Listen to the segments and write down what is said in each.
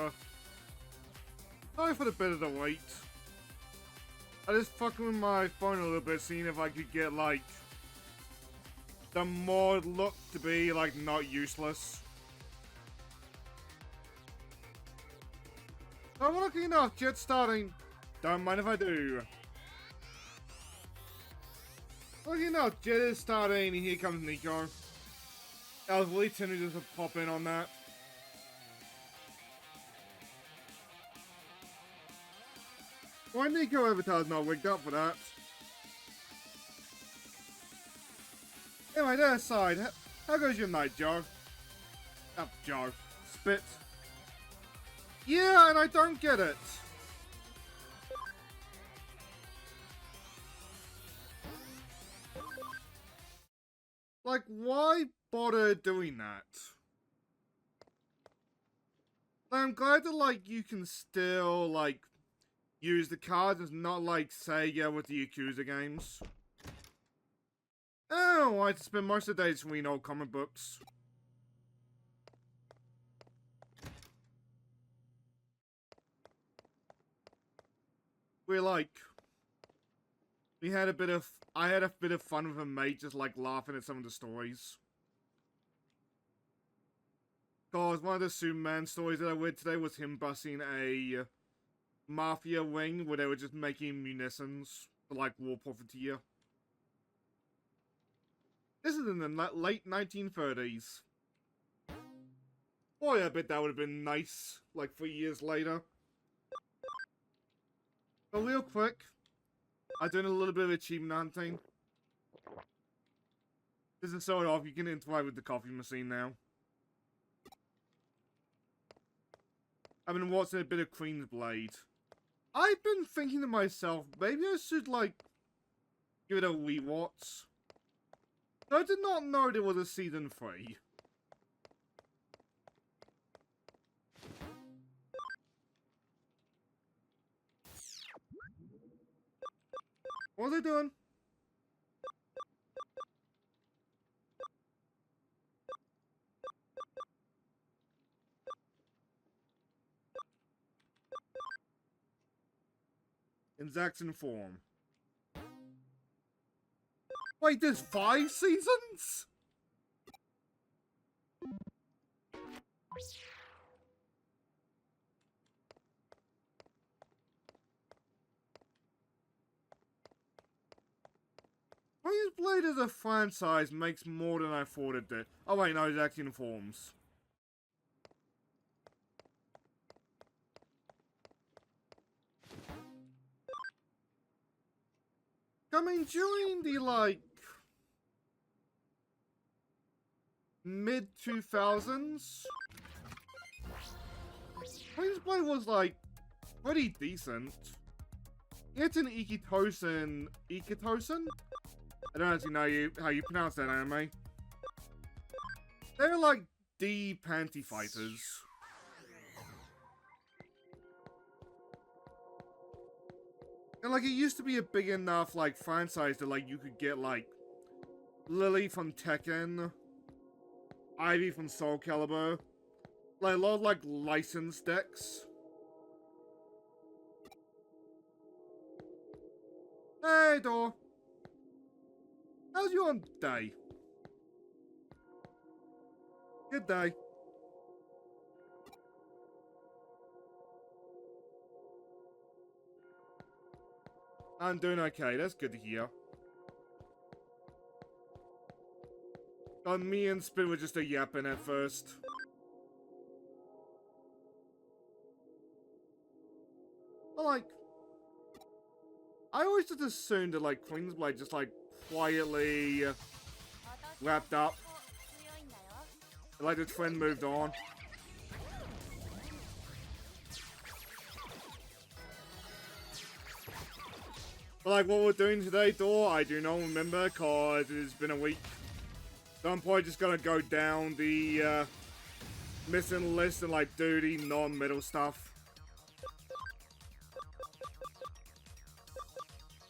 Nico. Sorry for the bit of the wait. I just fucking with my phone a little bit, seeing if I could get, like, the mod look to be, like, not useless. Oh, well, lucky enough, jet starting. Don't mind if I do. Lucky enough, jet is starting, and here comes Nico. I was really tempted just to pop in on that. Why Nico Avatar's not wigged up for that? Anyway, that aside, how goes your night, Joe? Up, Joe. Spit. Yeah, and I don't get it. Like, why bother doing that? I'm glad that, like, you can still, like, use the cards. It's not like Sega with the Yakuza games. Oh, I spend most of the days reading old comic books. I had a bit of fun with a mate, just like laughing at some of the stories. Cause one of the Superman stories that I read today was him busting a mafia ring where they were just making munitions for like war profiteer. This is in the late 1930s. Boy, I bet that would have been nice, like 3 years later. But real quick, I'm doing a little bit of achievement hunting. This is so off, you can interact with the coffee machine now. I've been watching a bit of Queen's Blade. I've been thinking to myself, maybe I should, like, give it a rewatch. I did not know there was a season 3. What are they doing? In Zaxxon form. Wait, there's 5 seasons? Queen's Blade as a franchise makes more than I thought it did. Oh wait, no, it's actually in forms. I mean, during the, like, mid-2000s, Queen's Blade was, like, pretty decent. It's an Ikitosen? I don't actually know how you pronounce that anime. They're like panty fighters. And like it used to be a big enough like franchise that like you could get like Lily from Tekken, Ivy from Soul Calibur, like a lot of like licensed decks. Hey, Door. How's your day? Good day. I'm doing okay, that's good to hear. Me and Spin were just a yapping at first. But like, I always just assumed that like Queen's Blade just like quietly wrapped up. Like the trend moved on. But like what we're doing today, Thor, I do not remember cause it's been a week. So I'm probably just gonna go down the missing list and like do the non-metal stuff.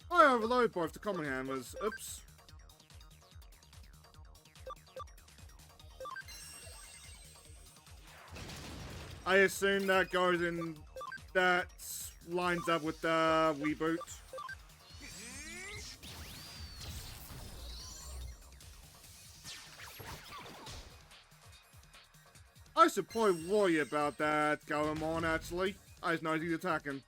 I overload both the common hammers. Oops. I assume that goes in... That lines up with the reboot. I should probably worry about that going on, actually. I just know he's attacking.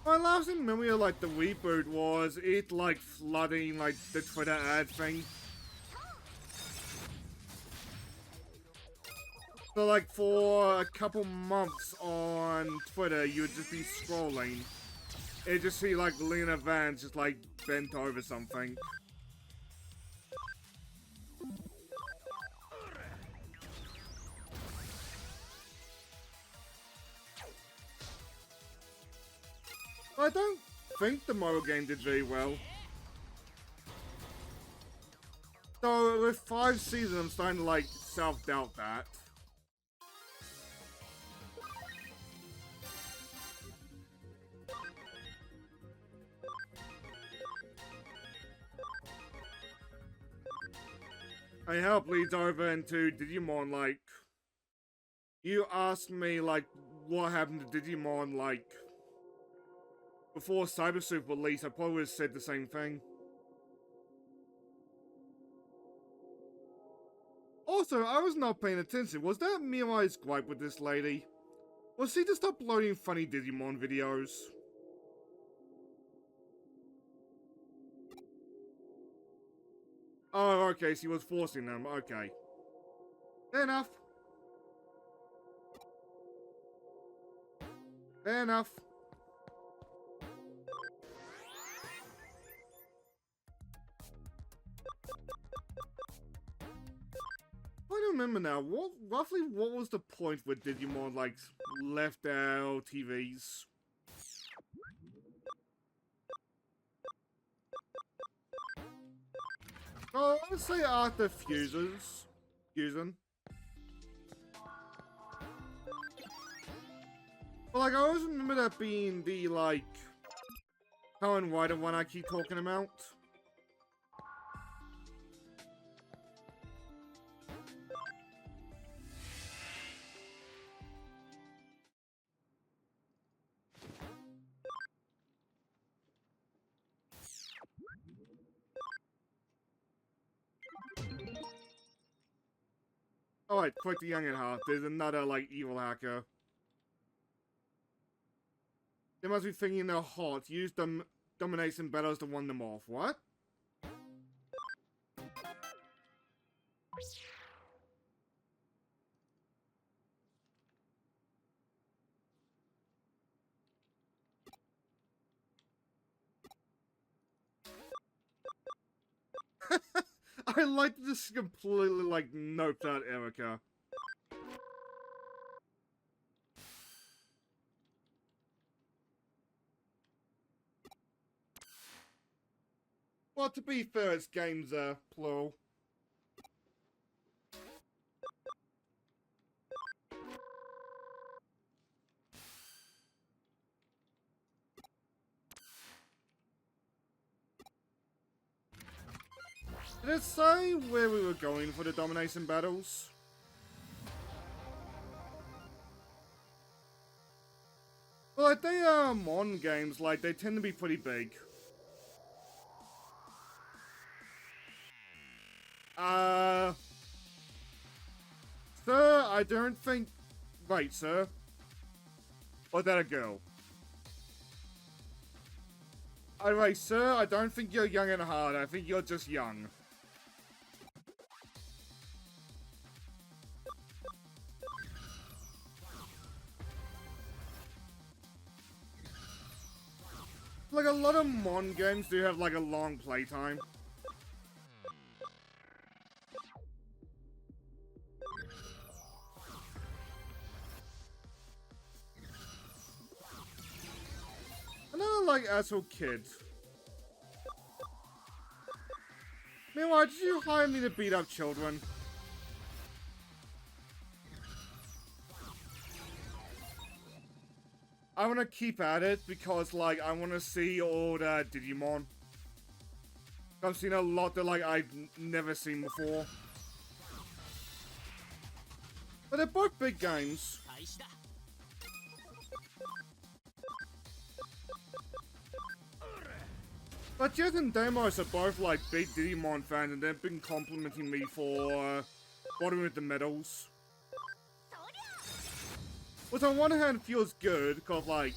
My last memory of, like, the reboot was it, like, flooding, like, the Twitter ad thing. So, like, for a couple months on Twitter, you would just be scrolling. It'd just see, like, Lena Vance just, like, bent over something. I don't think the mobile game did very well. So, with 5 seasons, I'm starting to, like, self-doubt that. I hope leads over into Digimon, like... You asked me, like, what happened to Digimon, like... Before Cyber Sleuth released, I probably would have said the same thing. Also, I was not paying attention. Was that Mirai's gripe with this lady? Was she just uploading funny Digimon videos? Oh, okay, she was forcing them. Okay. Fair enough. Fair enough. I don't remember now. Roughly what was the point where Digimon, like, left our TVs? Oh, let's say after Fusion. But, like, I always remember that being the, like, Kamen Rider one I keep talking about. Alright, quick the young at heart. There's another, like, evil hacker. They must be thinking they're hot. Use them domination battles to warn them off. What? I like to just completely, like, nope out Erica. Well, to be fair, it's games, plural. Did it say where we were going for the domination battles? Well, like, they are Mon games, like, they tend to be pretty big. Sir, I don't think... Wait, sir? Or is that a girl? Anyway, sir, I don't think you're young at heart. I think you're just young. Like, a lot of Mon games do have, like, a long playtime. Another, like, asshole kid. Meanwhile, did you hire me to beat up children? I want to keep at it because, like, I want to see all the Digimon. I've seen a lot that like I've never seen before. But they're both big games. But Jet and Deimos are both like big Digimon fans, and they've been complimenting me for bottoming with the medals. Which on one hand feels good, cause like,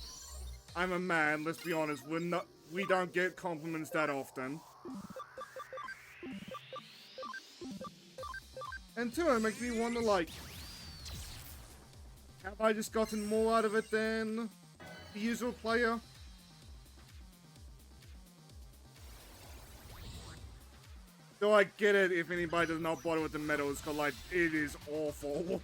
I'm a man, let's be honest, we don't get compliments that often. And two, it makes me wonder like, have I just gotten more out of it than the usual player? So I get it if anybody does not bother with the medals, cause like, it is awful.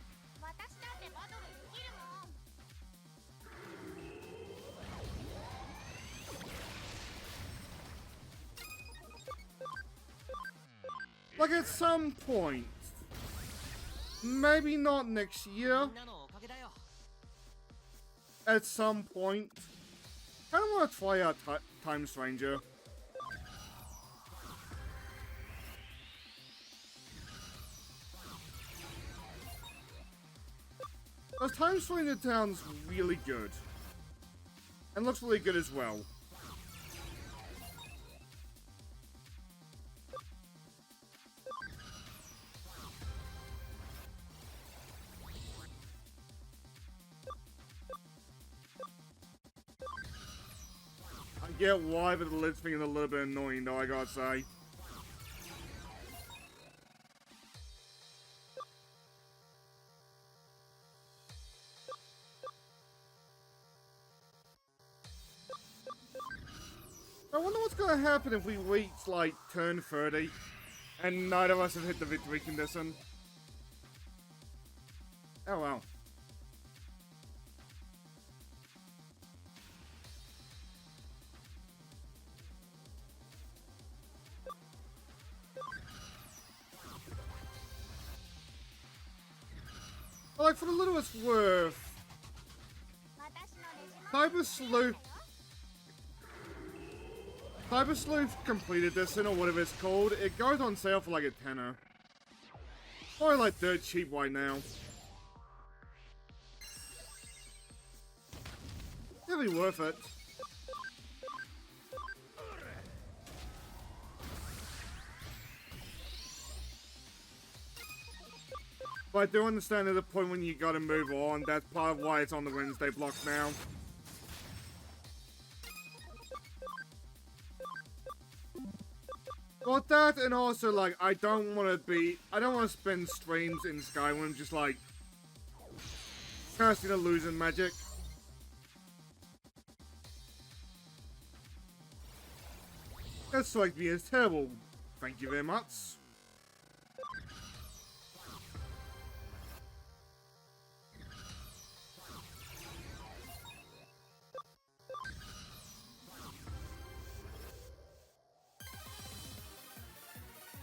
Like at some point, maybe not next year, at some point, I don't want to try out Time Stranger. Because Time Stranger sounds really good. And looks really good as well. I get why, but the lid thing is a little bit annoying though, I gotta say. I wonder what's gonna happen if we reach, like, turn 30, and neither of us have hit the victory condition. Oh well. Well, like, for the little it's worth, Cyber Sleuth completed this or whatever it's called. It goes on sale for like a tenner. Probably like dirt cheap right now. It'll be worth it. But I do understand at the point when you gotta move on. That's part of why it's on the Wednesday block now. Well, that, and also, like, I don't want to spend streams in Skyrim just, like, casting illusion magic. That strikes me as terrible. Thank you very much.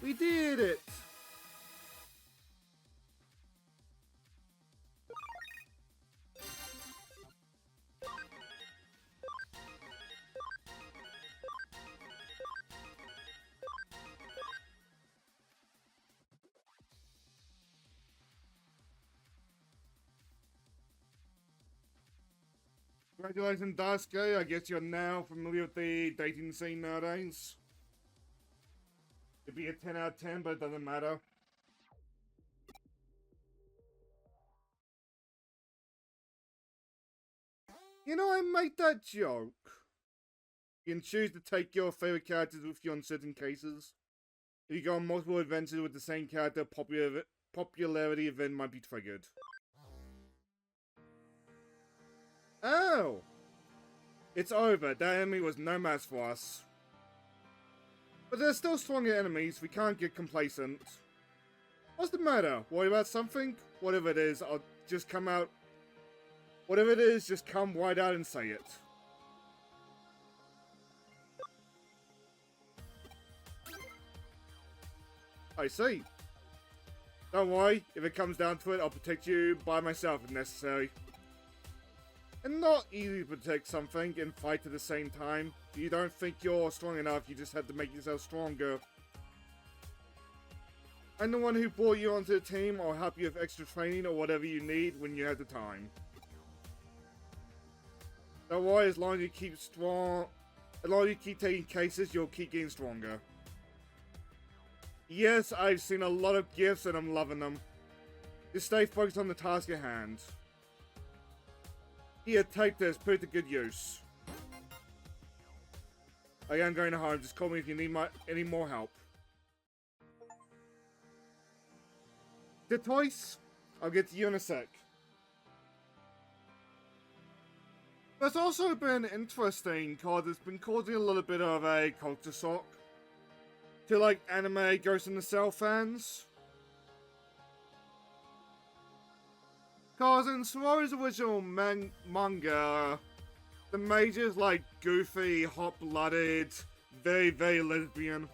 We did it! Congratulations, Daisuke. I guess you're now familiar with the dating scene nowadays. It'd be a 10 out of 10, but it doesn't matter. You know, I made that joke. You can choose to take your favorite characters with you on certain cases. If you go on multiple adventures with the same character, popularity event might be triggered. Oh! It's over. That enemy was no match for us. But there's still stronger enemies. We can't get complacent. What's the matter? Worry about something? Whatever it is, I'll just come out. Whatever it is, just come right out and say it. I see. Don't worry. If it comes down to it, I'll protect you by myself if necessary. and not easy to protect something and fight at the same time. If you don't think you're strong enough, you just have to make yourself stronger. I'm the one who brought you onto the team. I'll help you with extra training or whatever you need when you have the time. Don't worry, as long as you keep strong, as long as you keep taking cases, you'll keep getting stronger. Yes, I've seen a lot of gifts and I'm loving them. Just stay focused on the task at hand. Here, take this, put it to good use. I am going home, just call me if you need any more help. The toys? I'll get to you in a sec. There's also been interesting because it's been causing a little bit of a culture shock to like anime Ghost in the Shell fans. Cause in Soro's original manga, the Major's like goofy, hot-blooded, very, very lesbian.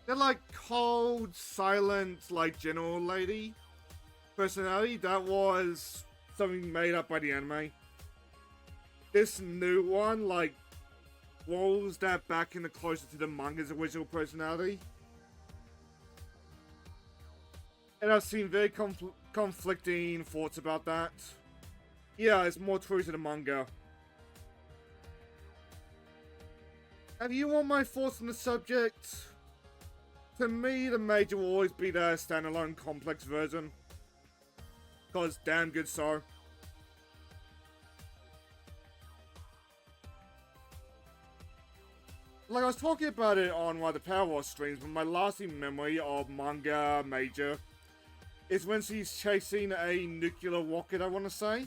They're like cold, silent, like general lady personality. That was something made up by the anime. This new one, like, rolls that back in the closer to the manga's original personality. And I've seen very conflicting thoughts about that. Yeah, it's more true to the manga. And you want my thoughts on the subject? To me, the Major will always be the standalone complex version. Cause damn good so. Like I was talking about it on one of the Power Wash streams, but my lasting memory of manga Major is when she's chasing a nuclear rocket, I want to say.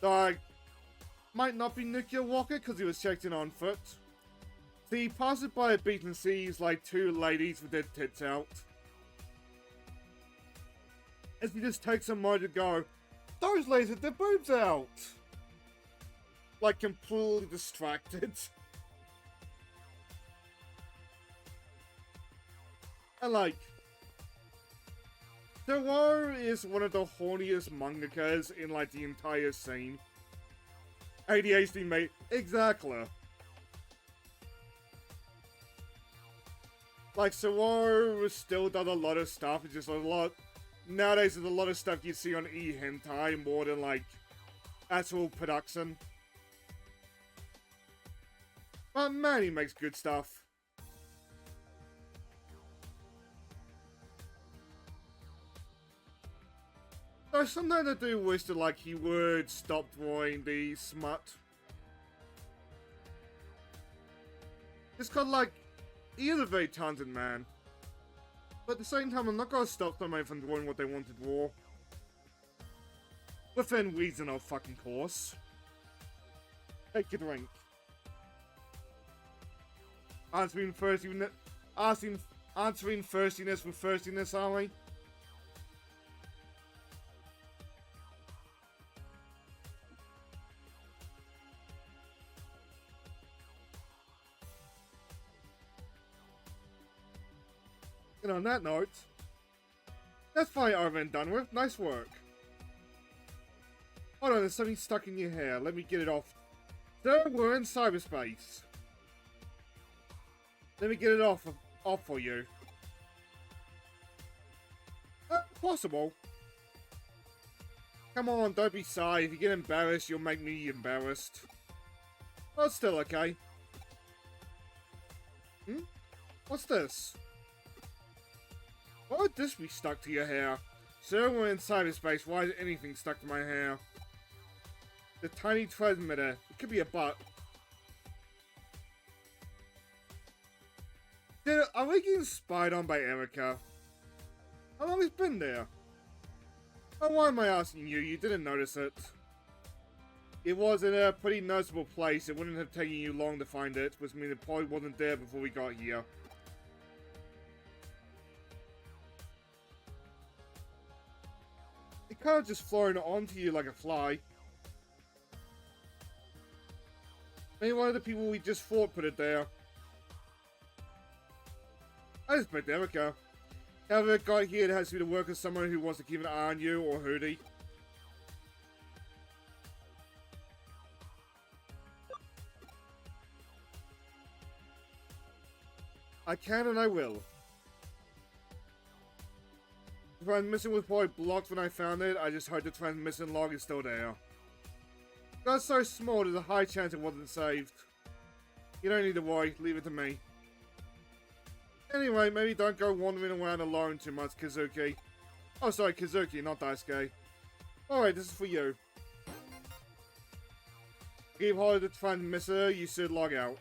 Like, might not be nuclear rocket because he was chasing on foot. So he passes by a beach and sees like two ladies with their tits out. As he just takes a moment to go, those ladies with their boobs out! Like completely distracted. And like, Zero is one of the horniest mangakas in like the entire scene. ADHD mate, exactly. Like Zero still does a lot of stuff, it's just a lot. Nowadays there's a lot of stuff you see on e-hentai more than like actual production. But man, he makes good stuff. Though sometimes I do wish that like he would stop drawing the smut. It's called like, he is a very talented man. But at the same time, I'm not gonna stop somebody from drawing what they want to draw. Within reason, of fucking course. Take a drink. Answering thirstiness with thirstiness, are we? And on that note, that's finally over and done with. Nice work. Hold on, there's something stuck in your hair. Let me get it off. So, we're in cyberspace. Let me get it off for you. Possible. Come on, don't be shy. If you get embarrassed, you'll make me embarrassed. Well, it's still okay. What's this? Why would this be stuck to your hair? Sir, we're in cyberspace. Why is anything stuck to my hair? The tiny transmitter. It could be a butt. Dude, are we getting spied on by Erica? How long has it been there? Oh, why am I asking you? You didn't notice it. It was in a pretty noticeable place. It wouldn't have taken you long to find it, which means it probably wasn't there before we got here. It kind of just flown onto you like a fly. Maybe one of the people we just fought put it there. I just met Erica. However, it got here, it has to be the work of someone who wants to keep an eye on you, or Hootie. I can and I will. The transmission was probably blocked when I found it. I just hope the transmission log is still there. That's so small, there's a high chance it wasn't saved. You don't need to worry, leave it to me. Anyway, maybe don't go wandering around alone too much, Kazuki. Oh, sorry, Kazuki, not Daisuke. Alright, this is for you. Keep hold of the transmitter, you should log out.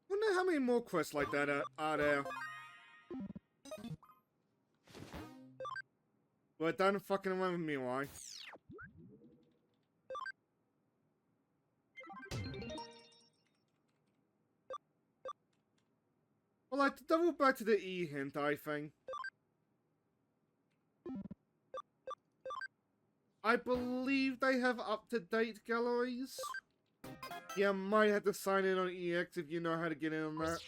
Wonder how many more quests like that are there. But don't fucking around with me, why? Well, like, to double back to the hentai thing. I believe they have up-to-date galleries. Yeah, might have to sign in on EX if you know how to get in on that.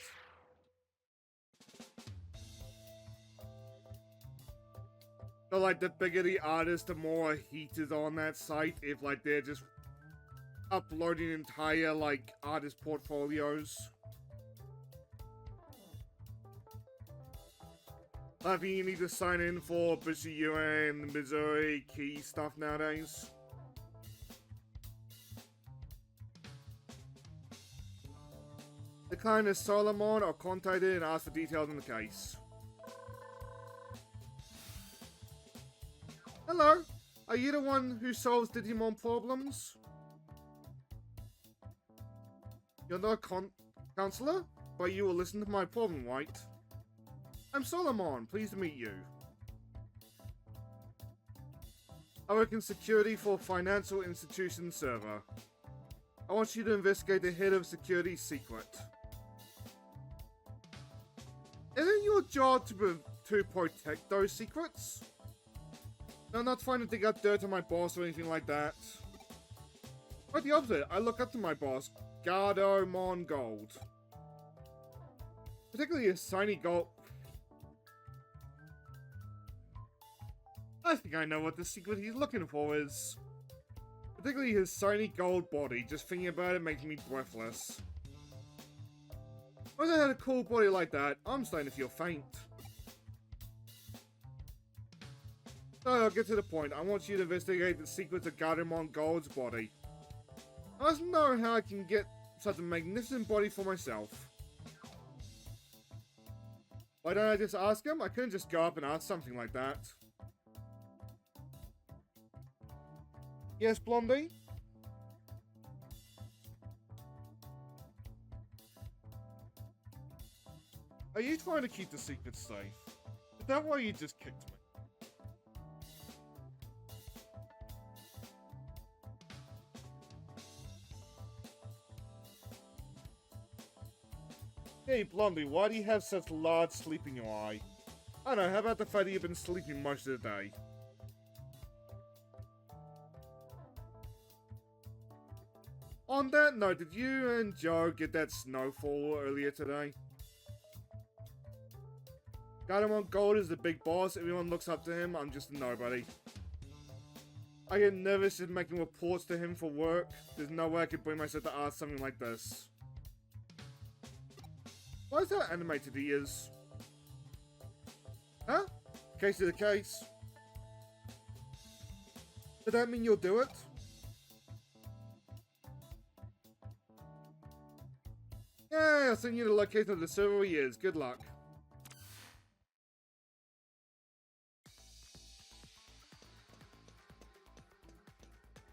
So, like, the bigger the artist, the more heat is on that site. If, like, they're just uploading entire, like, artist portfolios. I think you need to sign in for Bushiyu and Missouri Key stuff nowadays. Decline as Solomon or contacted and ask for details on the case. Hello, are you the one who solves Digimon problems? You're not a counselor, but you will listen to my problem, right? I'm Solomon, pleased to meet you. I work in security for a financial institution server. I want you to investigate the head of security's secret. Isn't your job to protect those secrets? No, I'm not trying to dig up dirt on my boss or anything like that. Quite the opposite, I look up to my boss, Gardomon Gold. Particularly his shiny gold. I think I know what the secret he's looking for is. Particularly his shiny gold body, just thinking about it makes me breathless. If I had a cool body like that, I'm starting to feel faint. So I'll get to the point. I want you to investigate the secrets of Gardomon Gold's body. I must know how I can get such a magnificent body for myself. Why don't I just ask him? I couldn't just go up and ask something like that. Yes, Blondie? Are you trying to keep the secret safe? Is that why you just kicked me? Hey, Blondie, why do you have such large sleep in your eye? I don't know, how about the fact that you've been sleeping most of the day? On that note, did you and Joe get that snowfall earlier today? Gardomon Gold is the big boss, everyone looks up to him, I'm just a nobody. I get nervous just making reports to him for work. There's no way I could bring myself to ask something like this. Why is that animated ears? Huh? Case of the case. Does that mean you'll do it? Yeah, I'll send you the location of the server he is. Good luck.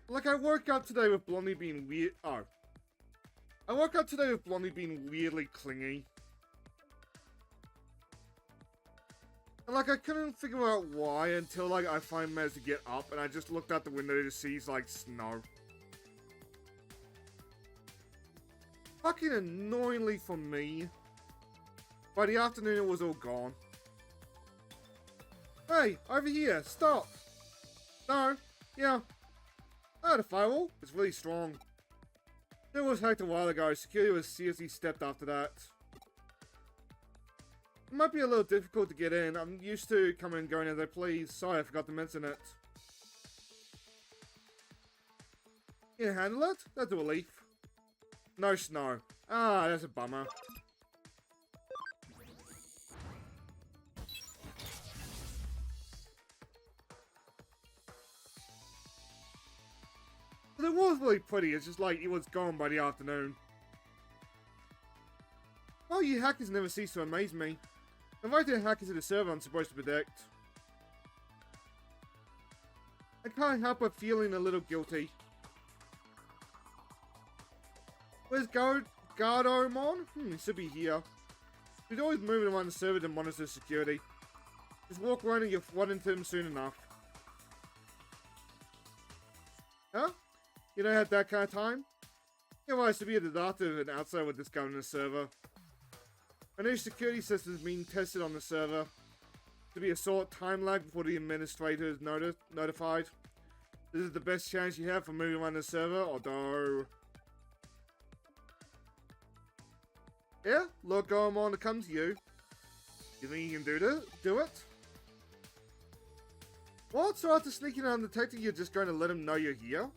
Like, I woke up today with Blondie being weird. Oh. I woke up today with Blondie being weirdly clingy. And, like, I couldn't figure out why until, like, I finally managed to get up and I just looked out the window to see, like, snow. Fucking annoyingly for me. By the afternoon, it was all gone. Hey, over here, stop! No, yeah. Oh, the firewall? It's really strong. It was hacked a while ago. Security was seriously stepped after that. It might be a little difficult to get in. I'm used to coming and going as I please. Sorry, I forgot to mention it. Can you handle it? That's a relief. No snow. Ah, that's a bummer. But it was really pretty. It's just like it was gone by the afternoon. Oh, you hackers never cease to amaze me. Inviting hackers to the server I'm supposed to predict. I can't help but feeling a little guilty. Where's Gardomon? He should be here. He's always moving around the server to monitor security. Just walk around and you'll run into him soon enough. Huh? You don't have that kind of time? Yeah, well, I should be at the doctor and outside with this guy on the server. A new security system is being tested on the server. To be a short time lag before the administrator is notified. This is the best chance you have for moving around the server, although... Yeah, look, going on to come to you. You think you can do it? What? So after sneaking out undetected, you're just going to let him know you're here?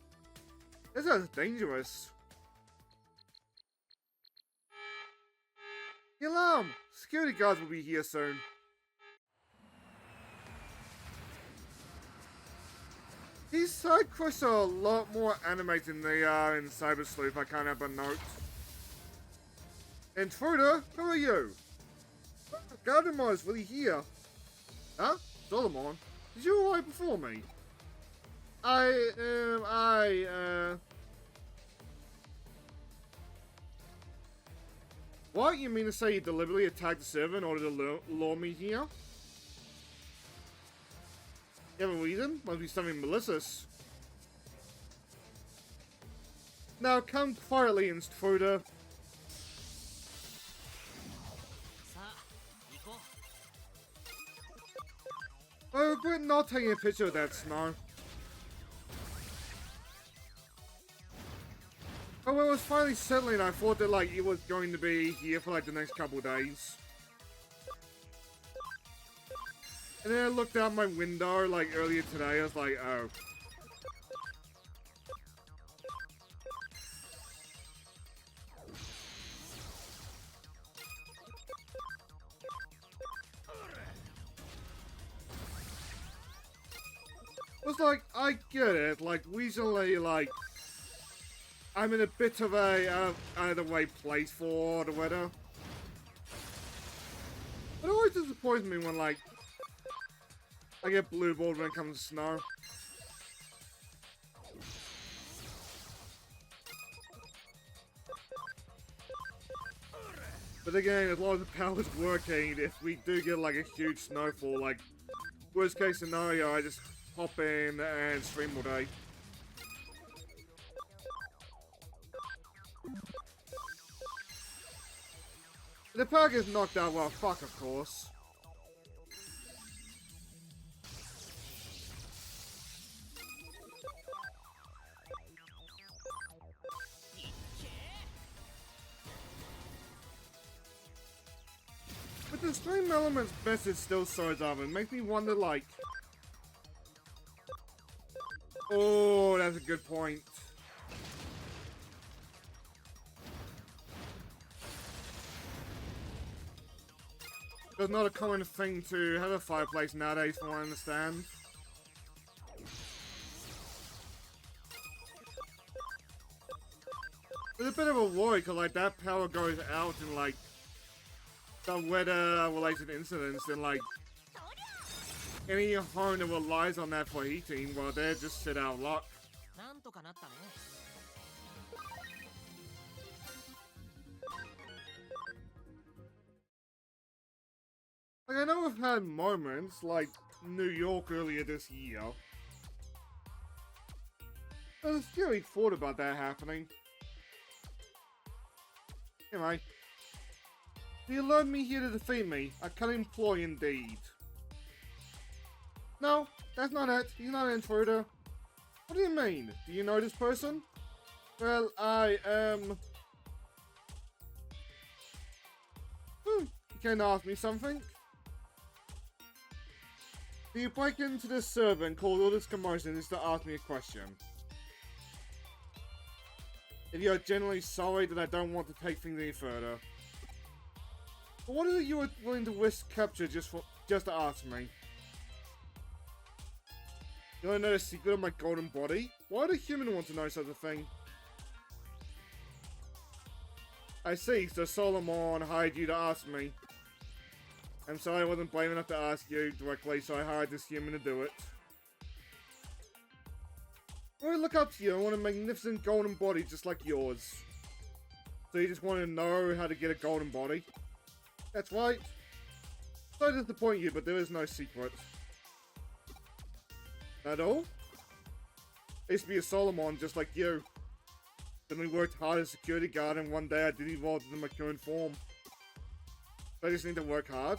That sounds dangerous. The alarm! Security guards will be here soon. These side quests are a lot more animated than they are in Cyber Sleuth, I can't help but note. Intruder, who are you? Gardomon is really here. Huh? Solomon? Did you arrive before me? What? You mean to say you deliberately attacked the server in order to lure me here? You have a reason? Must be something malicious. Now come quietly, intruder. I regret not taking a picture of that snow. Oh, well, it was finally settling. I thought that, like, it was going to be here for, like, the next couple days. And then I looked out my window, like, earlier today. I was like, oh. It was like, I get it. Like, recently, like... I'm in a bit of a out of the way place for the weather. It always disappoints me when, like, I get blueballed when it comes to snow. But again, as long as the power's working, if we do get, like, a huge snowfall, like, worst case scenario, I just hop in and stream all day. The power gets knocked out, well, fuck, of course. But the stream element's message still shows up and makes me wonder, like... Oh, that's a good point. It's not a common thing to have a fireplace nowadays, from what I understand. It's a bit of a worry, because, like, that power goes out in, like, some weather-related incidents, and, like, any home that relies on that for heating, well, they're just sit out of luck. Like, I know we've had moments, like New York earlier this year. I was really thought about that happening. Anyway. You lured me here to defeat me. A cunning ploy indeed. No, that's not it. He's not an intruder. What do you mean? Do you know this person? Well, I am... You can ask me something? Do you break into this server and cause all this commotion just to ask me a question? If you're genuinely sorry that I don't want to take things any further. But what is it you were willing to risk capture just to ask me? You want to know the secret of my golden body? Why would a human want to know such a thing? I see, so Solomon hired you to ask me. I'm sorry I wasn't brave enough to ask you directly, so I hired this human to do it. I look up to you. I want a magnificent golden body just like yours. So you just want to know how to get a golden body? That's right. Sorry to disappoint you, but there is no secret. At all? I used to be a Solomon just like you. Then we worked hard as a security guard, and one day I did evolve into my current form. So I just need to work hard.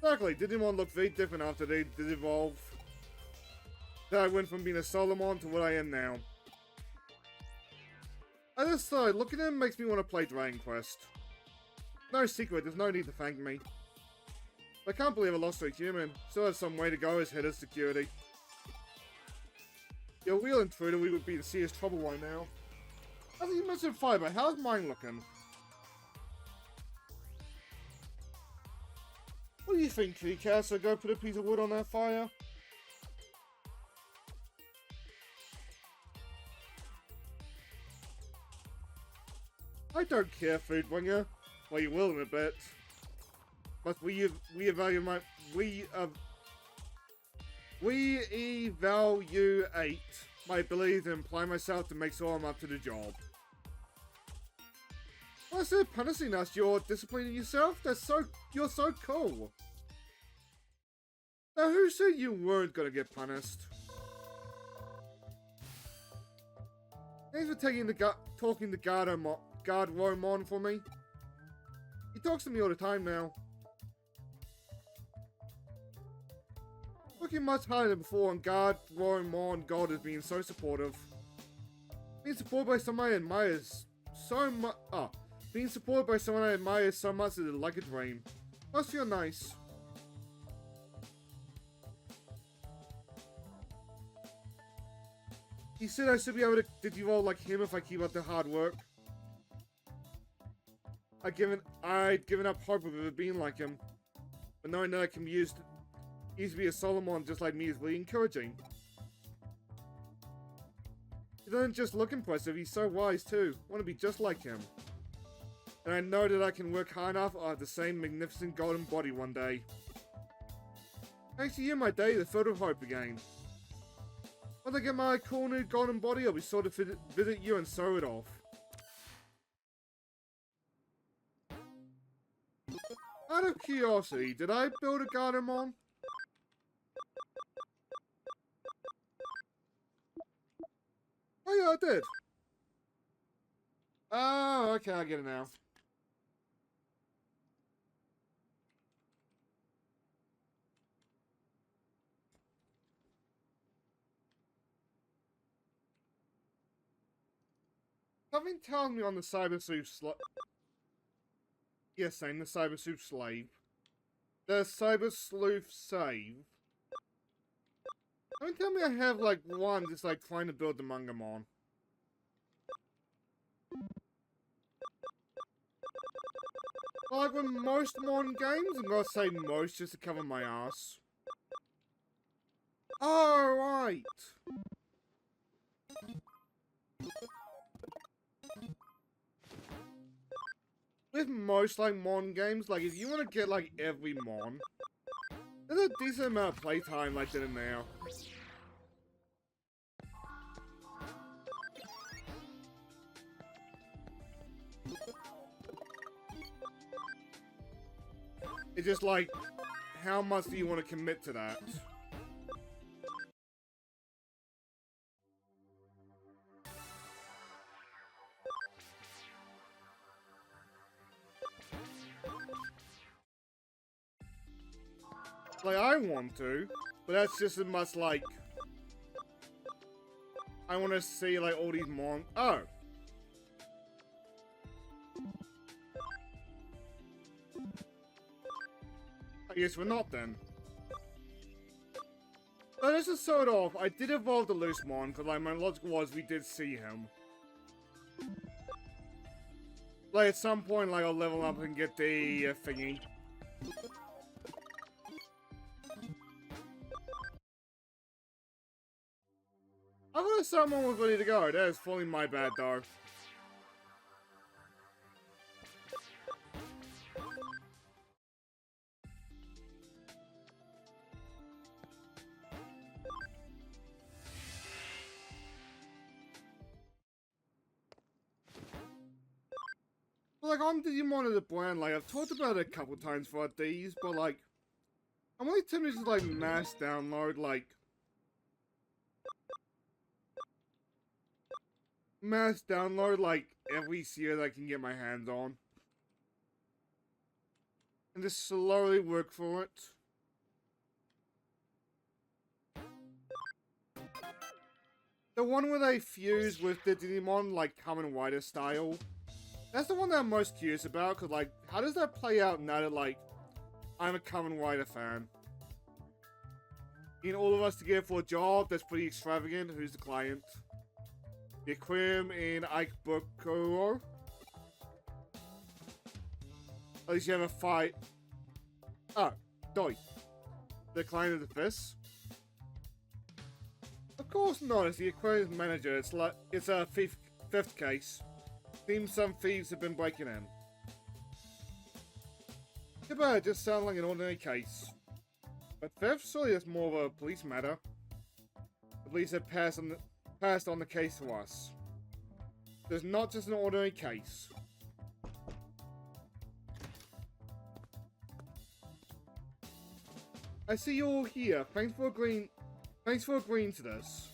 Exactly, Digimon look very different after they did evolve. Then I went from being a Solomon to what I am now. I just thought, looking at him makes me want to play Dragon Quest. No secret, there's no need to thank me. I can't believe I lost to a human. Still have some way to go as head of security. You're a real intruder, we would be in serious trouble right now. I think you mentioned fiber, how's mine looking? What do you think, Kitty Cat? So go put a piece of wood on that fire? I don't care, Foodbringer. Well, you will in a bit. But we evaluate my ability to apply myself to make sure I'm up to the job. Well, instead of punishing us, you're disciplining yourself? You're so cool. Now, who said you weren't gonna get punished? Thanks for talking to Guard Romon for me. He talks to me all the time now. Working much harder than before, and Guard Romon God is being so supportive. Being supported by someone I admire so much. Being supported by someone I admire so much is like a dream. Must feel nice. He said I should be able to Digivolve like him if I keep up the hard work. I'd given up hope of it being like him. But knowing that I can use to be a Solomon just like me is really encouraging. He doesn't just look impressive, he's so wise too. I want to be just like him. And I know that I can work hard enough, I'll have the same magnificent golden body one day. Thanks to you, my day, the filled with hope again. Once I get my cool new golden body, I'll be sure to visit you and sew it off. Out of curiosity, did I build a Gardamon? Oh yeah, I did. Oh, okay, I get it now. Something tells me on the Cyber Sleuth Yes, same, the Cyber Sleuth Slave. The Cyber Sleuth Save. Don't tell me I have, like, one just, like, trying to build the Mangamon. Like with most modern games, I'm gonna say most just to cover my ass. Oh, right! With most, like, modern games, like, if you want to get, like, every mon, there's a decent amount of playtime like that in there. It's just like, how much do you want to commit to that? Like, I want to, but that's just as much like... I want to see, like, all these Oh! I guess we're not, then. So this is sort of... I did evolve the Loosemon, because, like, my logic was we did see him. Like, at some point, like, I'll level up and get the thingy. I thought someone was ready to go. That is fully my bad, though. Like, on Digimon as a brand, like, I've talked about it a couple times for these, but, like, I'm only tempted to, like, mass download, like, every series I can get my hands on. And just slowly work for it. The one where they fuse with the Digimon, like, Kamen Rider style. That's the one that I'm most curious about, because, like, how does that play out now that, like, I'm a Kamen Rider fan? Getting all of us together for a job that's pretty extravagant. Who's the client? The aquarium in Aikbukuro. At least you have a fight. Oh, Doi. The client of the fist? Of course not, it's the aquarium's manager. It's a fifth case. Seems some thieves have been breaking in. Too bad, it just sounds like an ordinary case. But theft, surely that's more of a police matter. The police have passed on the case to us. There's not just an ordinary case. I see you all here. Thanks for agreeing to this.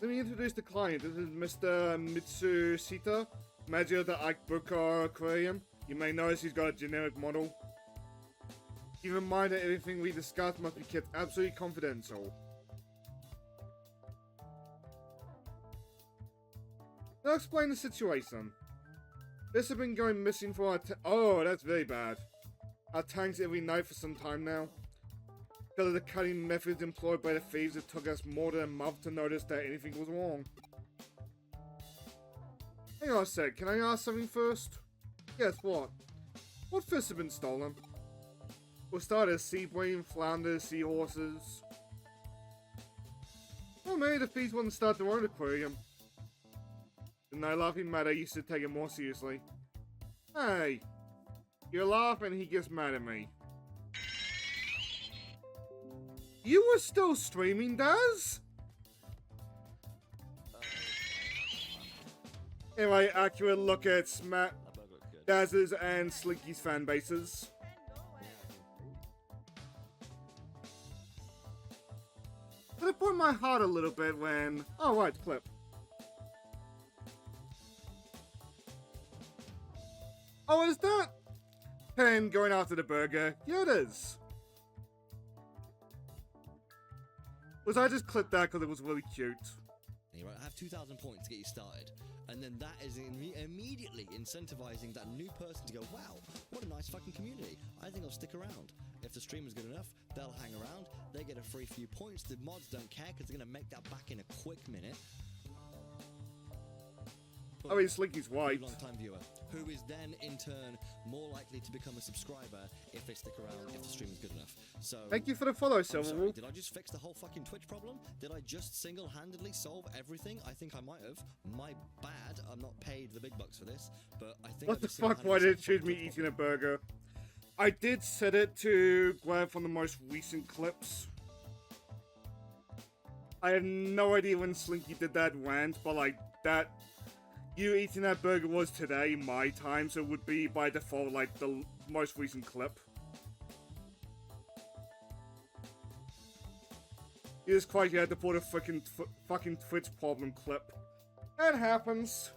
Let me introduce the client. This is Mr. Mitsushita, manager of the Aikbukuro Aquarium. You may notice he's got a generic model. Keep in mind that everything we discuss must be kept absolutely confidential. I'll explain the situation. This has been going missing for our oh, that's very bad. Our tanks every night for some time now. Because of the cutting methods employed by the thieves, it took us more than a month to notice that anything was wrong. Hang on a sec, can I ask something first? Yes, what? What fish have been stolen? We'll start as seabrain, flounders, seahorses. Well, maybe the thieves want to start their own aquarium. The no laughing matter used to take it more seriously. Hey! You laugh and he gets mad at me. You were still streaming, Daz? Anyway, accurate look at Daz's and Slinky's fan bases. But it broke my heart a little bit when... Oh, right, clip. Oh, is that Pen going after the burger? Yeah, it is. Was I just clipped that because it was really cute? Right, I have 2,000 points to get you started, and then that is immediately incentivizing that new person to go, wow, what a nice fucking community. I think I'll stick around. If the stream is good enough, they'll hang around, they get a free few points, the mods don't care because they're going to make that back in a quick minute. I mean, Slinky's white. Long-time viewer, who is then in turn more likely to become a subscriber if they stick around, if the stream is good enough. So thank you for the follow, Silverwolf. Did I just fix the whole fucking Twitch problem? Did I just single-handedly solve everything? I think I might have. My bad. I'm not paid the big bucks for this, but I think. What the fuck? Why did it choose me eating a burger? I did set it to grab from the most recent clips. I have no idea when Slinky did that rant, but like that. You eating that burger was today, my time, so it would be by default like the most recent clip. Jesus Christ, you had to put a fucking Twitch problem clip. That happens.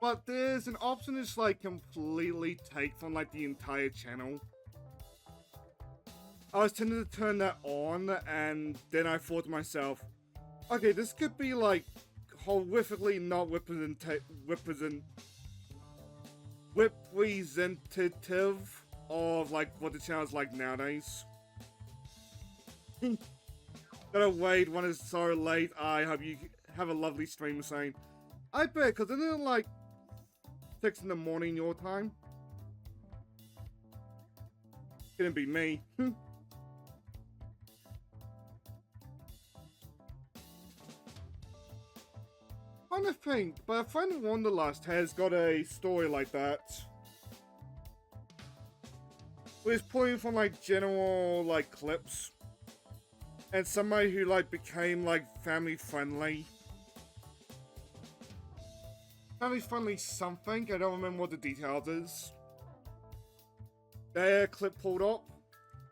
But there's an option that's like completely take from like the entire channel. I was tempted to turn that on, and then I thought to myself, okay, this could be like horrifically not representative of like what the channel's like nowadays. Gotta wait when it's so late. I hope you have a lovely stream, saying. I bet, because isn't it like 6 in the morning your time? Gonna be me. Trying to think, but a friend of Wanderlust has got a story like that. Where he's pulling from like general like clips. And somebody who like became like family friendly. Family friendly something, I don't remember what the details is. Their clip pulled up.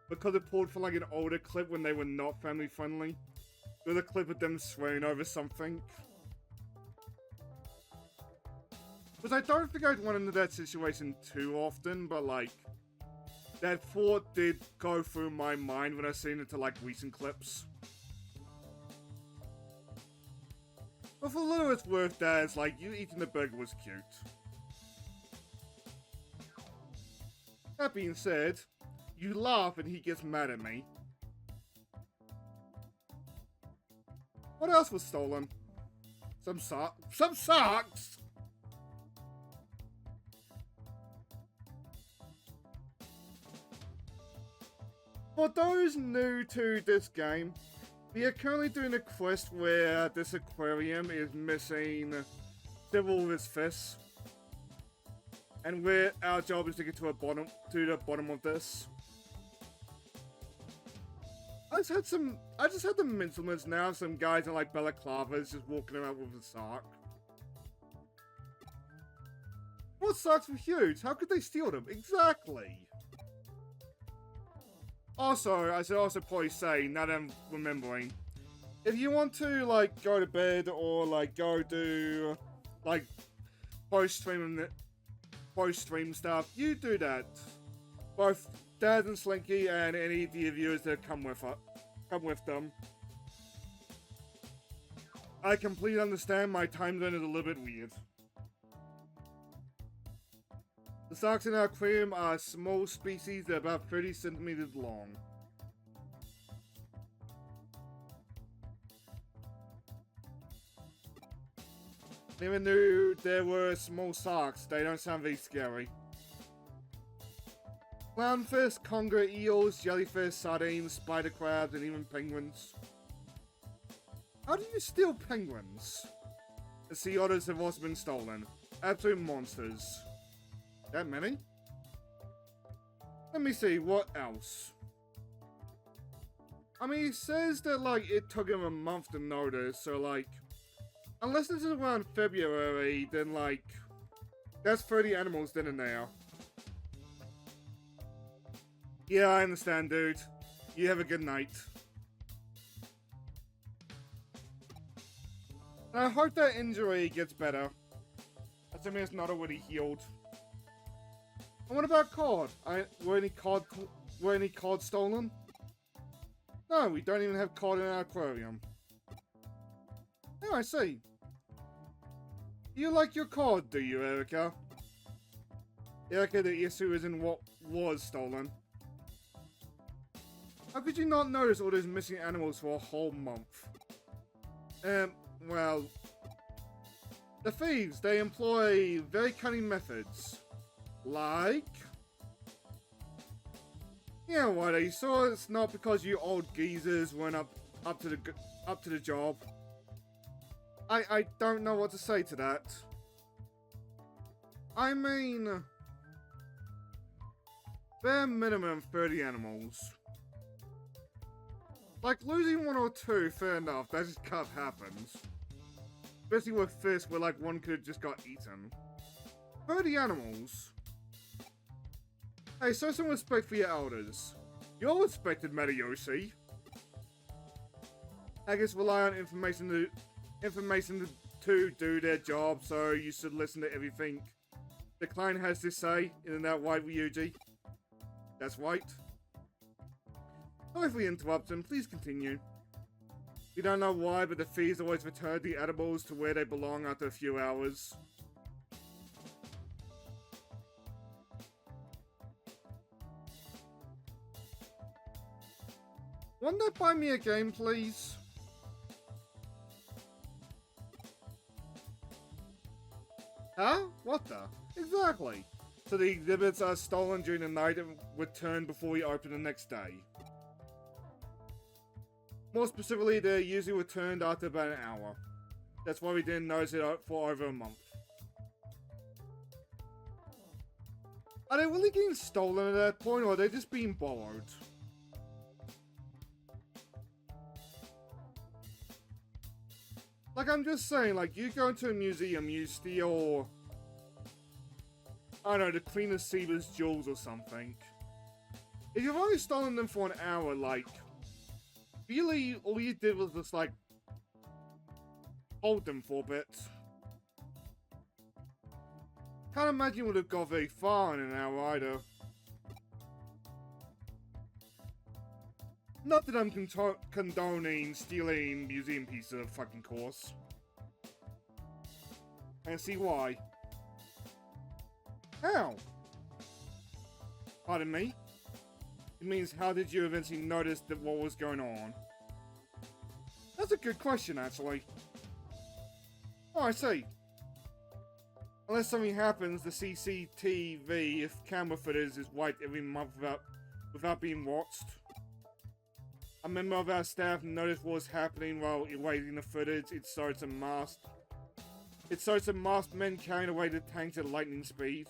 Because it pulled from like an older clip when they were not family friendly. There's a clip of them swearing over something. Because I don't think I'd run into that situation too often, but like, that thought did go through my mind when I seen it to like recent clips. But for little it's worth that, it's like, you eating the burger was cute. That being said, you laugh and he gets mad at me. What else was stolen? Some socks! For those new to this game, we are currently doing a quest where this aquarium is missing several of its fish. And where our job is to get to the bottom of this. I just had the mentalness now of some guys in like balaclavas just walking around with a sock. What socks were huge? How could they steal them? Exactly! Also, I should also probably say, now that I'm remembering, if you want to, like, go to bed or, like, go do, like, post-stream stuff, you do that. Both Dad and Slinky and any of the viewers that come with them. I completely understand my time zone is a little bit weird. The sharks in our aquarium are small species that are about 30 centimeters long. Even though there were small sharks, they don't sound very scary. Clownfish, conger eels, jellyfish, sardines, spider crabs, and even penguins. How do you steal penguins? The sea otters have also been stolen. Absolute monsters. That many? Let me see, what else? I mean, he says that, like, it took him a month to notice, so, like, unless this is around February, then, like, that's 30 animals then and there. Yeah, I understand, dude. You have a good night. And I hope that injury gets better. Assuming it's not already healed. And what about cod? Were any cod stolen? No, we don't even have cod in our aquarium. Oh, I see. You like your cod, do you, Erica? Erica, the issue isn't what was stolen. How could you not notice all those missing animals for a whole month? Well... The thieves, they employ very cunning methods. Like... Yeah, Whitey, so it's not because you old geezers weren't up to the job. I don't know what to say to that. I mean... bare minimum 30 animals. Like, losing one or two, fair enough, that just kind of happens. Especially with fish where, like, one could have just got eaten. 30 animals? Hey, show some respect for your elders. You're respected, Matayoshi. I guess rely on information to do their job, so you should listen to everything the client has to say. Isn't that right, Ryuji? That's right. Sorry for the interruption, please continue. We don't know why, but the thieves always return the edibles to where they belong after a few hours. Won't they buy me a game, please? Huh? What the? Exactly. So the exhibits are stolen during the night and returned before we open the next day. More specifically, they're usually returned after about an hour. That's why we didn't notice it for over a month. Are they really getting stolen at that point, or are they just being borrowed? Like, I'm just saying, like, you go into a museum, you steal, I don't know, the Queen of Seba's jewels or something. If you've only stolen them for an hour, like, really, all you did was just, like, hold them for a bit. Can't imagine you would have got very far in an hour either. Not that I'm condoning stealing museum pieces, of fucking course. I see why. How? Pardon me? It means, how did you eventually notice that what was going on? That's a good question, actually. Oh, I see. Unless something happens, the CCTV camera footage is wiped every month without being watched. A member of our staff noticed what was happening while erasing the footage. It showed some masked men carrying away the tanks at lightning speed.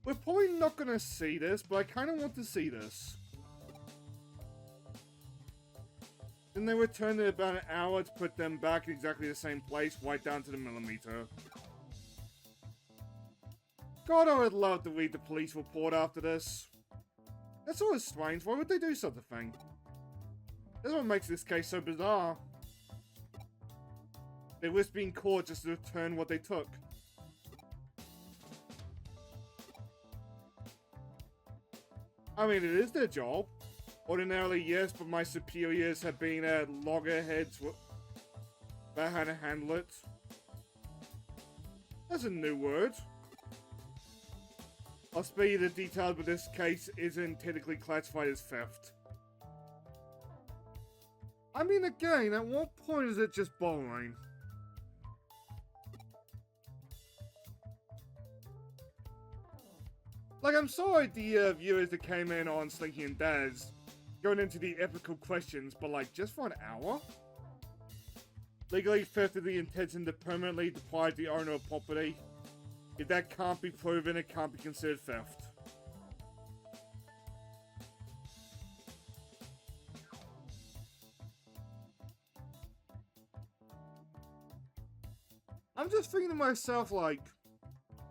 We're probably not gonna see this, but I kinda want to see this. Then they returned in about an hour to put them back in exactly the same place, right down to the millimeter. God, I would love to read the police report after this. That's always strange. Why would they do such a thing? That's what makes this case so bizarre. They risked being caught just to return what they took. I mean, it is their job. Ordinarily, yes, but my superiors have been loggerheads about how to handle it. That's a new word. I'll spare you the details, but this case isn't technically classified as theft. I mean, again, at what point is it just borrowing? Like, I'm sorry the viewers that came in on Slinky and Daz going into the ethical questions, but like, just for an hour? Legally, theft is the intention to permanently deprive the owner of property. If that can't be proven, it can't be considered theft. I'm just thinking to myself, like,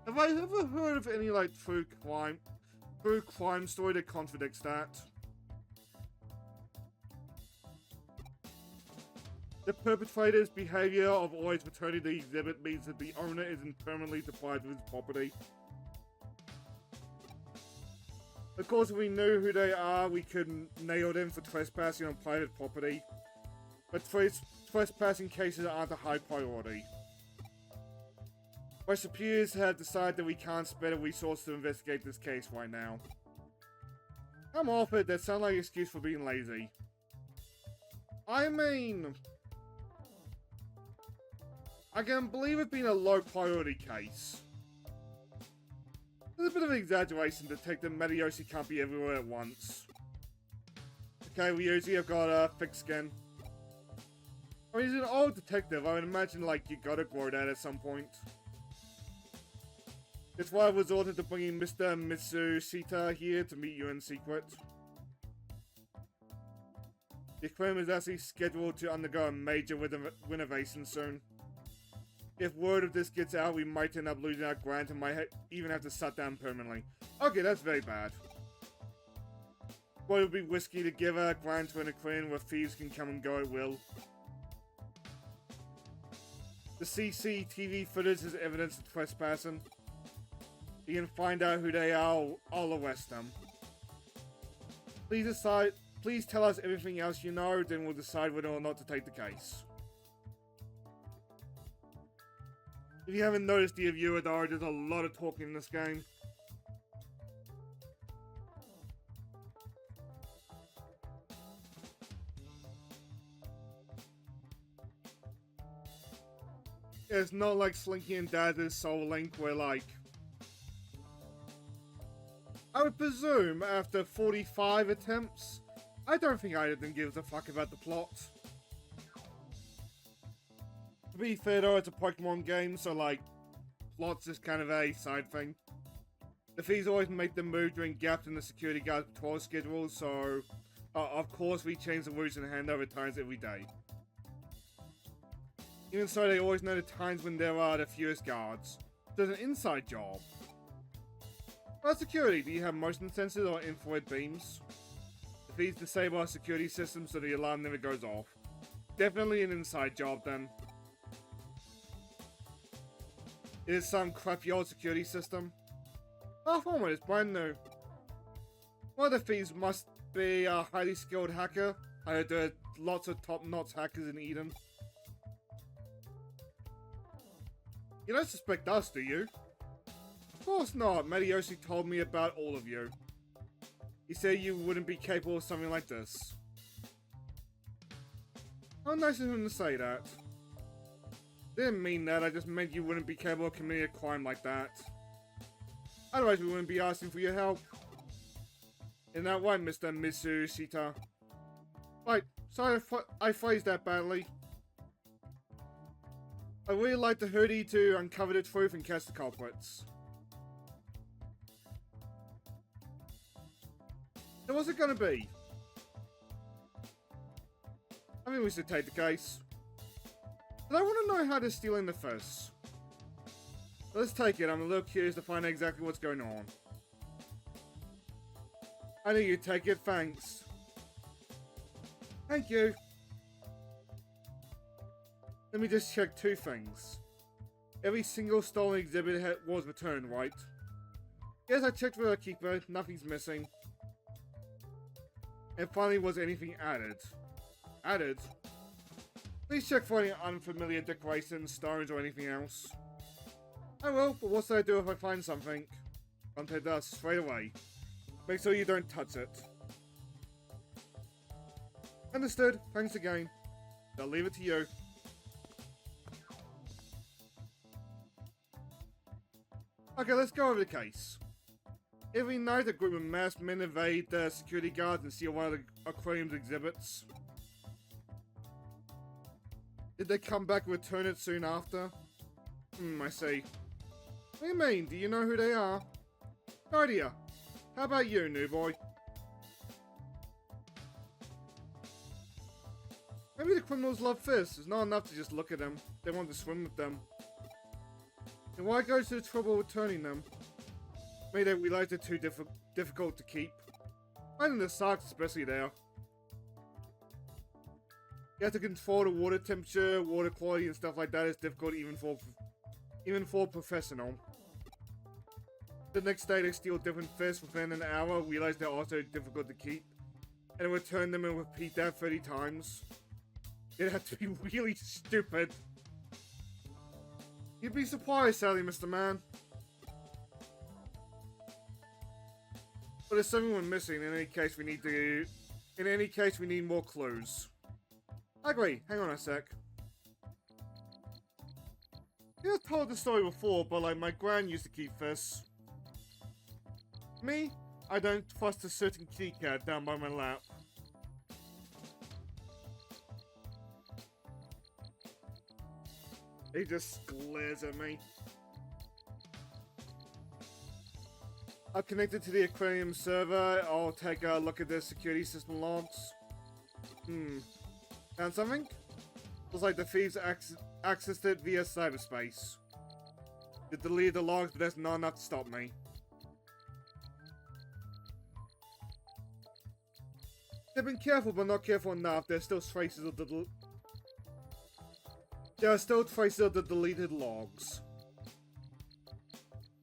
have I ever heard of any, like, true crime story that contradicts that? The perpetrator's behavior of always returning the exhibit means that the owner isn't permanently deprived of his property. Of course, if we knew who they are, we could nail them for trespassing on private property. But trespassing cases aren't a high priority. My superiors have decided that we can't spend a resource to investigate this case right now. I'm off it, that sounds like an excuse for being lazy. I mean, I can believe it being a low priority case. There's a bit of an exaggeration to take the Mediyoshi can't be everywhere at once. Okay, Ryuji, I've got thick skin. I mean, he's an old detective. I would imagine, like, you gotta grow that at some point. That's why I resorted to bringing Mr. Mitsushita here to meet you in secret. The aquarium is actually scheduled to undergo a major renovation soon. If word of this gets out, we might end up losing our grant and might even have to shut down permanently. Okay, that's very bad. Well, it would be risky to give a grant to an aquarium where thieves can come and go at will. The CCTV footage is evidence of trespassing. You can find out who they are, I'll arrest them. Please tell us everything else you know, then we'll decide whether or not to take the case. If you haven't noticed, dear viewer, though, there's a lot of talking in this game. Yeah, it's not like Slinky and Daz's Soul Link, where, like, I would presume after 45 attempts, I don't think either of them gives a fuck about the plot. To be fair though, it's a Pokemon game, so like, plot's just kind of a side thing. The thieves always make them move during gaps in the security guard's patrol schedule, so of course we change the routes and handover times every day. Even so, they always know the times when there are the fewest guards. So it's an inside job. About security, do you have motion sensors or infrared beams? The thieves disable our security system so the alarm never goes off. Definitely an inside job then. It is some crappy old security system. Far from it, it's brand new. One of the thieves must be a highly skilled hacker. I heard there are lots of top-notch hackers in Eden. You don't suspect us, do you? Of course not. Matayoshi told me about all of you. He said you wouldn't be capable of something like this. How nice of him to say that. Didn't mean that, I just meant you wouldn't be capable of committing a crime like that. Otherwise we wouldn't be asking for your help. Isn't that right, Mr. Mitsushita? Right, sorry I phrased that badly. I'd really like the hoodie to uncover the truth and catch the culprits. So what's it gonna be? I think we should take the case. But I want to know how they're stealing the fish. Let's take it, I'm a little curious to find out exactly what's going on. I knew you'd take it, thanks. Thank you. Let me just check two things. Every single stolen exhibit was returned, right? Yes, I checked with our keeper, nothing's missing. And finally, was anything added? Added? Please check for any unfamiliar decorations, stones, or anything else. I will, but what should I do if I find something? Contact us straight away. Make sure you don't touch it. Understood, thanks again. I'll leave it to you. Okay, let's go over the case. Every night, a group of masked men evade the security guards and steal one of the aquarium's exhibits. Did they come back and return it soon after? I see. What do you mean? Do you know who they are? No idea. How about you, new boy? Maybe the criminals love fish. It's not enough to just look at them. They want to swim with them. Then why go to the trouble of returning them? Maybe they realize they're too difficult to keep. Finding the sharks especially there. You have to control the water temperature, water quality and stuff like that is difficult even for a professional. The next day they steal different fish within an hour, realize they're also difficult to keep, and return them and repeat that 30 times. It'd have to be really stupid. You'd be surprised, Sally, Mr. Man. But there's something we're missing. In any case, we need more clues. I agree. Hang on a sec. I've told the story before, but like my gran used to keep fish. Me, I don't trust a certain kitty cat down by my lap. He just glares at me. I'm connected to the aquarium server. I'll take a look at the security system logs. Found something? Looks like the thieves accessed it via cyberspace. They deleted the logs, but that's not enough to stop me. They've been careful, but not careful enough. There's still traces of the There are still traces of the deleted logs.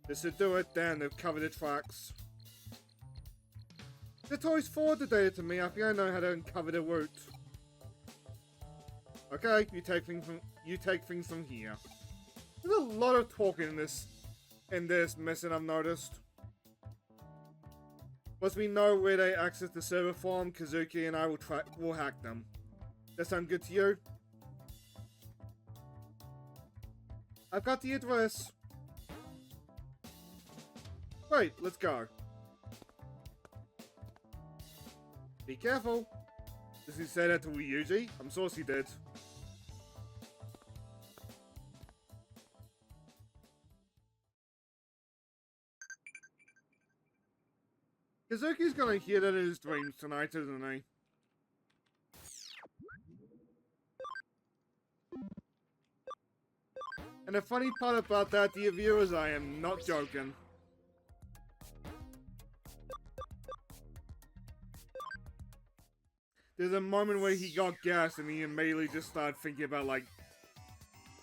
This should do it, then they've covered the tracks. The toys forward the data to me, I think I know how to uncover the route. Okay, you take things from here. There's a lot of talking in this mission, I've noticed. Once we know where they access the server from, Kazuki and I will hack them. That sound good to you? I've got the address. Great, let's go. Be careful. Does he say that to Ryuji? I'm sure he did. Kazuki's gonna hear that in his dreams tonight, isn't he? And the funny part about that, dear viewers, I am not joking. There's a moment where he got gas and he immediately just started thinking about, like,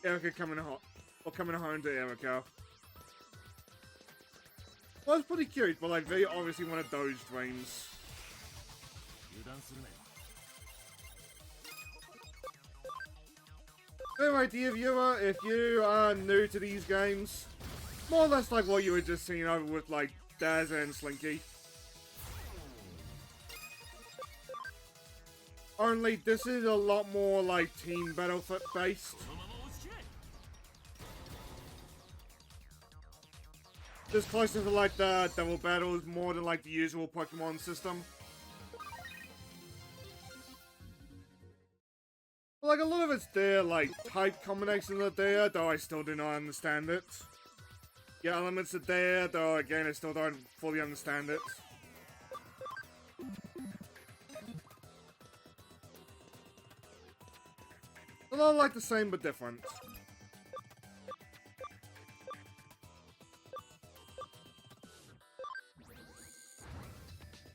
Erica coming home to Erica. Well, it's pretty cute, but, like, very obviously one of those dreams. Anyway, dear viewer, if you are new to these games, more or less like what you were just seeing over with, like, Daz and Slinky. Only this is a lot more, like, team battle based. Just closer to, like, the double battles more than, like, the usual Pokemon system. Like, a lot of it's there, like, type combinations are there, though I still do not understand it. Yeah, elements are there, though, again, I still don't fully understand it. A lot like the same, but different.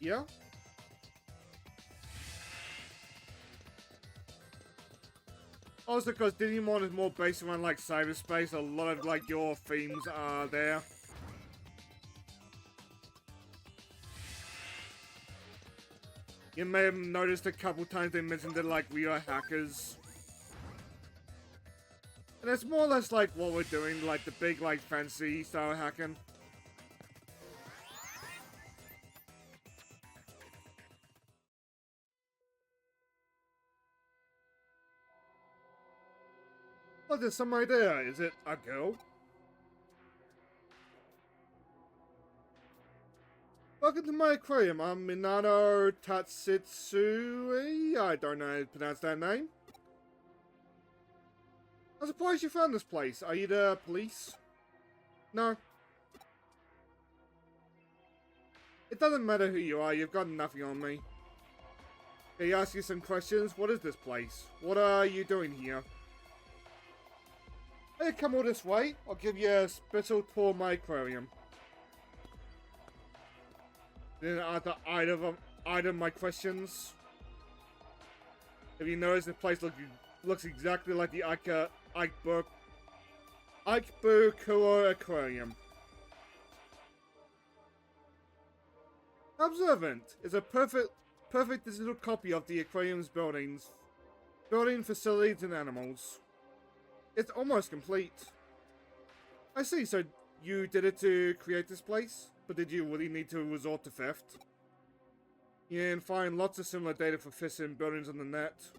Yeah? Also, because Digimon is more based around, like, cyberspace, a lot of, like, your themes are there. You may have noticed a couple times they mentioned that, like, we are hackers. And it's more or less like what we're doing, like the big, like, fancy style hacking. Oh, there's some idea. Is it a girl? Welcome to my aquarium. I'm Minano Tatsitsui. I don't know how to pronounce that name. I'm surprised you found this place. Are you the police? No. It doesn't matter who you are, you've got nothing on me. Can I ask you some questions? What is this place? What are you doing here? Hey, come all this way. I'll give you a special tour of my aquarium. Then after either my questions. Have you noticed this place looks exactly like the Ikebukuro Aquarium? Observant is a perfect digital copy of the aquarium's building facilities and animals. It's almost complete. I see, so you did it to create this place? But did you really need to resort to theft? You can find lots of similar data for fish and buildings on the net.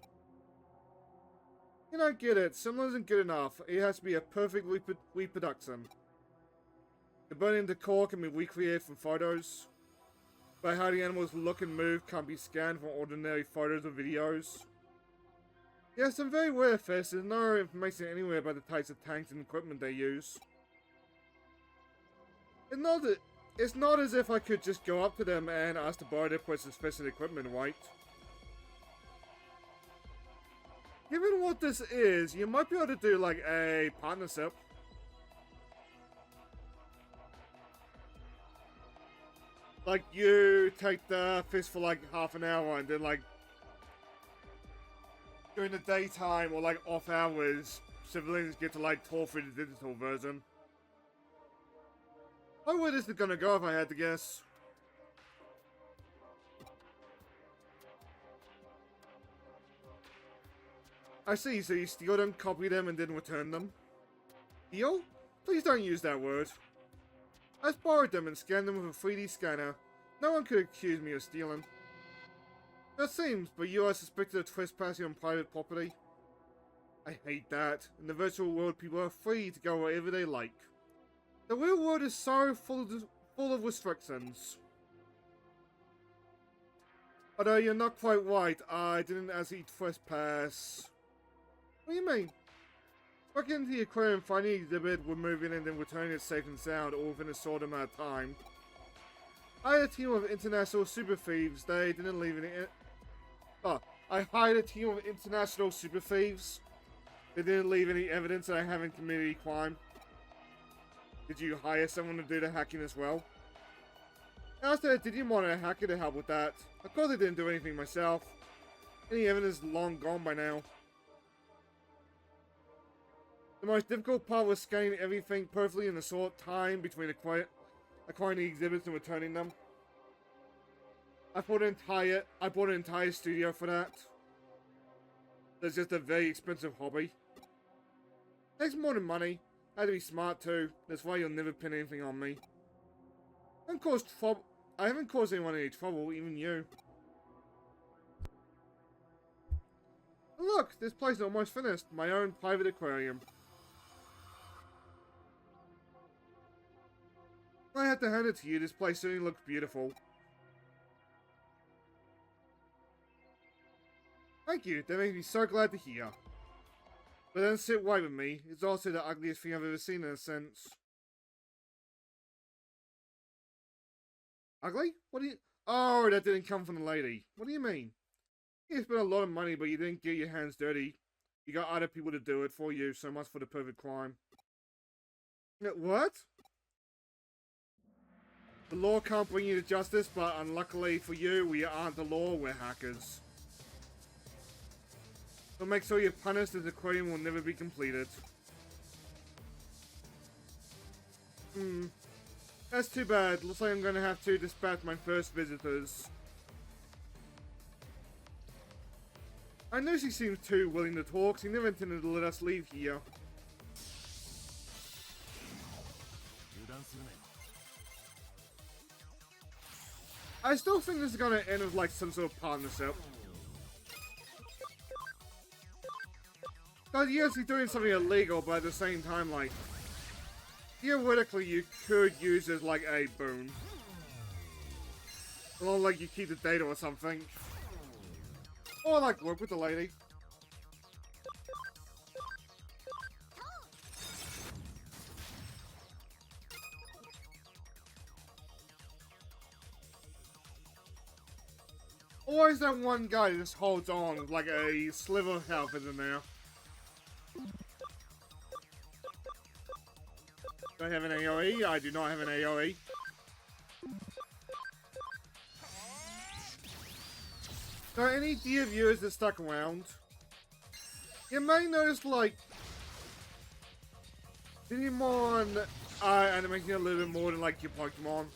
You don't get it. Similar isn't good enough. It has to be a perfect reproduction. The building decor can be recreated from photos. But how the animals look and move can't be scanned from ordinary photos or videos. Yeah, some very rare fish. There's no information anywhere about the types of tanks and equipment they use. It's not as if I could just go up to them and ask to borrow their precious fish and equipment, right? Given what this is, you might be able to do like a partnership. Like you take the fish for like half an hour and then like during the daytime or like off hours, civilians get to like tour through the digital version. How where this is gonna go if I had to guess? I see, so you steal them, copy them, and then return them? Steal? Please don't use that word. I just borrowed them and scanned them with a 3D scanner. No one could accuse me of stealing. That seems, but you are suspected of trespassing on private property. I hate that. In the virtual world, people are free to go wherever they like. The real world is so full of restrictions. Although you're not quite right, I didn't actually trespass. What do you mean? Back into the aquarium, finding the exhibit, removing it, and then returning it safe and sound, all within a short amount of time. I had a team of international super thieves. They didn't leave any. I hired a team of international super thieves. They didn't leave any evidence that I haven't committed any crime. Did you hire someone to do the hacking as well? I asked a Digimon a hacker to help with that. Of course I didn't do anything myself. Any evidence is long gone by now. The most difficult part was scanning everything perfectly in a short time between acquiring the exhibits and returning them. I bought an entire studio for that. That's just a very expensive hobby. Takes more than money. I had to be smart too. That's why you'll never pin anything on me. I haven't caused anyone any trouble, even you. Look, this place is almost finished. My own private aquarium. I have to hand it to you. This place certainly looks beautiful. Thank you. That makes me so glad to hear. But don't sit right with me. It's also the ugliest thing I've ever seen in a sense. Ugly? What do you... Oh, that didn't come from the lady. What do you mean? You spent a lot of money, but you didn't get your hands dirty. You got other people to do it for you, so much for the perfect crime. What? The law can't bring you to justice, but unluckily for you, we aren't the law, we're hackers. So make sure you're punished, as the aquarium will never be completed. That's too bad. Looks like I'm gonna have to dispatch my first visitors. I know she seems too willing to talk. She never intended to let us leave here. I still think this is gonna end with like some sort of partnership. Because yes, he's doing something illegal, but at the same time, like, theoretically you could use it as like a boon. Or like you keep the data or something. Or like work with the lady. Always that one guy that just holds on with like a sliver of health in there. Do I have an AoE? I do not have an AoE. So any dear viewers that stuck around, you may notice like Digimon animating a little bit more than like your Pokemon.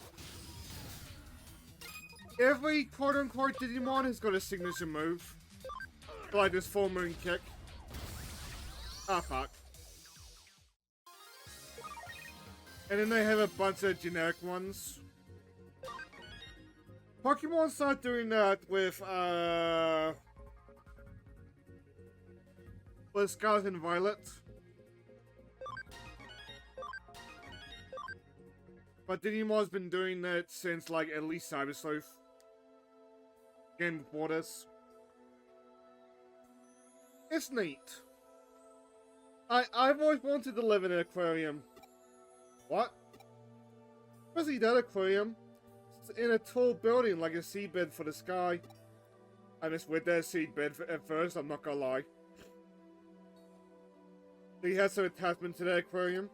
Every quote-unquote Digimon has got a signature move. Like this full moon kick. Ah, fuck. And then they have a bunch of generic ones. Pokemon start doing that with Scarlet and Violet. But Digimon's been doing that since like at least Cyber Sleuth. Game before this. It's neat. I've always wanted to live in an aquarium. What? Especially that aquarium. It's in a tall building like a seabed for the sky. I misread that seabed at first, I'm not gonna lie. Do you have some attachment to that aquarium?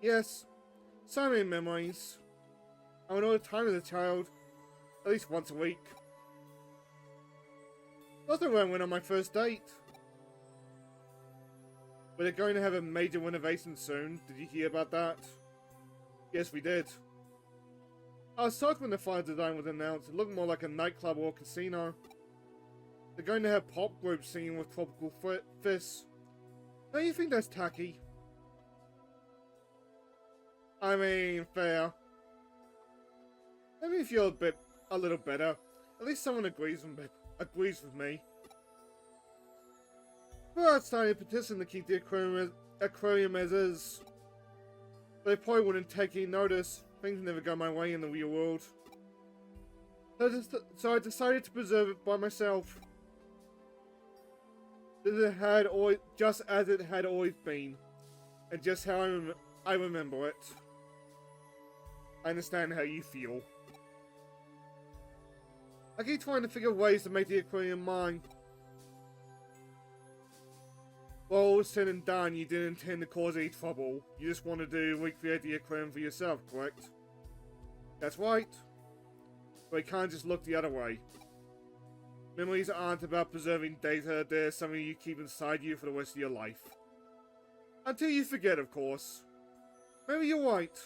Yes. So many memories. I went all the time as a child. At least once a week. That's where I went on my first date. But they're going to have a major renovation soon. Did you hear about that? Yes, we did. I was shocked when the final design was announced. It looked more like a nightclub or a casino. They're going to have pop groups singing with tropical fists. Don't you think that's tacky? I mean, fair. Let me feel a little better. At least someone agrees with me. Well, it's time to petition to keep the aquarium as is. They probably wouldn't take any notice. Things never go my way in the real world. So I decided to preserve it by myself. Just as it had always been. And just how I remember it. I understand how you feel. I keep trying to figure ways to make the aquarium mine. Well, all said and done, you didn't intend to cause any trouble. You just wanted to recreate the aquarium for yourself, correct? That's right. But you can't just look the other way. Memories aren't about preserving data, they're something you keep inside you for the rest of your life. Until you forget, of course. Maybe you're right.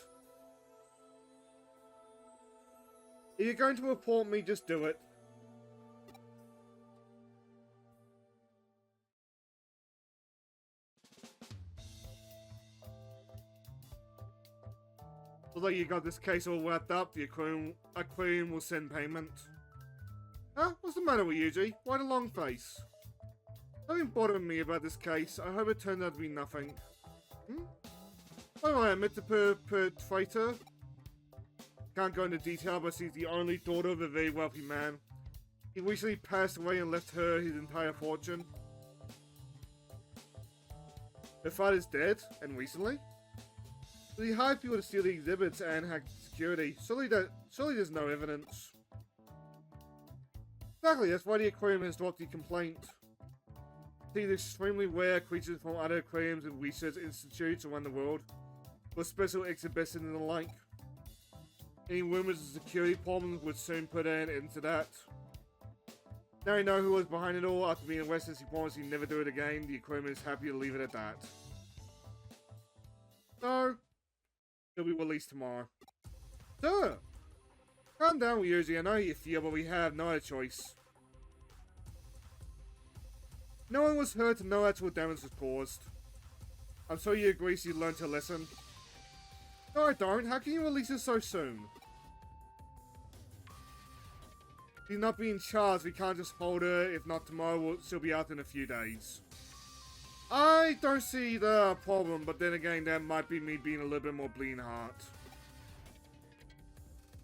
If you're going to report me, just do it. Looks like you got this case all wrapped up. The aquarium will send payment. Huh? What's the matter with you, G? Why the long face? Nothing bothering me about this case. I hope it turns out to be nothing. Oh, I admit the perpetrator. Can't go into detail, but she's the only daughter of a very wealthy man. He recently passed away and left her his entire fortune. Her father's dead, and recently? So he hired people to steal the exhibits and hack security. Surely there's no evidence. Exactly, that's why the aquarium has dropped the complaint. These extremely rare creatures from other aquariums and research institutes around the world, for special exhibitions and the like. Any rumors of security problems would soon put an end to that. Now you know who was behind it all. After being arrested, he promised he'd never do it again. The aquarium is happy to leave it at that. So, he'll be released tomorrow. Sir! Calm down, Ryuji. I know how you feel, but we have no other choice. No one was hurt and no actual damage was caused. I'm sure you agree she learned her lesson. No, I don't. How can you release her so soon? She's not being charged. We can't just hold her. If not tomorrow, she'll be out in a few days. I don't see the problem, but then again, that might be me being a little bit more bleeding heart.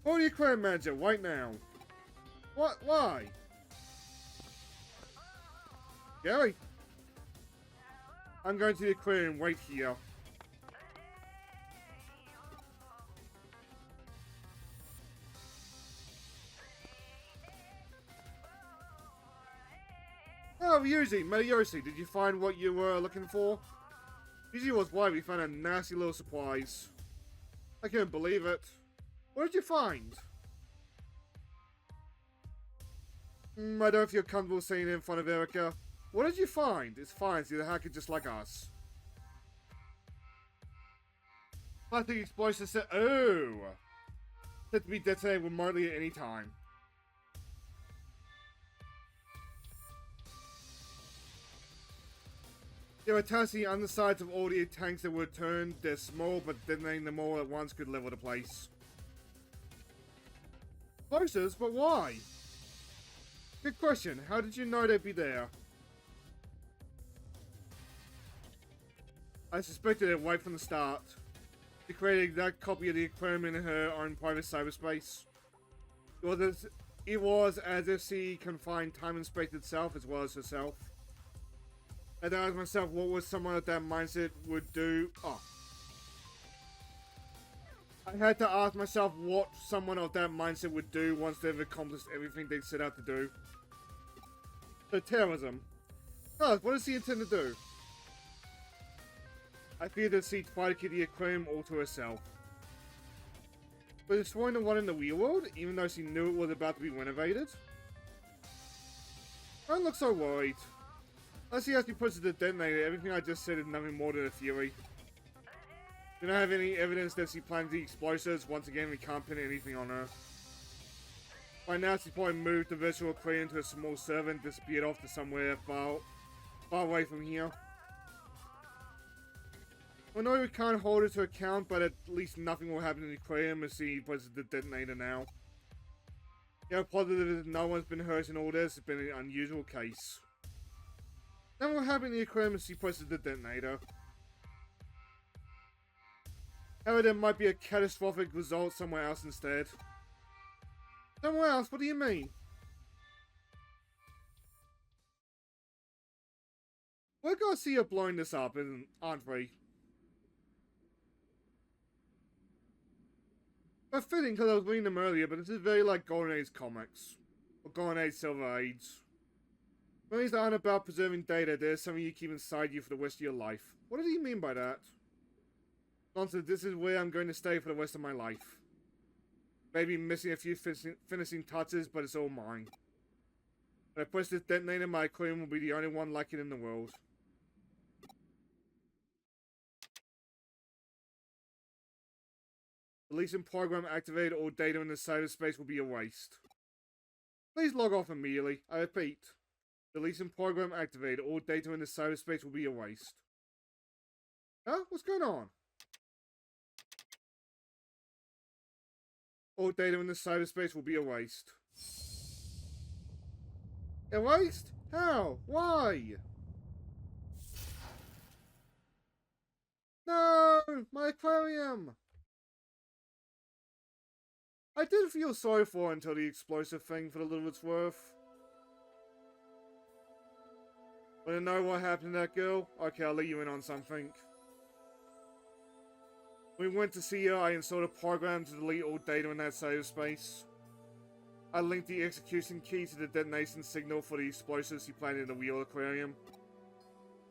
Call the aquarium manager right now. What? Why? Gary? I'm going to the aquarium. Wait here. Oh, Ryuji, did you find what you were looking for? Usually was why we found a nasty little surprise. I can't believe it. What did you find? I don't feel comfortable saying it in front of Erica. What did you find? It's fine, she's a hacker just like us. Plastic explosive set. Oh! Set to be detonated remotely at any time. There are attached to the undersides of all the tanks that were turned. They're small, but detonating them all at once could level the place. Explosives? But why? Good question. How did you know they'd be there? I suspected it right from the start. She created an exact copy of the aquarium in her own private cyberspace. It was as if she confined time and space itself as well as herself. I had to ask myself what was someone of that mindset would do. Oh. I had to ask myself what someone of that mindset would do once they've accomplished everything they set out to do. So terrorism. Oh, what does she intend to do? I feared that she'd try to keep the aquarium all to herself. But destroying the one in the real world, even though she knew it was about to be renovated? Don't look so worried. Unless he actually puts it to detonator, everything I just said is nothing more than a theory. We don't have any evidence that she planned the explosives. Once again, we can't pin anything on her. By now, she's probably moved the virtual aquarium to a small server and disappeared off to somewhere far away from here. I know we can't hold her to account, but at least nothing will happen in the aquarium as she puts the detonator now. You know, positive that no one's been hurt in all this. It's been an unusual case. Nothing will happen in the aquarium as she puts the detonator. However, there might be a catastrophic result somewhere else instead. Somewhere else? What do you mean? We're gonna see her blowing this up, aren't we? But fitting, because I was reading them earlier, but this is very like Golden Age comics. Or Golden Age, Silver Age. Memories that aren't about preserving data, there's something you keep inside you for the rest of your life. What does he mean by that? Nonsense, this is where I'm going to stay for the rest of my life. Maybe missing a few finishing touches, but it's all mine. When I push this detonator, my aquarium will be the only one like it in the world. Deletion program activated, all data in the cyberspace will be erased. Please log off immediately. I repeat. Deletion program activated, all data in the cyberspace will be erased. Huh? What's going on? All data in the cyberspace will be erased. Erased? How? Why? No! My aquarium! I did feel sorry for her until the explosive thing for the little it's worth. Want to know what happened to that girl? Okay, I'll let you in on something. When we went to see her, I installed a program to delete all data in that cyberspace. I linked the execution key to the detonation signal for the explosives he planted in the real aquarium.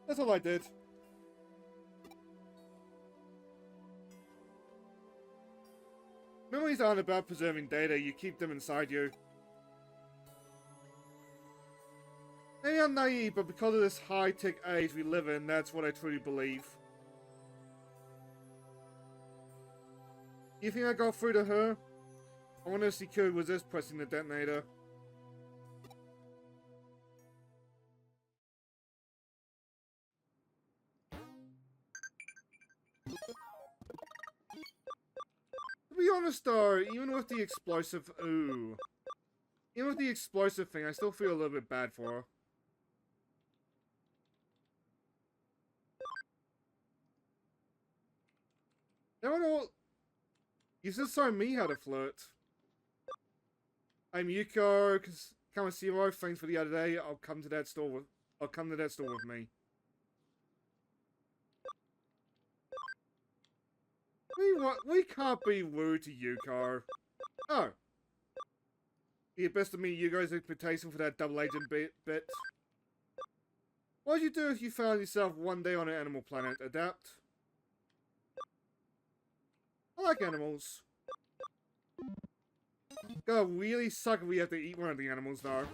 That's all I did. Memories aren't about preserving data, you keep them inside you. Maybe I'm naive, but because of this high-tech age we live in, that's what I truly believe. You think I got through to her? I wonder if she could resist pressing the detonator. To be honest though, even with the explosive... Ooh. Even with the explosive thing, I still feel a little bit bad for her. No one all... You just show me how to flirt. I'm Yuko, Kamashiro, thanks for the other day. I'll come to that store with me. We can't be rude to Yuko. Oh. You best to meet Yuko's expectation for that double agent bit. What would you do if you found yourself one day on an animal planet? Adapt? I like animals. Gonna really suck if we have to eat one of the animals, though.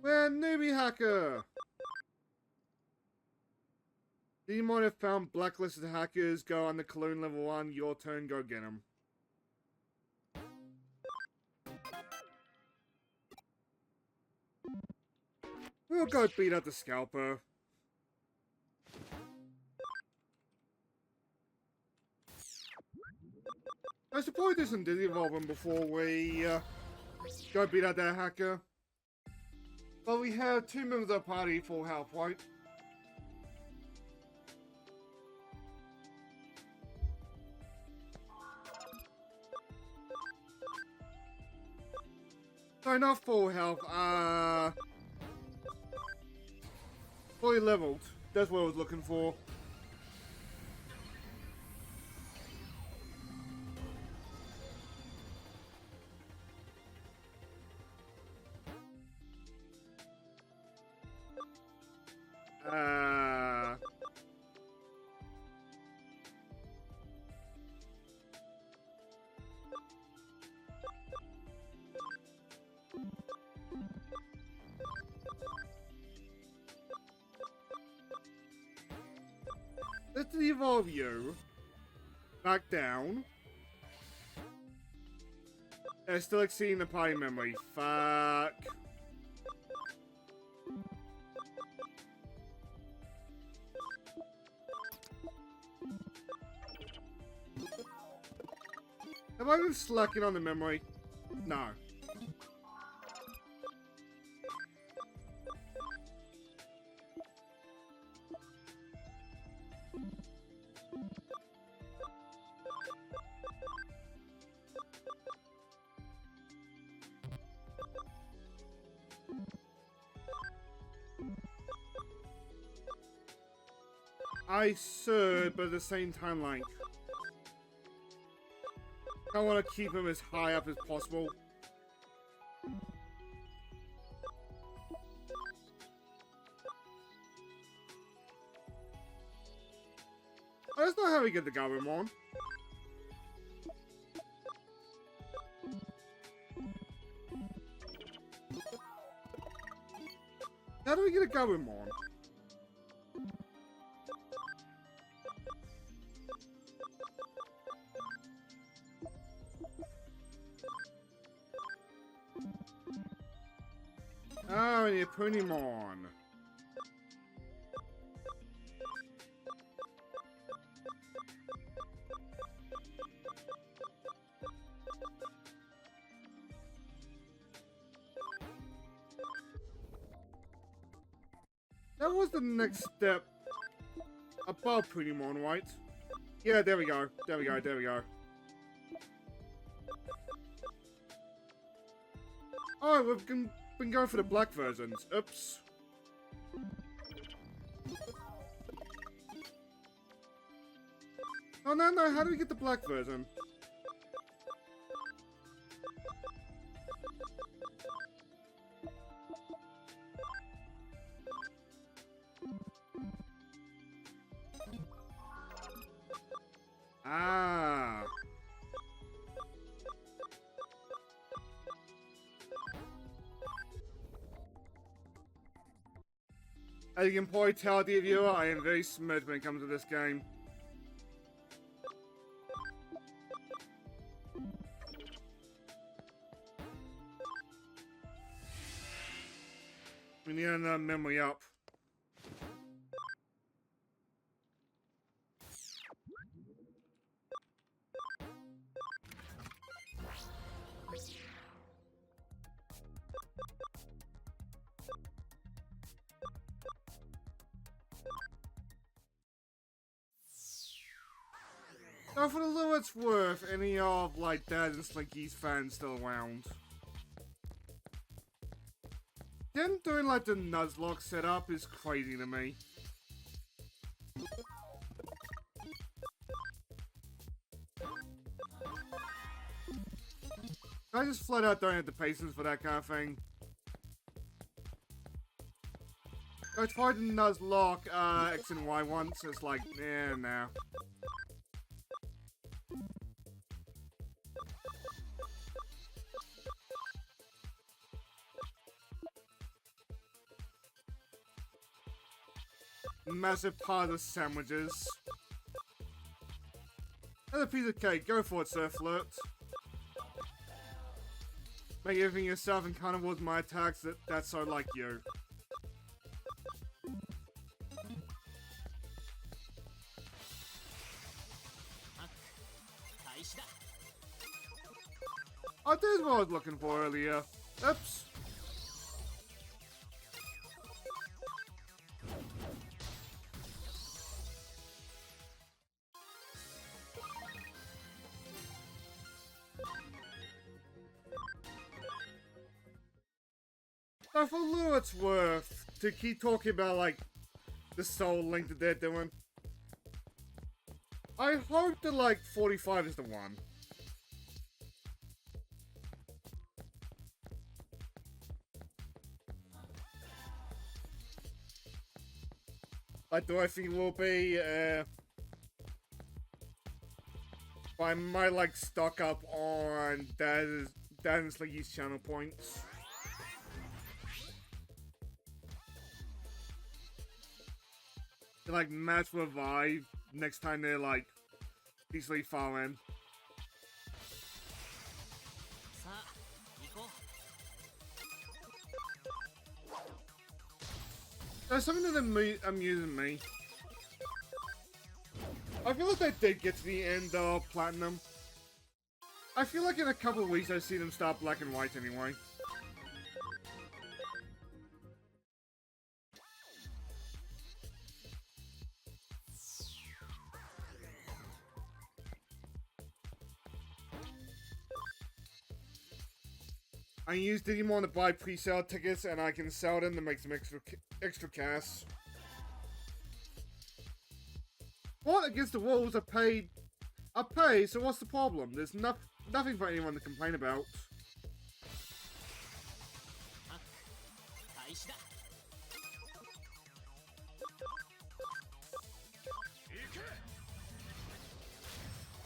We're newbie hacker! Digimon have found blacklisted hackers. Go on the Cologne level 1. Your turn, go get them. We'll go beat up the scalper. I should probably do some Dizzy Evolving before we go beat up that hacker. But we have 2 members of the party full health, right? No, not full health, fully leveled. That's what I was looking for. to evolve you back down. It's still exceeding the party memory. Fuck. Have I been slacking on the memory? No. I should, but at the same time, like, I want to keep him as high up as possible. That's not how we get the Gabumon. How do we get a Gabumon? Oh, and a Punimon. That was the next step above Punimon, right? Yeah, there we go. There we go. There we go. Oh, we've been going for the black versions. Oops. Oh, no, no. How do we get the black version? Ah. As you can probably tell, dear viewer, I am very smooth when it comes to this game. We need another memory up. Now, for the little it's worth, any of, like, Dad and Slinky's fans still around. Them doing, like, the Nuzlocke setup is crazy to me. I just flat out don't have the patience for that kind of thing. I tried to Nuzlocke, X and Y once, it's like, eh, nah. Massive pile of sandwiches. Another piece of cake. Go for it, Sir Flirt. Make everything yourself and carnivores my attacks. That's so like you. Oh, there's what I was looking for earlier. Oops. Now, for little it's worth to keep talking about, like, the soul link that they're doing. I hope that, like, 45 is the one. Like, do I think it will be, I might, like, stock up on Dad and Slinky's channel points. Like, match revive next time they're like decently far in. There's something that amuses me. I feel like they did get to the end of Platinum. I feel like in a couple of weeks I see them start Black and White anyway. I use Digimon to buy pre-sale tickets and I can sell them to make some extra cash. What? Against the Wolves are paid, so what's the problem? There's nothing for anyone to complain about.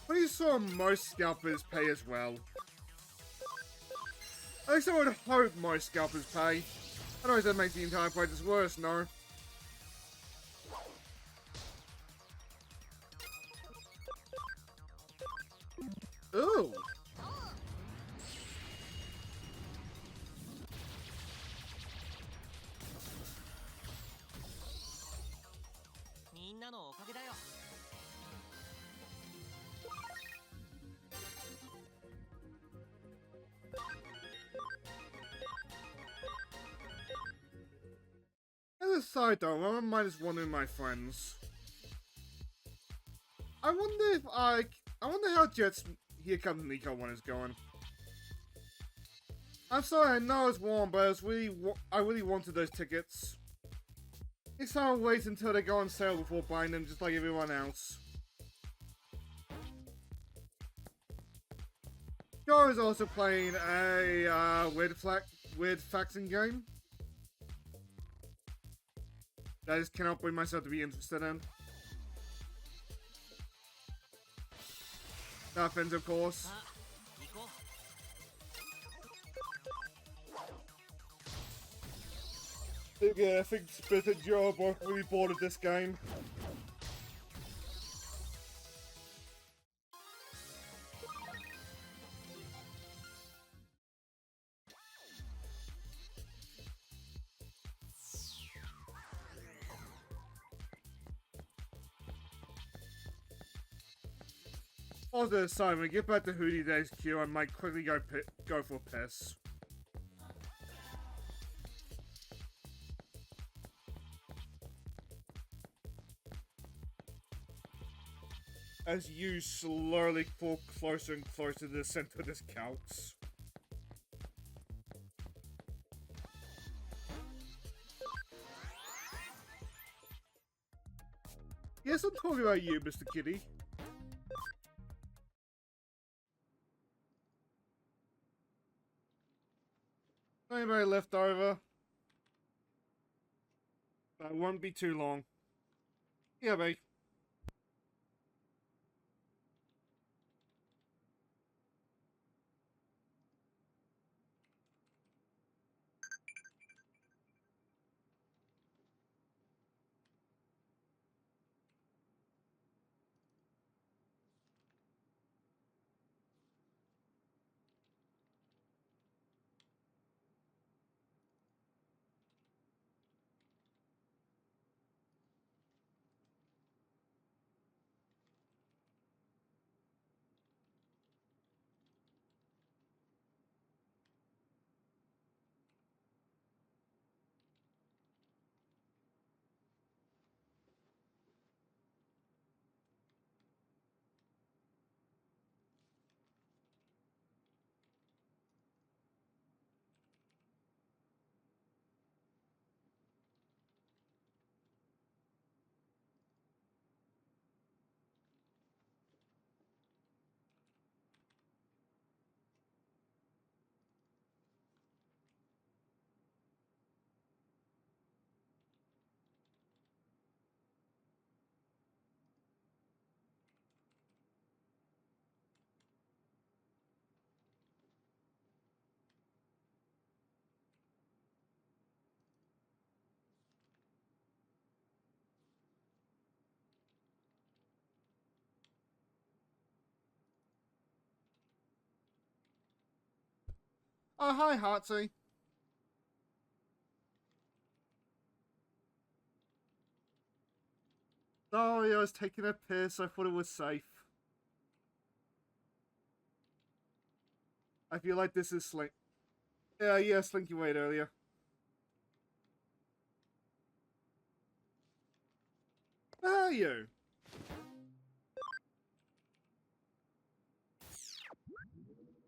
Pretty sure most scalpers pay as well. At least I would hope most scalpers pay. Otherwise that makes the entire process worse, no? Ooh! As a side though, I might as one of my friends. I wonder how Jet's Here Comes Nico one is going. I'm sorry, I know it's warm, but I really wanted those tickets. Next time I'll wait until they go on sale before buying them, just like everyone else. Joe is also playing a weird faction game that I just cannot bring myself to be interested in. No offense, of course. Yeah, I think Spit and Joe are both really bored of this game. On the side, when we get back to Hootie Day's queue, I might quickly go for a piss. As you slowly fall closer and closer to the center of this couch. Yes, I'm talking about you, Mr. Kitty. Anybody left over? That won't be too long. Yeah, mate. Oh, hi, Heartsy. Sorry, I was taking a piss. I thought it was safe. I feel like this is Slink. Yeah, Slinky wait earlier. How are you?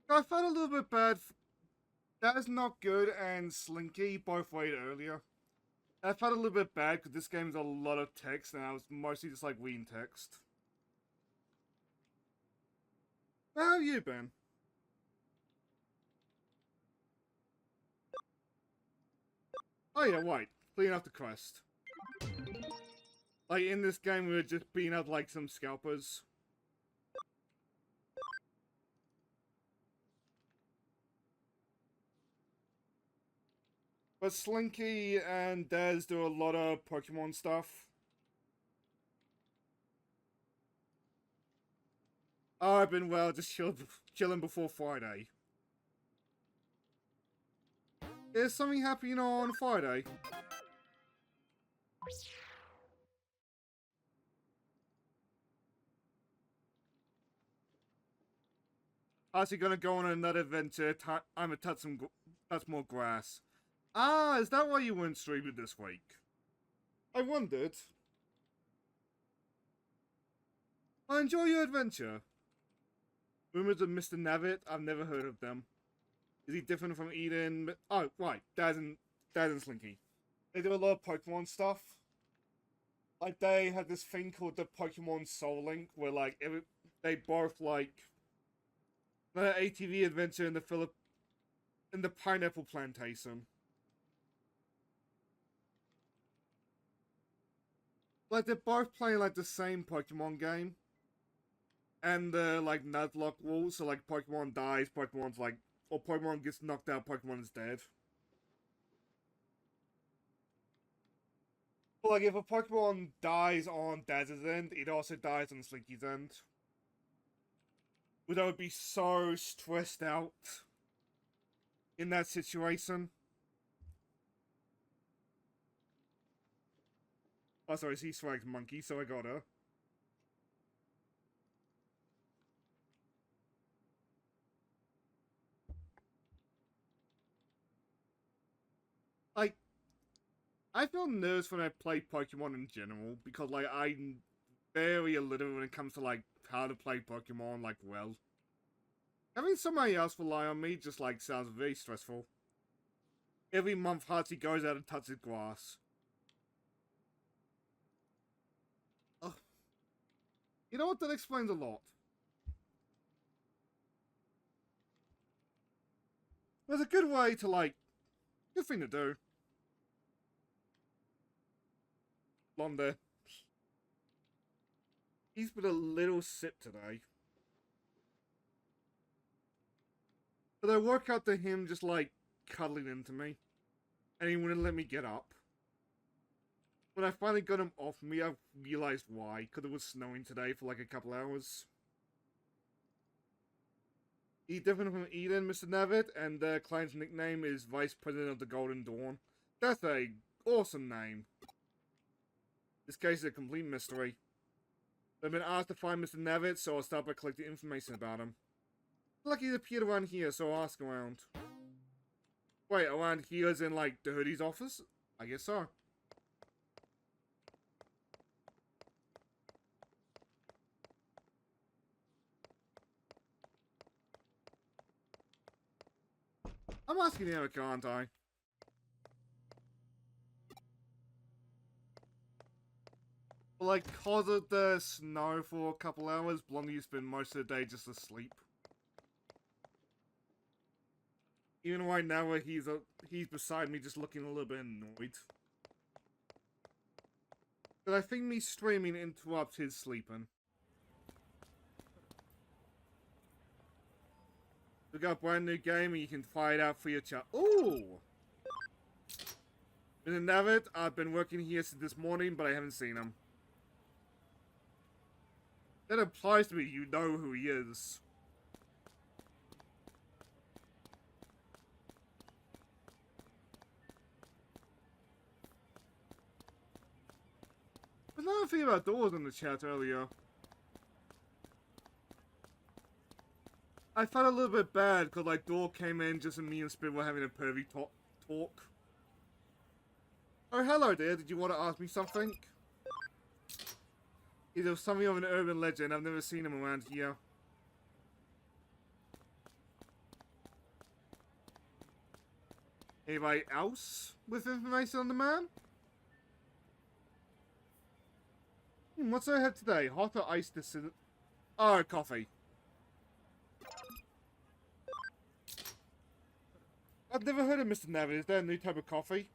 I felt a little bit bad. That is not good, and Slinky both wait earlier. I felt a little bit bad because this game is a lot of text, and I was mostly just like reading text. How have you been? Oh yeah, right. Clean up the quest. Like in this game, we were just beating up like some scalpers. But Slinky and Daz do a lot of Pokemon stuff. Oh, I've been well, just chilling before Friday. Is something happening on Friday? How's he gonna go on another adventure? I'm gonna touch more grass. Ah, is that why you weren't streaming this week? I wondered. I enjoy your adventure. Rumors of Mr. Navitt? I've never heard of them. Is he different from Eden? Oh, right. Daz and Slinky. They do a lot of Pokemon stuff. Like, they had this thing called the Pokemon Soul Link, where, like, they both, like, the ATV adventure in the pineapple plantation. Like, they're both playing, like, the same Pokemon game. And the, like, Nuzlocke rules, so, like, Pokemon dies, Pokemon's, like, or Pokemon gets knocked out, Pokemon is dead. But, like, if a Pokemon dies on Daz's end, it also dies on Slinky's end. Which I would be so stressed out in that situation. Oh, sorry, he swags monkey, so I got her. Like, I feel nervous when I play Pokemon in general, because, like, I'm very illiterate when it comes to, like, how to play Pokemon, like, well. Having somebody else rely on me just, like, sounds very stressful. Every month, Hachi goes out and touches grass. Ugh. You know what? That explains a lot. There's a good way to, like, good thing to do. Blonde. He's been a little sip today. But I work out to him just, like, cuddling into me. And he wouldn't let me get up. When I finally got him off me, I realized why. Because it was snowing today for like a couple hours. He's different from Eden, Mr. Navitt, and the client's nickname is Vice President of the Golden Dawn. That's a awesome name. This case is a complete mystery. I've been asked to find Mr. Navitt, so I'll start by collecting information about him. Lucky he appeared around here, so I'll ask around. Wait, around here is in like the hoodie's office? I guess so. I'm asking him, can't I? Like, cause of the snow for a couple hours, Blondie's been most of the day just asleep. Even right now where he's beside me just looking a little bit annoyed. But I think me streaming interrupts his sleeping. We got a brand new game and you can try it out for your child. Ooh! Mr. Navitt, I've been working here since this morning, but I haven't seen him. That implies to me you know who he is. another thing about doors in the chat earlier. I felt a little bit bad because like Door came in just and me and Spin were having a pervy talk. Oh, hello there. Did you want to ask me something? Either something of an urban legend. I've never seen him around here. Anybody else with information on the man? What's I have today? Hot or iced decision? Oh, coffee. I've never heard of Mr. Navid. Is there a new type of coffee?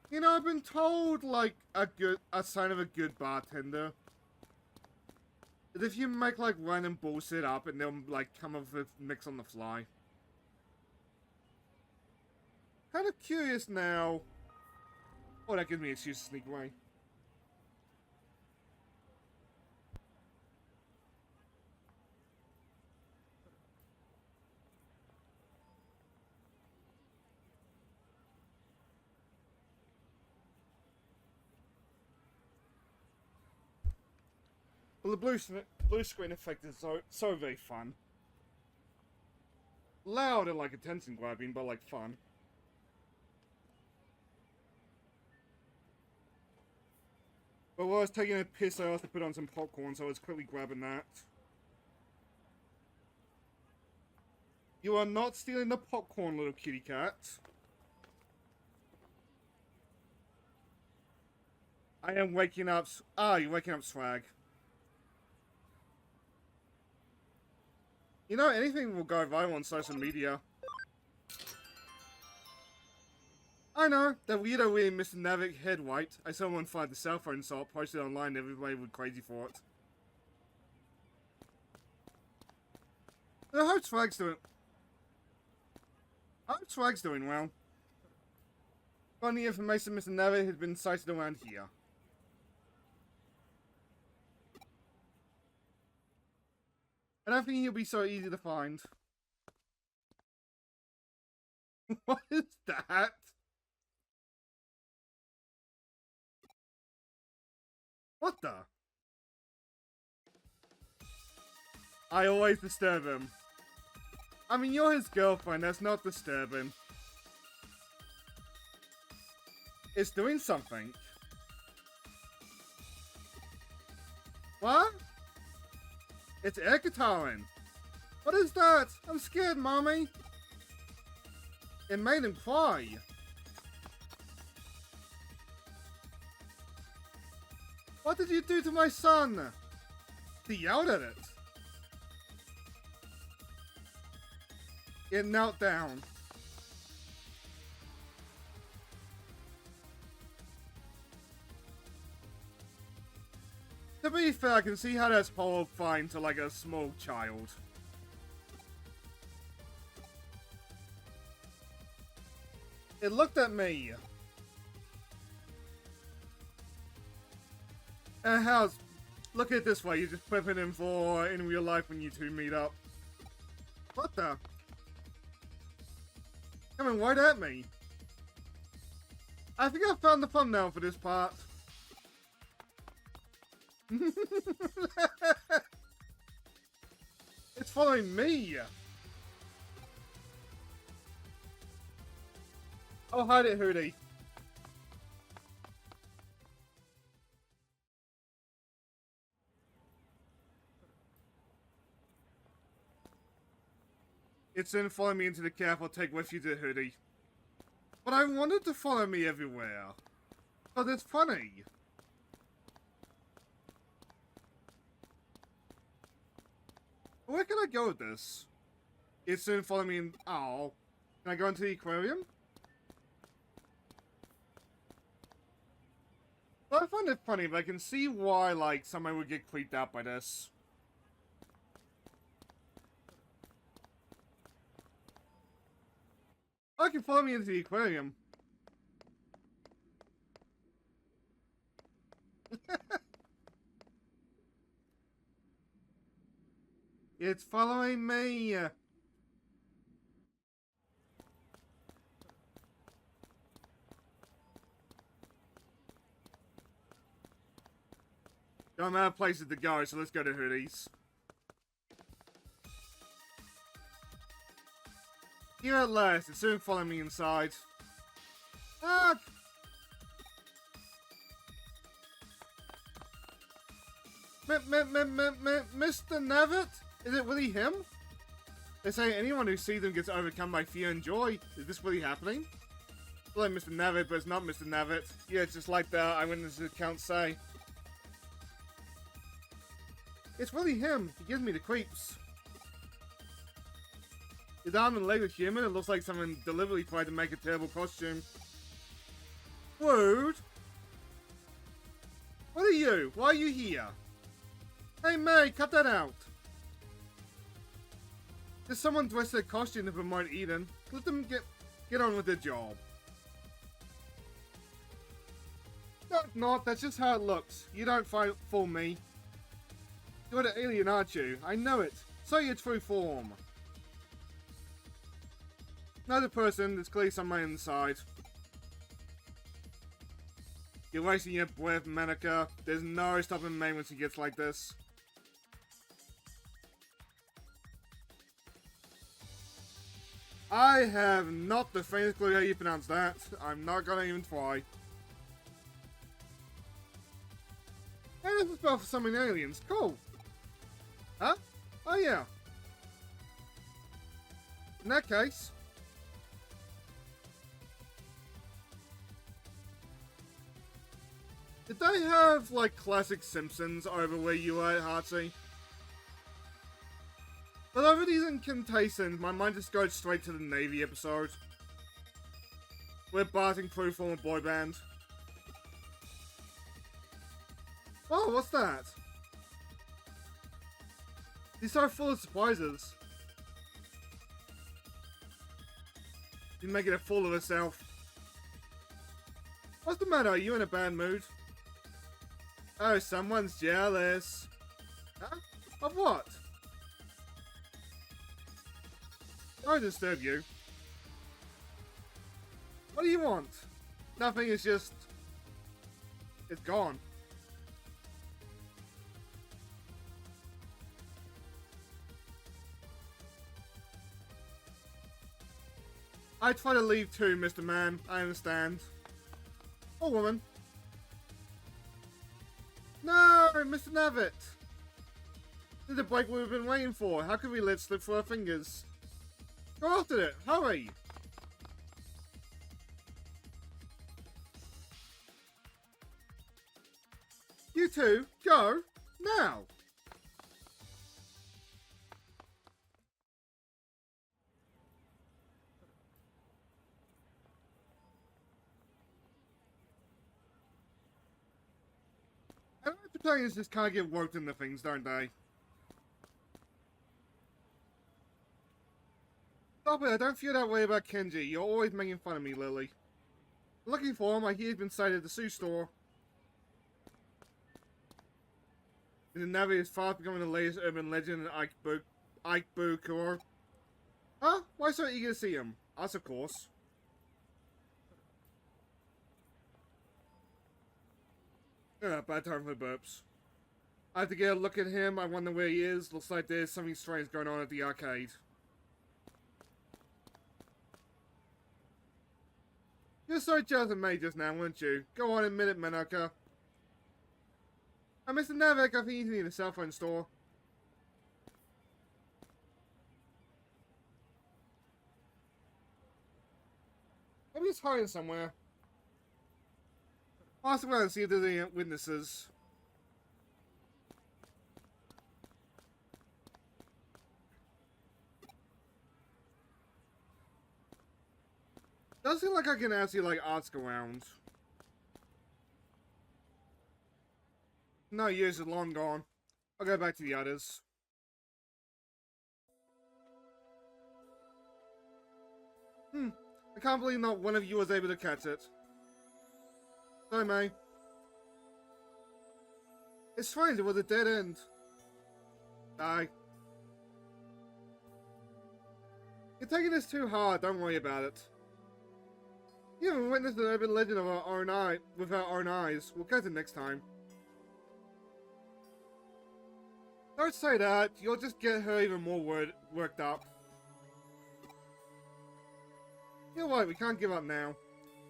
You know, I've been told, like, a sign of a good bartender is if you make, like, random bullshit up and they'll, like, come up with mix on the fly. Kind of curious now. Oh, that gives me an excuse to sneak away. Well, the blue screen effect is so very fun. Loud and like attention grabbing, but like fun. But while I was taking a piss, I also put on some popcorn, so I was quickly grabbing that. You are not stealing the popcorn, little kitty cat. I am waking up. Ah, you're waking up, swag. You know, anything will go viral on social media. I know, that weirdo wearing Mr. Navik head white. I saw one find the cell phone salt, posted online, everybody went crazy for it. I hope Swag's doing... I hope Swag's doing well. Funny information, Mr. Navik has been sighted around here. I don't think he'll be so easy to find. What is that? What the? I always disturb him. I mean, you're his girlfriend, that's not disturbing. It's doing something. What? It's air guitaring. What is that? I'm scared, mommy. It made him cry. What did you do to my son? He yelled at it. It knelt down. To be fair, I can see how that's horrifying to like a small child. It looked at me. And how's... Look at it this way, you're just prepping him for in real life when you two meet up. What the? Coming right at me. I think I found the thumbnail for this part. It's following me. Oh, hide it, Hootie. It's in follow me into the caf, I'll take refuge at Hootie. But I wanted to follow me everywhere. But it's funny. Where can I go with this? It's soon follow me in... Oh. Can I go into the aquarium? Well, I find it funny, but I can see why, like, somebody would get creeped out by this. I can follow me into the aquarium. It's following me. I'm out of places to go, so let's go to Hootie's. Here at last, it's soon following me inside. Ah! Mr. Navet? Is it really him? They say anyone who sees them gets overcome by fear and joy. Is this really happening? It's like Mr. Navet, but it's not Mr. Navet. Yeah, it's just like the eyewitness accounts say. It's really him. He gives me the creeps. His arm and leg are human. It looks like someone deliberately tried to make a terrible costume. Rude. What are you? Why are you here? Hey May, cut that out. There's someone dressed in a costume to promote Eden. Let them get on with their job. No, it's not. That's just how it looks. You don't fool me. You're the alien, aren't you? I know it. Show your true form. Another person. There's clearly someone inside. You're wasting your breath, Manika. There's no stopping May when she gets like this. I have not the faintest clue how you pronounce that. I'm not gonna even try. Hey, this is spelled for summoning aliens. Cool. Huh? Oh yeah. In that case... Did they have, like, classic Simpsons over where you are at Heartsy? But over these incantations, my mind just goes straight to the Navy episode. Where Bart and crew form a boy band. Oh, what's that? He's so full of surprises. She's making a fool of herself. What's the matter? Are you in a bad mood? Oh, someone's jealous. Huh? Of what? Don't disturb you. What do you want? Nothing, it's just... It's gone. I try to leave too, Mr. Man. I understand. Or woman. No, Mr. Navet! This is the break we've been waiting for. How could we let slip through our fingers? Go after it! Hurry! You two, go! Now! I don't know if the players just kind of get roped into things, don't they? Stop it, I don't feel that way about Kenji. You're always making fun of me, Lily. Looking for him, I hear he's been sighted at the Sue store. And the Navi is fast becoming the latest urban legend in Ikebukuro. Huh? Why so eager to see him? Us, of course. Bad time for the burps. I have to get a look at him. I wonder where he is. Looks like there's something strange going on at the arcade. You're so jealous of May just now, weren't you? Go on, admit it, Manoka. Mr. Navek, I think he's in the cell phone store. Maybe he's hiding somewhere. I'll ask around and see if there's any witnesses. Does seem like I can actually, like, ask around. No use, it's long gone. I'll go back to the others. I can't believe not one of you was able to catch it. Sorry, May. It's strange, it was a dead end. Die. You're taking this too hard, don't worry about it. You haven't witnessed an urban legend of our own eye with our own eyes. We'll catch it next time. Don't say that. You'll just get her even more worked up. You're right, we can't give up now.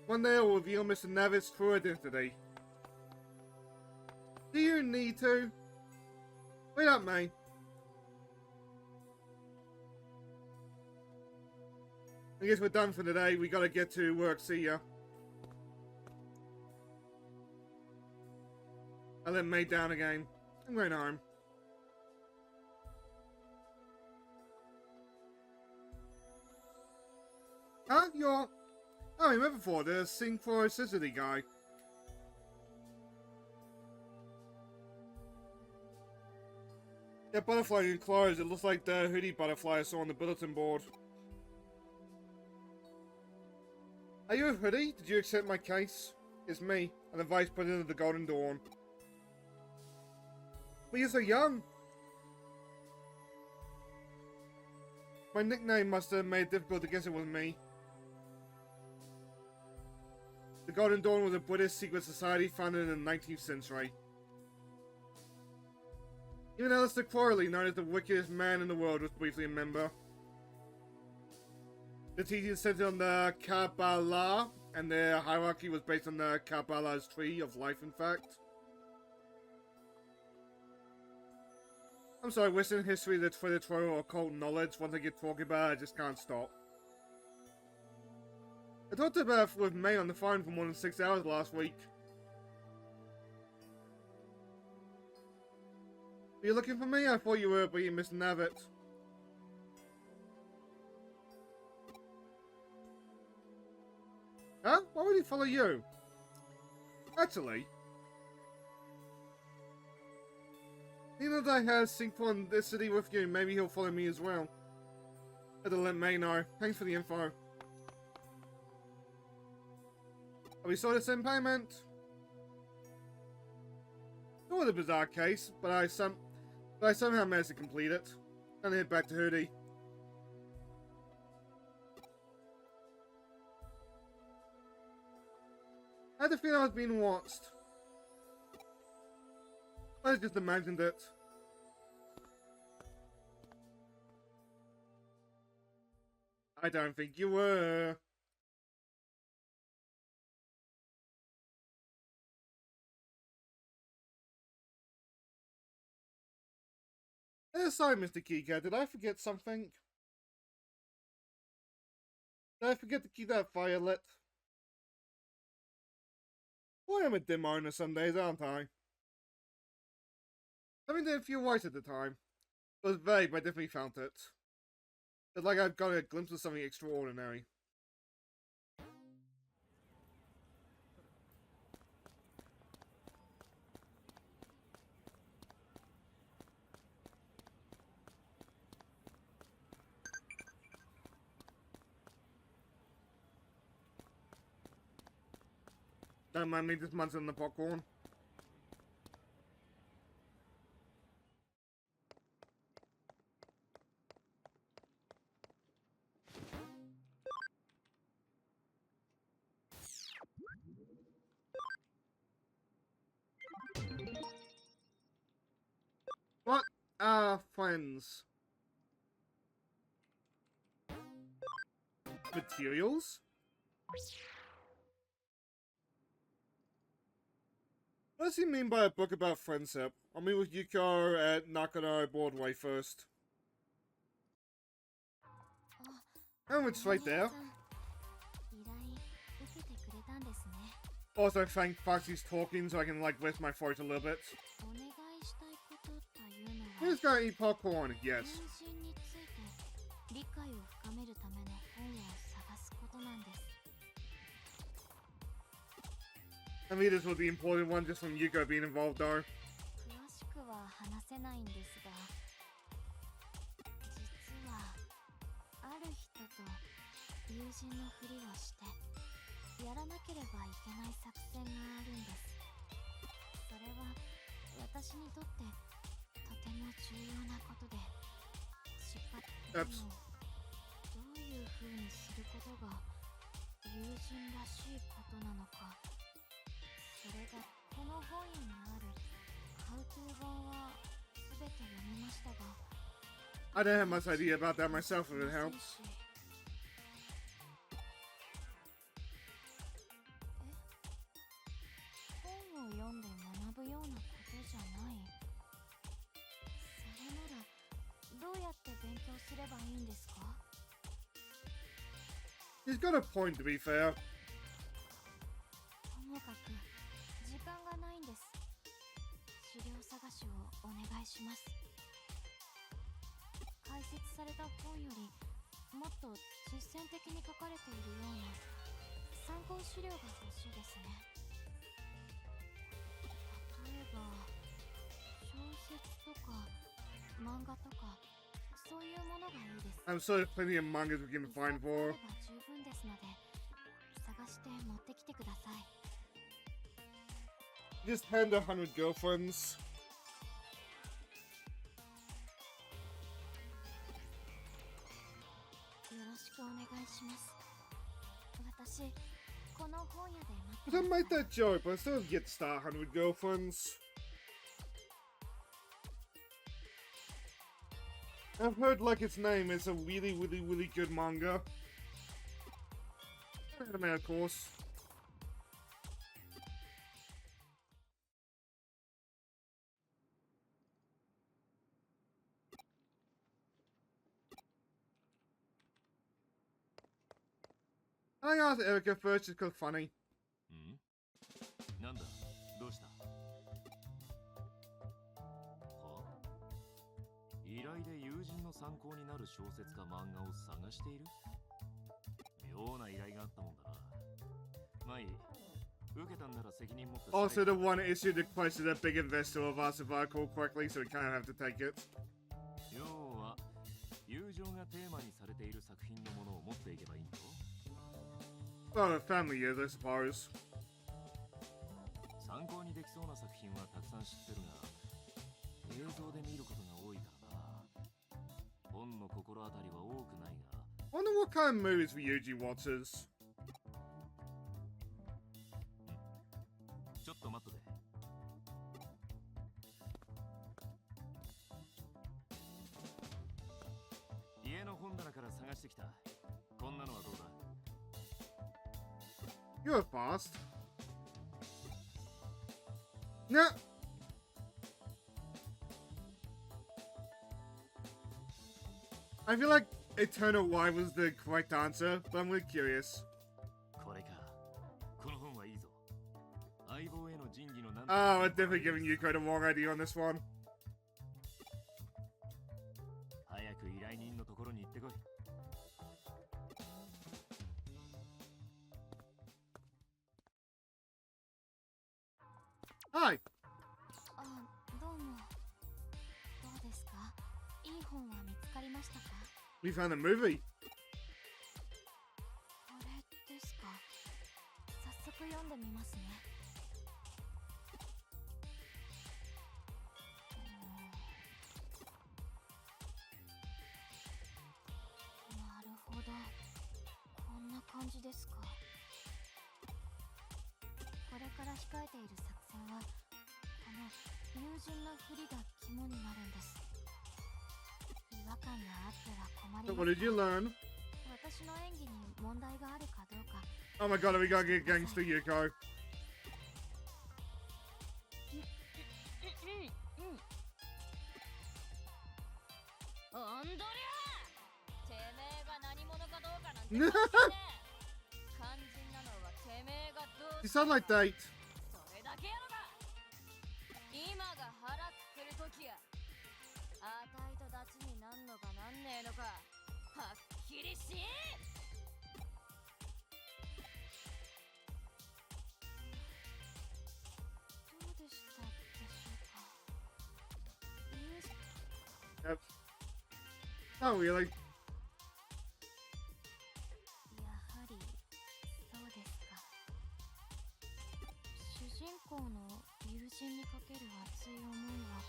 One day I'll reveal Mr. Navid's true identity. Do you need to? Wait up, mate. I guess we're done for today. We gotta get to work. See ya. I let May down again. I'm going home. Huh? You're... Oh, I remember before, the synchronicity guy. That butterfly in clothes, it looks like the hoodie butterfly I saw on the bulletin board. Are you a hoodie? Did you accept my case? It's me, and the Vice President of the Golden Dawn. But you're so young. My nickname must have made it difficult to guess it was me. The Golden Dawn was a British secret society founded in the 19th century. Even Alistair Crowley, known as the wickedest man in the world, was briefly a member. The teaching centered on the Kabbalah, and their hierarchy was based on the Kabbalah's tree of life, in fact. I'm sorry, Western history is a treasure trove of occult knowledge. Once I get talking about it, I just can't stop. I talked about it with May on the phone for more than 6 hours last week. Are you looking for me? I thought you were being Mr. Navid. Huh? Why would he follow you? Actually, even though I have synchronicity with you, maybe he'll follow me as well. I had to let May know. Thanks for the info. Are we sort of send payment? It was a bizarre case, but I somehow managed to complete it. And head back to Hoodie. I had the feeling I was being watched. I just imagined it. I don't think you were. Sorry, Mr. Keycat, did I forget something? Did I forget to keep that fire lit? Well, I'm a dim owner some days, aren't I? Something didn't feel right at the time. It was vague, but I definitely felt it. It's like I've got a glimpse of something extraordinary. Don't mind me just munching the popcorn. What are friends? Materials? What does he mean by a book about friendship? I'll meet with Yuko at Nakano Broadway first. Oh, it's right there. Also, thank fuck he's talking so I can, like, rest my throat a little bit. Who's gonna eat popcorn? Yes. I mean, this was the important one just from Yuko being involved, though. Oops. それがこの本にあるハウトゥー本は全て読みま I don't have much idea about that myself, if it helps. 本を読んで学ぶようなことじゃない。それならどうやって勉強すればいいんですか？ He's got a point, to be fair. ともかく時間がないんです。資料探しをお願いします。解説された本よりもっと実践的に書かれているような参考資料が欲しいですね。例えば小説とか漫画とかそういうものがいいです。I'm sure there's plenty of mangas we can find for. 十分ですので探して持ってきてください。 Just hand 100 girlfriends. よろしくお願いします。私この本屋で待って But I made that joke, but I still get star 100 girlfriends. I've heard like its name is a really, really, really good manga. Anime, of course. I asked Erica first just because funny. なんだどうしたは依頼で友人の参考になる小説か漫画を探している妙な依頼があったもんだなまあいい受けたんなら責任持って Also, the one issue that questioned a big investor of us, if I recall correctly, so we kind of have to take it. 要は友情がテーマにされている作品のものを持っていけばいいんだろ Well, a family is, I suppose. 参考にできそうな作品はたくさん知ってるが映像で見ることが多いからな本の心当たりは多くないが Wonder what kind of movies Ryuji watches. ちょっと待っとで家の本棚から探してきたこんなのはどうだ You're fast. Nah. I feel like Eternal Y was the correct answer, but I'm really curious. これかこの本はいいぞ相棒への仁義のなん Oh, I'm definitely giving Yuko the wrong idea on this one. 早く依頼人のところに行ってこい Hi. あ、どうも。どうですか？いい本は見つかりましたか？ We found a movie. これですか？早速読んでみますね。なるほど。こんな感じですか。これから控えている作戦はこの友人のふりが肝になるんです。違和感があっては困り So ま what す did you learn? 私の演技に問題があるかどうか Oh my god, we gotta get gangster Yuko. おんどりゃてめえが何者かどうかなんて関係ねえ肝心なのはてめえがどう You sound like Date. それだけやろが今が腹くくるときやあたいとダチになんのかなんねえのかはっきりしどうでしたでしょうか友人 Yep. Not really. やはりそうですか主人公の友人にかける熱い思いは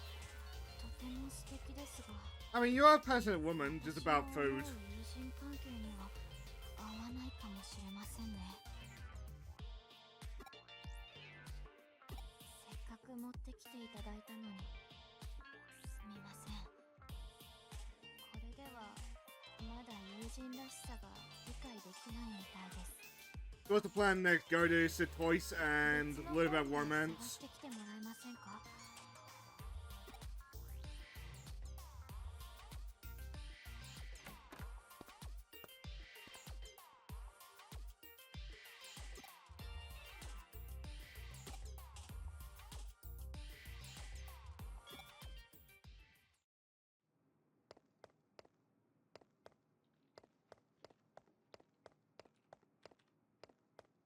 とても素敵ですが I mean, you are a passionate woman, just about 私の思う food. 友人関係には合わないかもしれませんねせっかく持ってきていただいたのにすみませんこれ人らしさが理解できないみたいです。 So what's the plan next? Go to Satois and learn about 探 romance? してきてもらえませんか？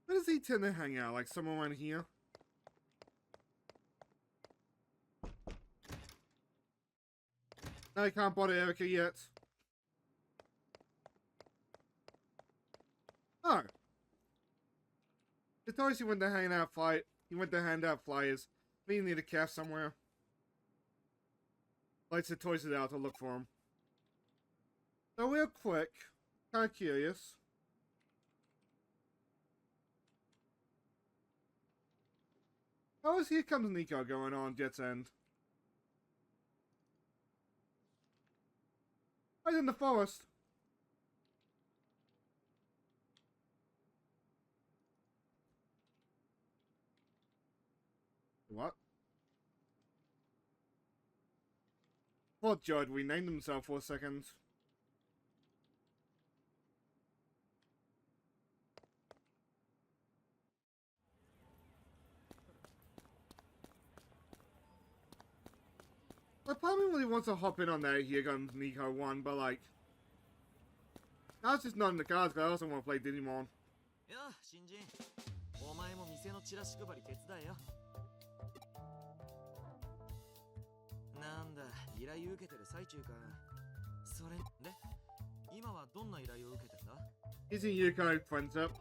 Where does he tend to hang out? Like somewhere around here? No, he can't bother Erica yet. Oh. Satoshi went to hang out he went to hand out flyers. We need a calf somewhere. Like Satoshi's out to look for him. So real quick, kinda curious. Oh, here comes Nico going on Jet's End. Right in the forest. What? Poor Judd renamed himself for a second. I probably really wants to hop in on that Here Comes Nico one, but like, that's just not in the cards because I also want to play Digimon. やあ新人、お前も店のチラシ配り手伝えよ。なんだ、依頼受けてる最中か。それで、今はどんな依頼を受けてんだ？ Isn't Yuko friends up?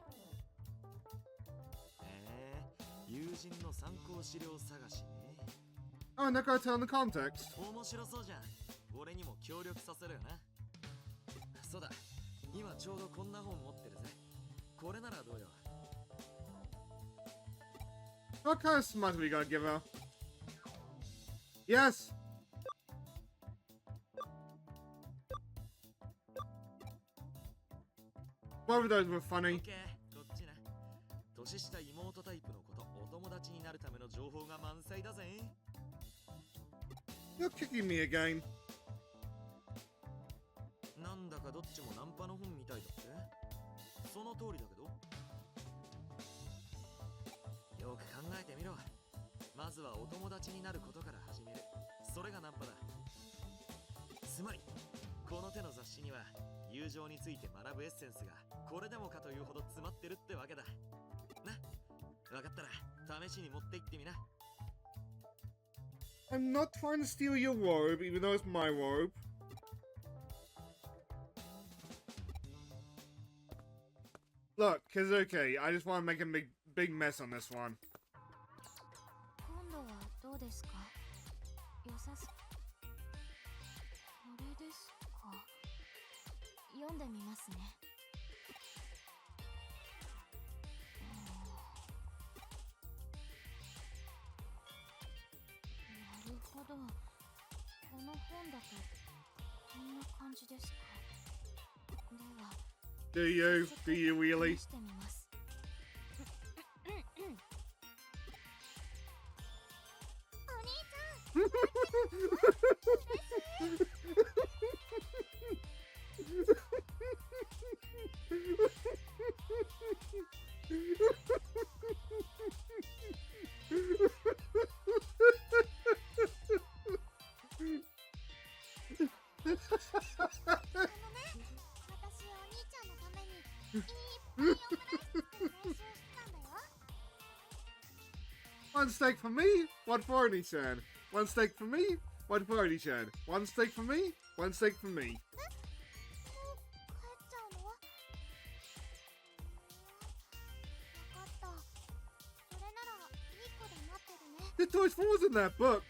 友人の参考資料探しね。 Oh, and they're going to tell in the context. 面白そうじゃん。俺にも協力させるよな。そうだ、今ちょうどこんな本持ってるぜ。これならどうよ。 What kind of smut are we gonna give her? Yes! Both of those were funny. こっちな。年下妹タイプの子とお友達になるための情報が満載だぜ。 You're kicking me again. なんだかどっちもナンパの本みたいだって。その通りだけど。よく考えてみろ。まずはお友達になることから始める。それがナンパだ。つまり、この手の雑誌には友情について学ぶエッセンスがこれでもかというほど詰まってるってわけだ。な、わかったら試しに持って行ってみな。 I'm not trying to steal your robe, even though it's my robe. Look, Kazuki, I just want to make a big mess on this one. 今度はどうですか？良さす。これですか？読んでみますね。なるほど。この本だとこんな感じですか？では。 Do you? Do you really? してみます。お兄ちゃん。One steak for me, one for Oni-chan. One steak for me, one for Oni-chan. One steak for me, one steak for me. The Toys 4 was in that book.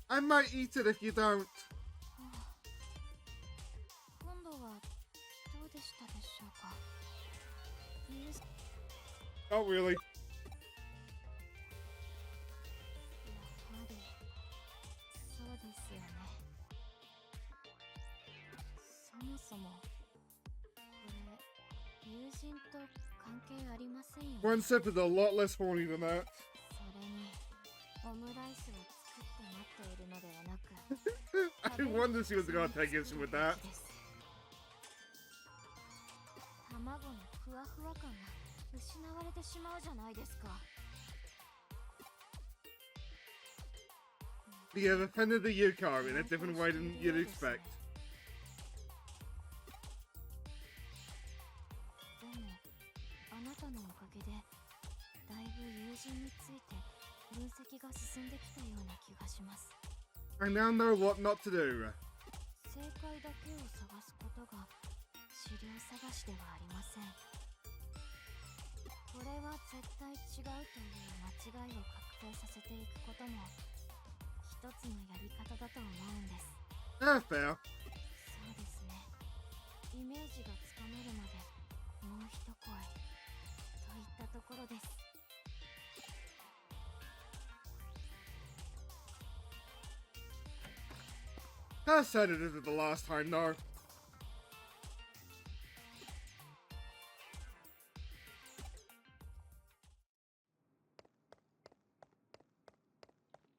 I might eat it if you don't. Oh, really? そもそもこれ友人と関係ありませんよね。 One Sip is a lot less horny than that. それにオムライスを作って待っているのではなく I wonder if she was gonna take issue with that. 卵のふわふわ感が失われてしまうじゃないですか。 You have offended the Yukari in a different way than you'd expect. でもあなたのおかげでだいぶ友人について分析が進んできたような気がします。 I now know what not to do. 正解だけを探すことが資料探しではありません。これは絶対違うという間違いを確定させていくことも一つのやり方だと思うんです。 Ah, fair. そうですね。イメージがつかめるまでもう一声といったところです。 How sad it is at the last time, though.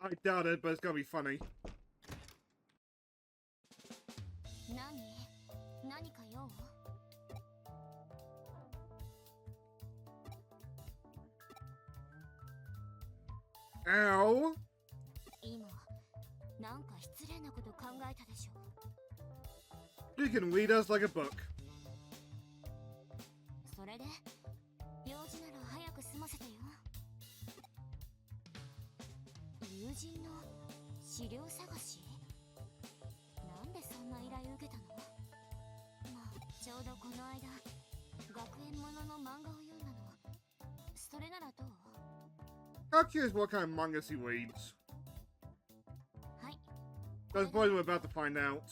I doubt it, but it's gonna be funny. 何か用？ Ow! 今なんか失礼なこと考えたでしょ。 You can read us like a book. それで用事なら早く済ませてよ。友人の資料探し？なんでそんな依頼受けたの？まあちょうどこの間学園ものの漫画を読んだの。それならどう？ I'm curious what kind of mangas he reads. はい。 That's probably what we're about to find out.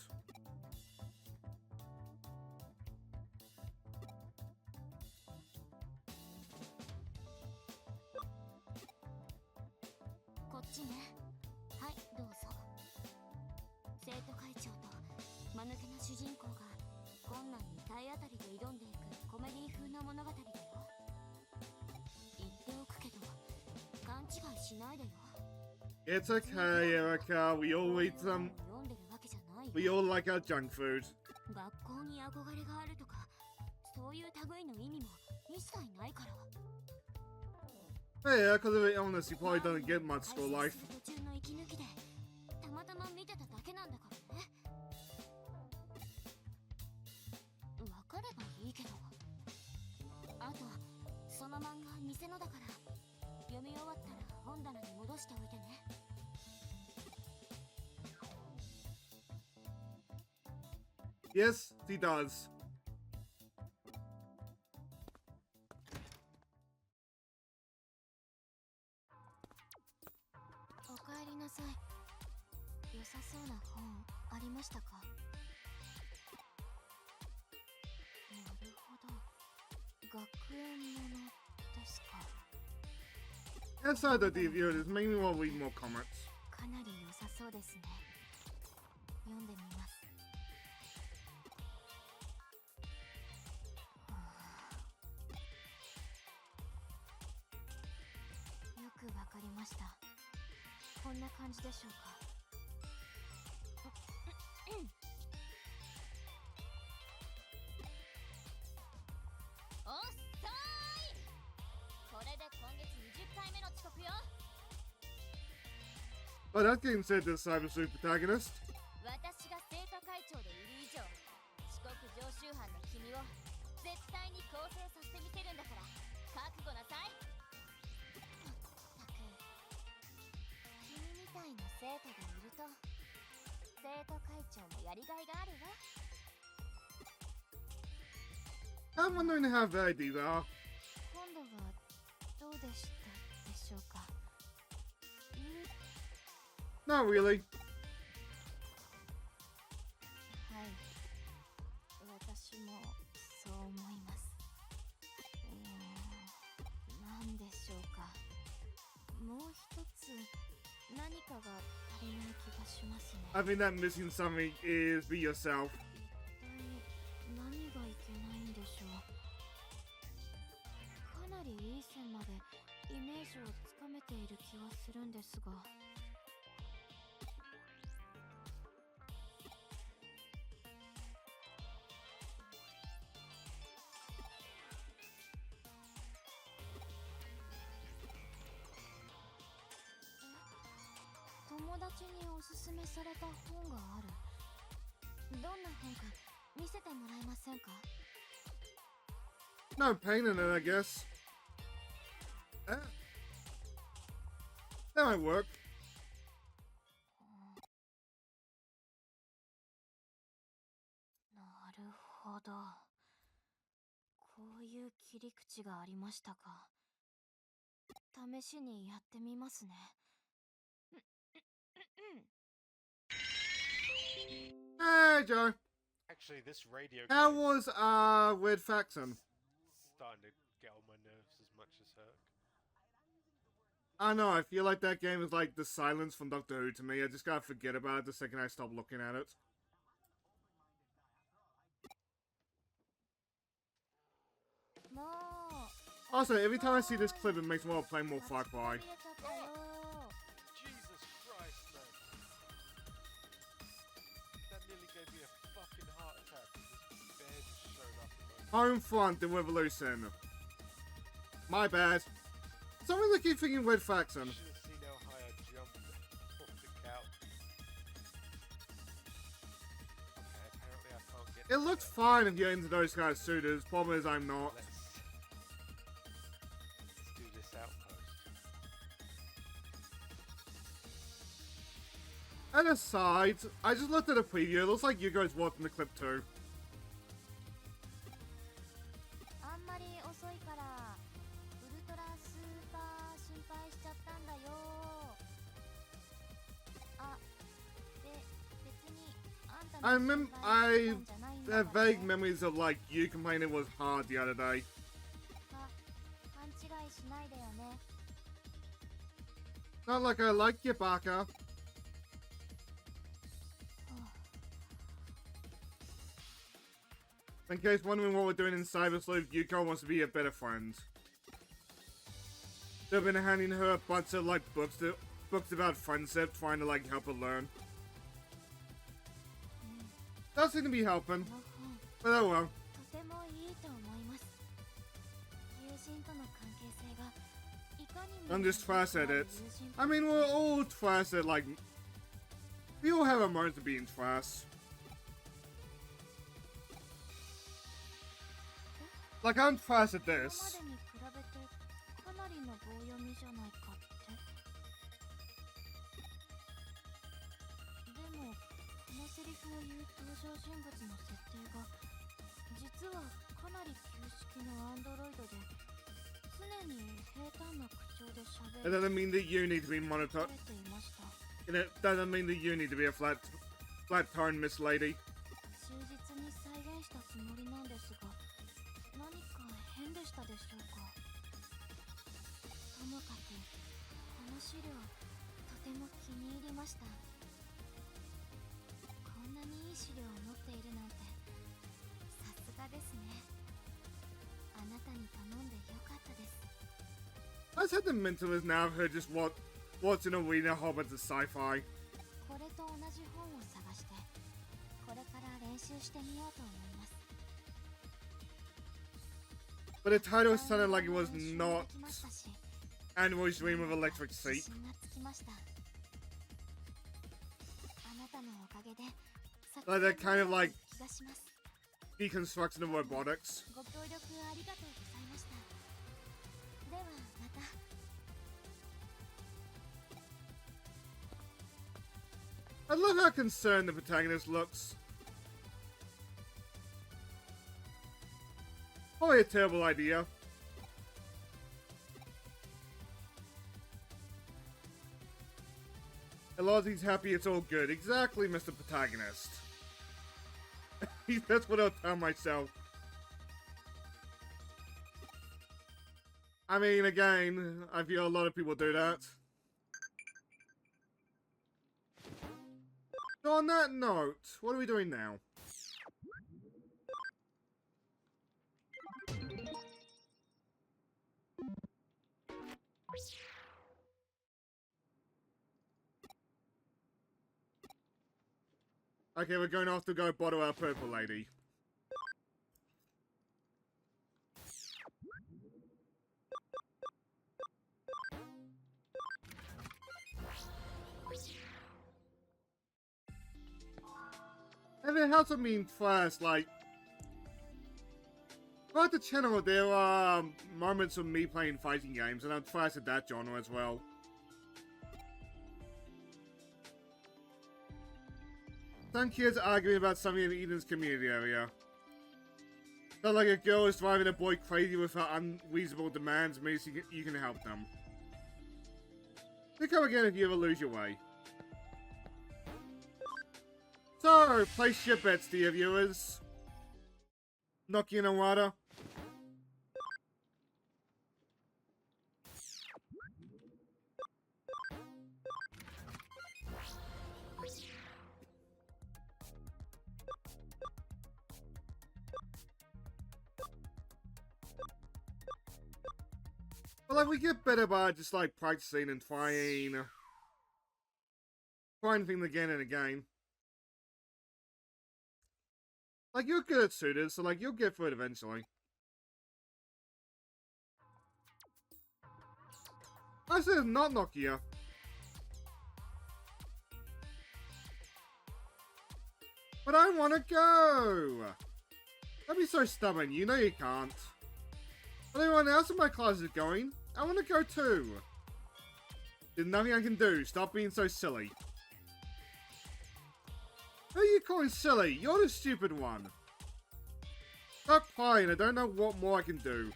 こっちね。はい、どうぞ。生徒会長と間抜けな主人公が困難に体当たりで挑んでいくコメディ風な物語だよ。言っておくけど勘違いしないでよ。 It's okay, Erica. We all eat some. 読んでるわけじゃないよ。 We all like our junk food. 学校に憧れがあるとかそういう類の意味も一切ないから。 Yeah, because of it illness, he probably doesn't get much school life. 途中の息抜きでたまたま見てただけなんだからね。わかればいいけど。あとその漫画偽のだから読み終わったら本棚に戻しておいてね。 Yes, he does. おかえりなさい。良さそうな本ありましたか？なるほど。学園ものですか。 Outside the review, it makes me want to read more comments. かなり良さそうですね。読んでみます。よくわかりました。こんな感じでしょうか。おっさーい。これで今月20回目の遅刻よ。 Oh, that's getting said to the Cyber Sleuth protagonist. 私が生徒会長でいる以上、遅刻常習犯の君を絶対に更生させてみせるんだから覚悟なさい。まったく君みたいな生徒がいると生徒会長もやりがいがあるわ。 I'm wondering how varied these are. 今度はどうでしたでしょうか。 Not really. はい、私もそう思います。なんでしょうか。もう一つ何かが足りない気がしますね。 I think that missing something is be yourself. 一体つかめている気はするんですが。友達におすすめされた本がある。どんな本か見せてもらえませんか？ No pain in it, I guess. Eh. That might work. なるほど。こういう切り口がありましたか。試しにやってみますね。Hey, Joe. Actually, this radio How game was, Weird Faxon? starting to get on my nerves as much as her. I know, I feel like that game is like the silence from Doctor Who to me. I just gotta forget about it the second I stop looking at it. Also, every time I see this clip, it makes me want to play more Far Cry. Jesus Christ, man. That nearly gave me a fucking heart attack when this bear just showed up in my... Home front in Revolution. My bad. Something I keep thinking Weird Faxon. You should have seen how high I jumped off the couch. Okay, apparently I can't get... It looks fine if you're into those kind of suitors. Problem is, I'm not. Let's do this outpost. And aside, I just looked at a preview. It looks like you guys watching the clip too. あんまり遅いからウルトラスーパー心配しちゃったんだよ。あ、別にあんたの心配したんじゃないんだ have から vague ね。 memories of like you complaining it was hard the other day. 勘違いしないでよね。 Not like I like you, Baka. In case wondering what we're doing in Cyber Sleuth, Yuko wants to be a better friend. They've been handing her a bunch of like books about friendship, trying to like help her learn. That seems to be helping. この本 But oh well. とてもいいと思います。友人との関係性がいかにも I'm just trash at it. 友人 I mean, we're all trash at like... We all have our moments of being trash. Like, I'm trash at 今ま this. でに比べてかなりの棒読みじゃないかって。でもこのセリフを言う登場人物の設定が実はかなり旧式のアンドロイドで常に平坦な口調で It 喋 doesn't mean that you need to be ら monotone. れていました。 And it doesn't mean that you need to be a flat-toned Miss Lady. 忠実に再現したつもりなんですが何か変でしたでしょうか。ともかくこの資料とても気に入りました。こんなにいい資料を持っているなんてさすがですね。あなたに頼んでよかったです。 I just had the mentalist now of her just watching a arena hobbit to sci-fi. これと同じ本を探してこれから練習してみようと思います。 But the title sounded like it was 練習 not できましたし Animal's Dream of Electric 自 Sheep. 信がつきました。あなたのおかげで Like that kind of like 気がします。 deconstruction of robotics. ご協力ありがとうございました。ではまた。 I love how concerned the protagonist looks. Probably a terrible idea. As long as he's happy, it's all good. Exactly, Mr. Protagonist. That's what I'll tell myself. I mean, again, I feel a lot of people do that. So on that note, what are we doing now? Okay, we're going off to go bottle our purple lady. And it helps me first, like, throughout the channel, there are moments of me playing fighting games, and I'm first at that genre as well. Some kids arguing about something in Eden's community area. Not like a girl is driving a boy crazy with her unreasonable demands means you can help them. You come again if you ever lose your way. So, place your bets, dear viewers. Nokia no Wada. But like, we get better by just like practicing and trying things again and again. Like, you're good at suitors, so like, you'll get through it eventually. I said it's not Nokia. But I want to go! Don't be so stubborn, you know you can't. But everyone else in my class is going. I want to go too. There's nothing I can do, stop being so silly. Who are you calling silly? You're the stupid one. Stop crying, I don't know what more I can do.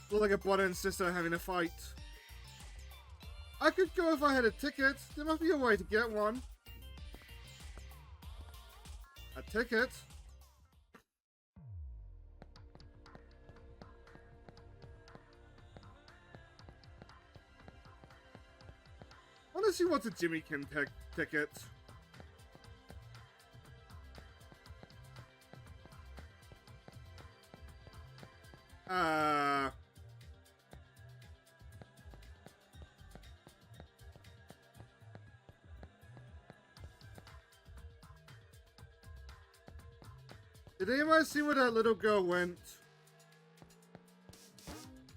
Look like a brother and sister having a fight. I could go if I had a ticket. There must be a way to get one. A ticket? I want to see what's a Jimmy Kim ticket. Did anyone see where that little girl went?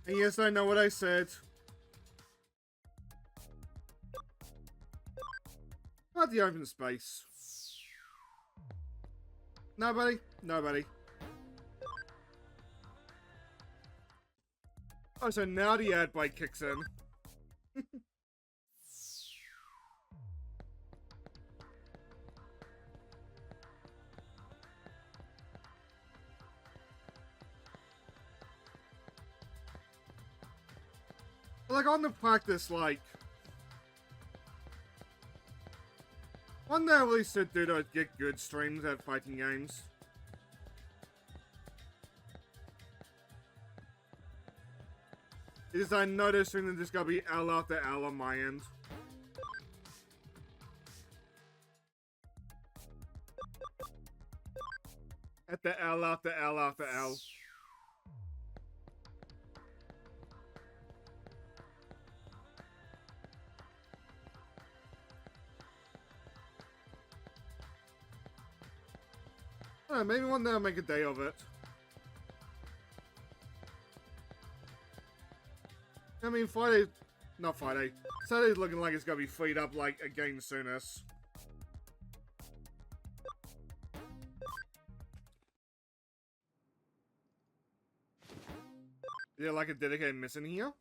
And yes, I know what I said. Not the open space. Nobody? Nobody. Oh, so now the ad bite kicks in. Like, on the practice, like... One day I really should do to get good streams at fighting games. Is I noticed that there's gotta be L after L on my end. At the L after L after L. I don't know, maybe one day I'll make a day of it. I mean, Friday... Not Friday. Saturday's looking like it's gonna be freed up, like, again soonest. Is there, like, a dedicated mission here?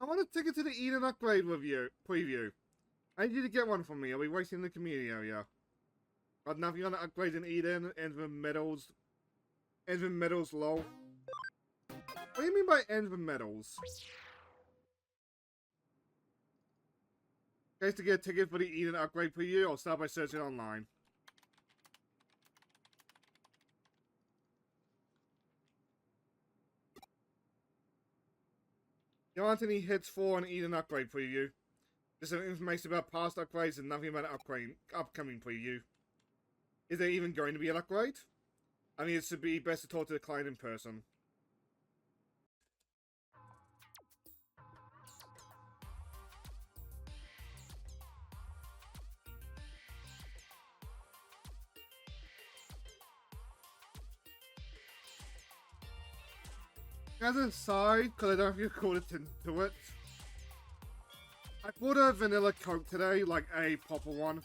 I want a ticket to the Eden upgrade preview. I need you to get one for me. I'll be waiting in the community area. Got nothing on the upgrade in Eden. Envin medals. Envin medals, lol. What do you mean by Envin medals? Guys, to get a ticket for the Eden upgrade preview, I'll start by searching online. There aren't any hits for an Eden upgrade preview. Just some information about past upgrades and nothing about an upcoming preview. Is there even going to be an upgrade? I mean, it should be best to talk to the client in person. As an aside, because I don't know if you called it into it, I bought a vanilla Coke today, like a proper one.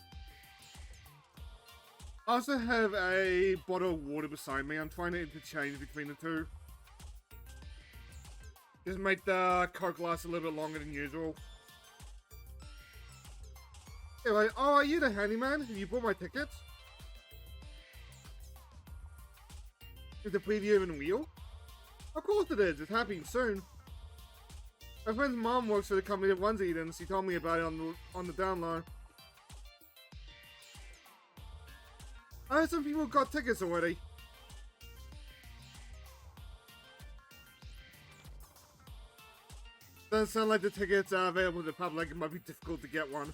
I also have a bottle of water beside me. I'm trying to interchange between the two. Just make the Coke last a little bit longer than usual. Anyway, oh, are you the handyman? Have you bought my ticket? Is the preview even real? Of course it is. It's happening soon. My friend's mom works for the company that runs Eden. She told me about it on the down low. I heard some people got tickets already. Doesn't sound like the tickets are available to the public. It might be difficult to get one.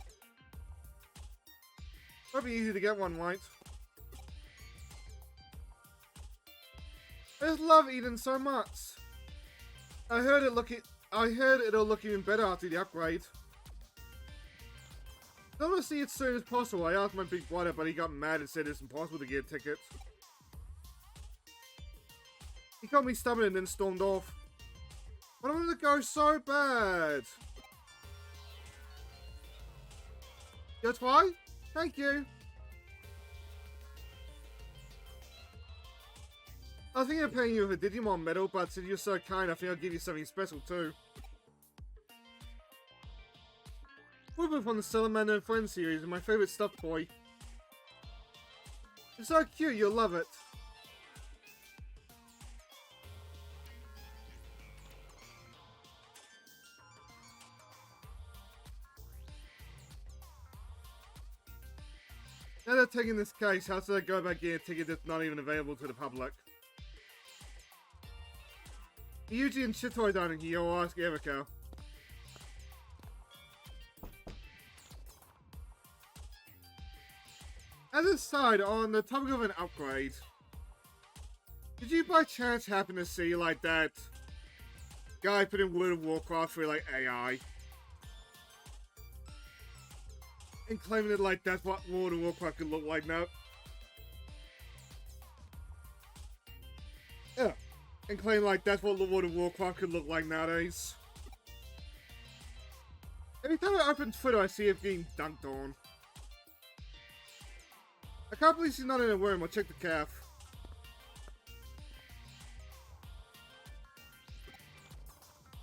Might be easy to get one, right? I just love Eden so much. I heard it'll look even better after the upgrade. I want to see it as soon as possible. I asked my big brother, but he got mad and said it's impossible to get tickets. He called me stubborn and then stormed off. But I wanted to go so bad. That's why? Thank you. I was thinking of paying you with a Digimon medal, but since you're so kind, I think I'll give you something special too. Whooper from the Salamander and Friends series is my favorite stuffed toy. It's so cute, you'll love it. Now they're taking this case, how should I go about getting a ticket that's not even available to the public? Yuji and Shitoi down in here, I'll ask Erika. As a side, on the topic of an upgrade, did you by chance happen to see, like, that guy put in World of Warcraft for, like, AI? And claiming that, like, that's what World of Warcraft could look like now? Yeah. And claim like that's what World of Warcraft could look like nowadays. Every time I open Twitter, I see it being dunked on. I can't believe she's not in a room. I'll check the calf.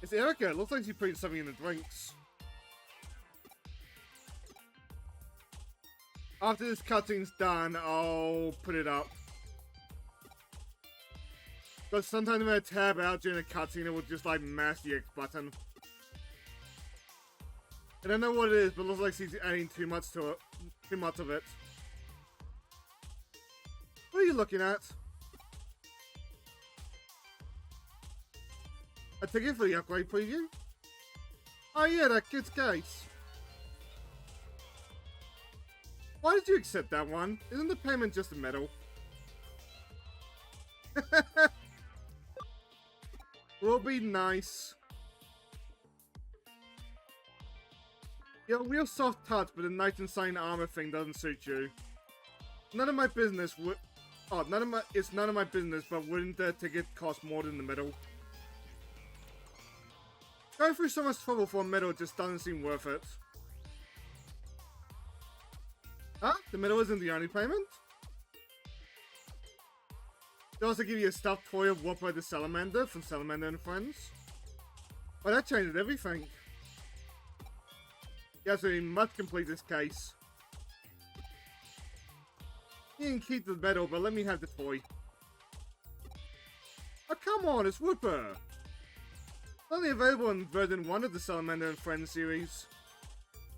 It's Erika. It looks like she's putting something in the drinks. After this cutscene's done, I'll put it up. But sometimes when I tab out during a cutscene, it will just like mash the X button. I don't know what it is, but it looks like she's adding too much to it. Too much of it. What are you looking at? A ticket for the upgrade preview? Oh yeah, that kid's case. Why did you accept that one? Isn't the payment just a medal? Will be nice. You're a real soft touch, but the Knight in Shining Armor thing doesn't suit you. None of my business would. Oh, it's none of my business, but wouldn't the ticket cost more than the medal? Going through so much trouble for a medal just doesn't seem worth it. Huh? The medal isn't the only payment? They also give you a stuffed toy of Whopper the Salamander from Salamander and Friends. Well, that changes everything. Yeah, so you must complete this case. You can keep the medal, but let me have the toy. Oh, come on, it's Whooper! It's only available in version 1 of the Salamander and Friends series.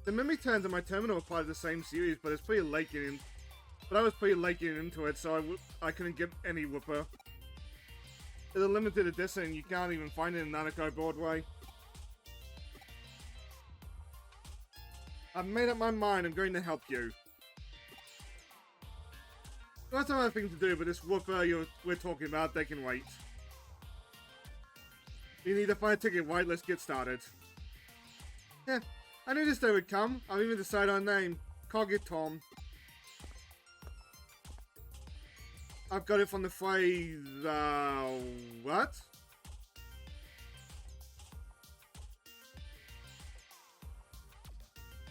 The Mimic Turns in my terminal are part of the same series, but it's pretty late getting. But I was pretty late getting into it, so I couldn't get any Whooper. It's a limited edition, you can't even find it in Nanako Broadway. I've made up my mind, I'm going to help you. That's another thing to do, but this whooper we're talking about, they can wait. You need to find a ticket, right? Let's get started. Yeah, I knew this day would come. I've even decided on a name. Cogit Tom. I've got it from the phrase, what?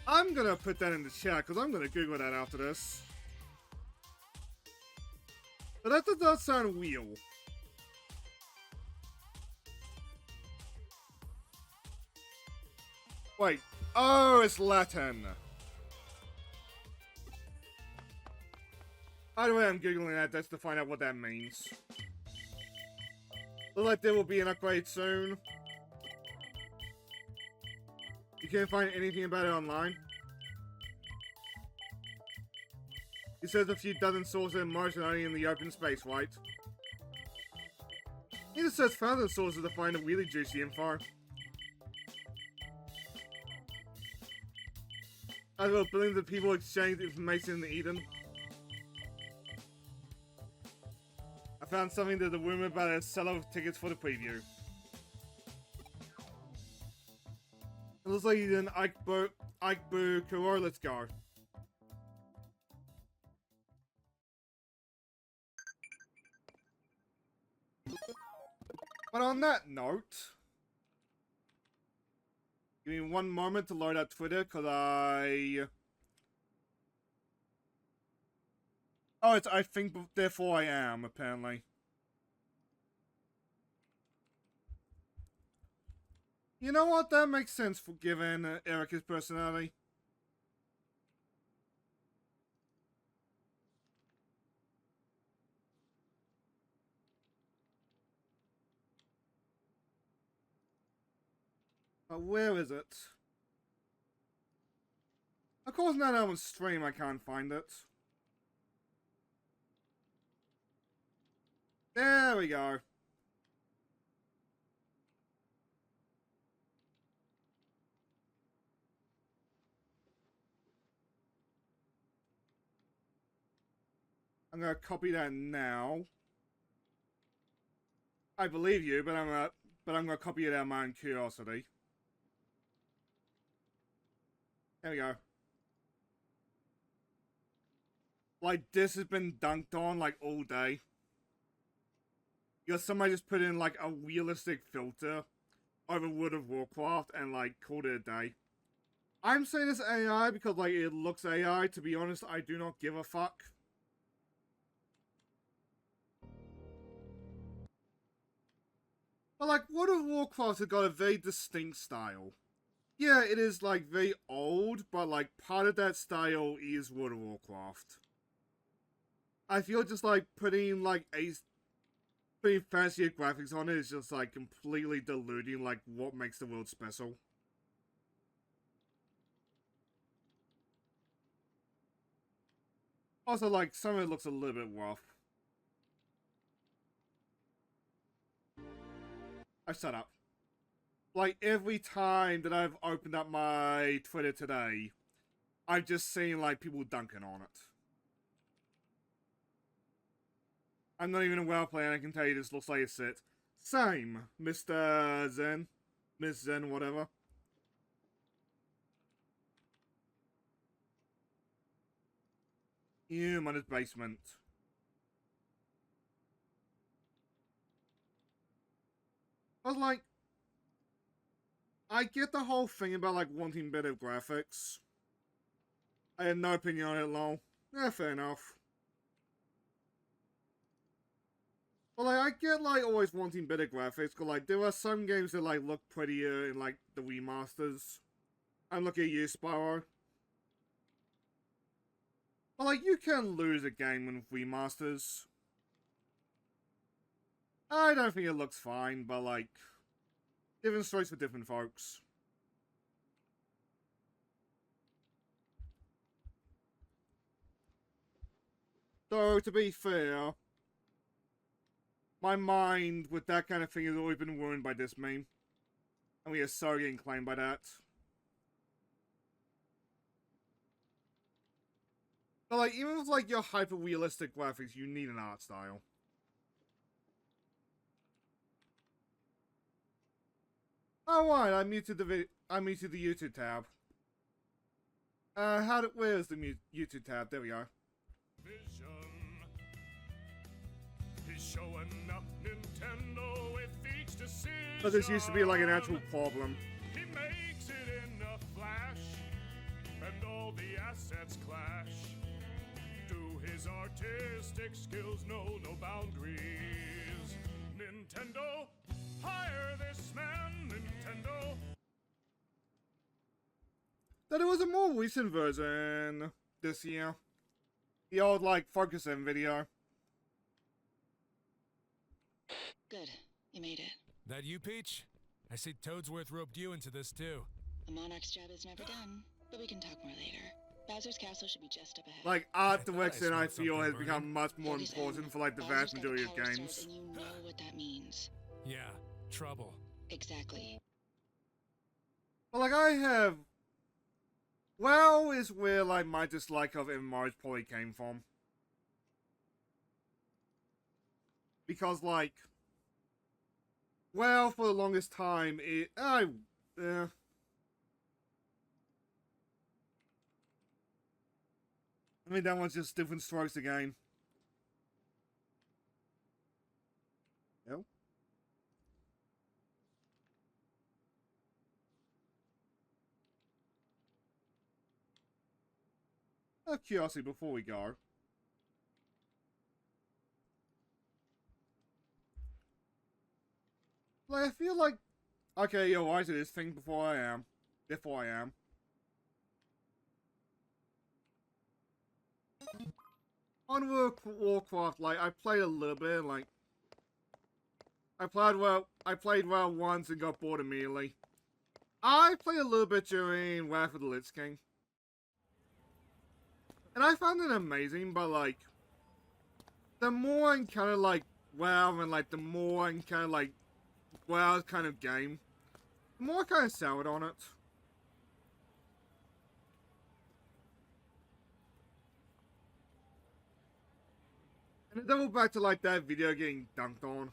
I'm gonna put that in the chat, because I'm gonna Google that after this. But that does not sound real. Wait. Oh, it's Latin. By the way, I'm Googling that just to find out what that means. Looks like there will be an upgrade soon. You can't find anything about it online. It says a few dozen sources emerged only in the open space, right? He just says thousand sources to find the really juicy info. As well, billions of people exchanged information in Eden. I found something that the rumor about a seller of tickets for the preview. It looks like he's in Ikebu Kuro. Let's go. But on that note, give me one moment to load up Twitter, because oh, it's I think, therefore I am, apparently. You know what? That makes sense for given Erica's personality. But where is it? Of course, now that I'm on stream, I can't find it. There we go. I'm gonna copy that now. I believe you, but I'm gonna copy it out of my own curiosity. There we go. Like, this has been dunked on, like, all day. Because somebody just put in, like, a realistic filter over World of Warcraft and, like, called it a day. I'm saying this AI because, like, it looks AI. To be honest, I do not give a fuck. But, like, World of Warcraft has got a very distinct style. Yeah, it is, like, very old, but, like, part of that style is World of Warcraft. I feel just like putting fancier graphics on it is just like completely diluting like what makes the world special. Also, like, some of it looks a little bit rough. I shut up. Like, every time that I've opened up my Twitter today, I've just seen like people dunking on it. I'm not even a WoW player, and I can tell you this looks like it's it. Same, Mr. Zen. Miss Zen, whatever. On his basement. But, like, I get the whole thing about, like, wanting better graphics. I had no opinion on it, lol. Yeah, fair enough. But, like, I get, like, always wanting better graphics, because, like, there are some games that, like, look prettier in, like, the remasters. I'm looking at you, Spyro. But, like, you can lose a game with remasters. I don't think it looks fine, but, like, different strokes for different folks. Though, to be fair, my mind with that kind of thing has always been ruined by this meme. And we are so getting claimed by that. But like, even with like your hyper realistic graphics, you need an art style. Oh right, I muted the YouTube tab. Where's the YouTube tab? There we go. Vision. He's showing up Nintendo with each decision. But this used to be like an actual problem. He makes it in a flash, and all the assets clash. Do his artistic skills know no boundaries? Nintendo, hire this man, Nintendo. That it was a more recent version this year. The old, like, Focus-In video. Good. You made it. That you, Peach? I see Toadsworth roped you into this too. The Monarch's job is never done, but we can talk more later. Bowser's castle should be just up ahead. Like, art I direction, I smelled feel, has something become much more Focus important in. for, like, the Bowser's vast got majority of power games. source, and you know what that means. Yeah, trouble. Exactly. But, like, I have... Well, is where, like, my dislike of Marge probably came from. Because, like... Well, for the longest time, I mean, that one's just different strokes again. Yep. Out of curiosity, before we go. Like, I feel like... Okay, yo, I did this thing before I am. On World of Warcraft, like, I played a little bit, like... I played well once and got bored immediately. I played a little bit during Wrath of the Lich King. And I found it amazing, but, like... The more I encounter, like, WoW, and, like, the more I encounter, like, WoW's kind of game, the more I kind of soured on it. And it doubled back to, like, that video getting dunked on.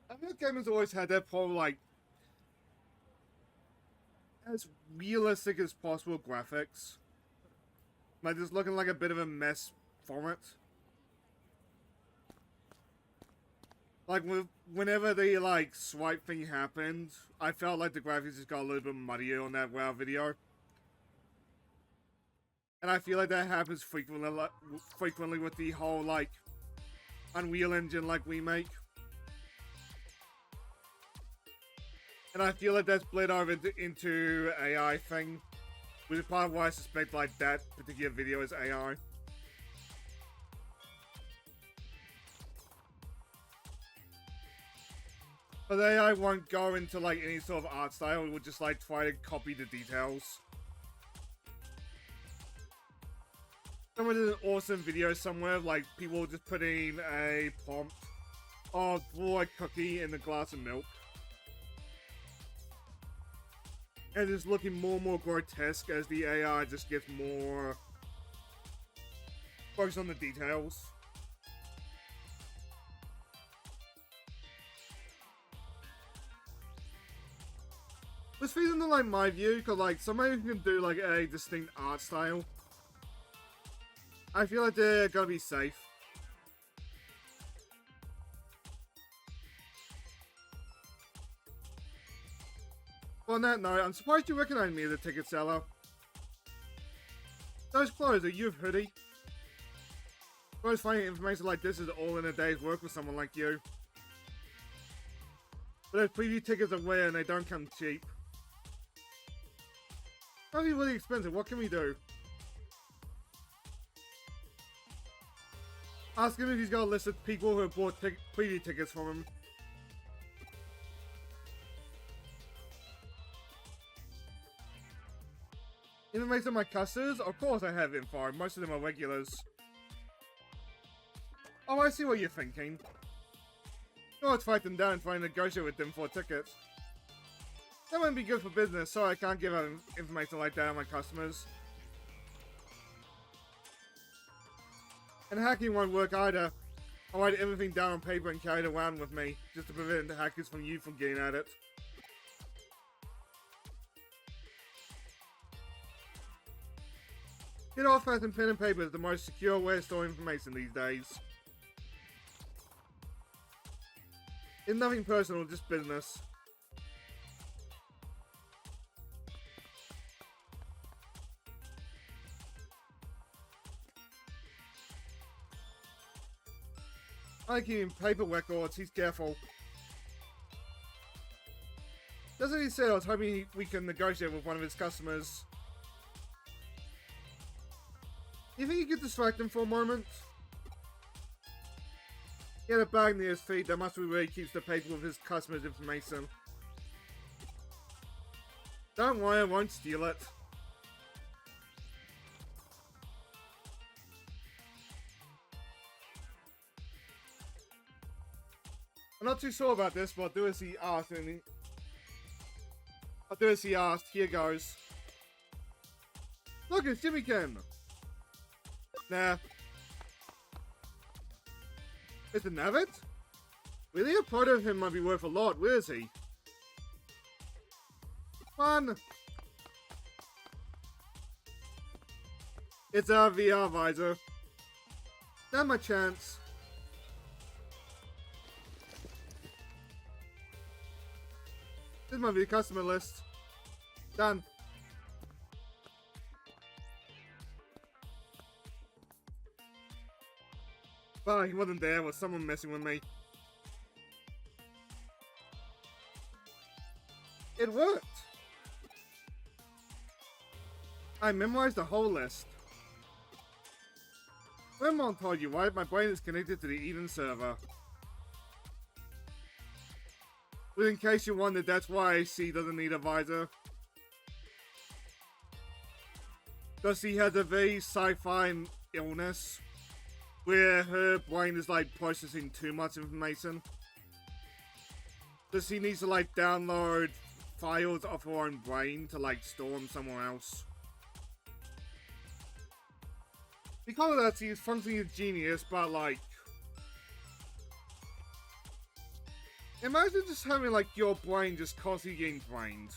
I think gamers always had that problem, like, as realistic as possible graphics. Like, just looking like a bit of a mess from it. Like, whenever the, like, swipe thing happened, I felt like the graphics just got a little bit muddier on that WoW video. And I feel like that happens frequently with the whole, like, Unreal Engine, like, remake. And I feel like that's bled over into AI thing. Which is part of why I suspect, like, that particular video is AI. But the AI won't go into, like, any sort of art style. It would just, like, try to copy the details. Someone did an awesome video somewhere, like, people will just put in a prompt of draw a cookie in a glass of milk. And it's looking more and more grotesque as the AI just gets more focused on the details. This feeds into, like, my view, because, like, somebody who can do, like, a distinct art style, I feel like they're gonna be safe. On that note, I'm surprised you recognize me as a ticket seller. Those clothes, are you a hoodie? Always finding information like this is all in a day's work with someone like you. But those preview tickets are rare and they don't come cheap. Probably really expensive, what can we do? Ask him if he's got a list of people who have bought preview tickets from him. Information on my customers? Of course I have info, most of them are regulars. Oh, I see what you're thinking. Oh, let's fight them down and try and negotiate with them for tickets. That wouldn't be good for business, so I can't give out information like that on my customers. And hacking won't work either. I'll write everything down on paper and carry it around with me, just to prevent the hackers from getting at it. Good old-fashioned pen and paper is the most secure way to store information these days. It's nothing personal, just business. I like keeping paper records, he's careful. That's what he said. I was hoping we can negotiate with one of his customers. You think you could distract him for a moment? He had a bag near his feet. That must be where he keeps the paper with his customers' information. Don't worry, I won't steal it. I'm not too sure about this, but I'll do as he asked. I'll do as he asked. Here goes. Look, it's Jimmy Ken. Nah. Mr. Navid? Really? A photo of him might be worth a lot. Where is he? Fun! It's our VR visor. Not my chance. This might be the customer list. Done. Well, he wasn't there. Was someone messing with me? It worked! I memorized the whole list. Grandma told you, right? My brain is connected to the Eden server. But in case you wondered, that's why she doesn't need a visor. Does she have a very sci-fi illness? Where her brain is like processing too much information? Does she need to like download files of her own brain to like store them somewhere else? Because of that, she's functioning as genius, but like... Imagine just having like your brain just constantly getting drained.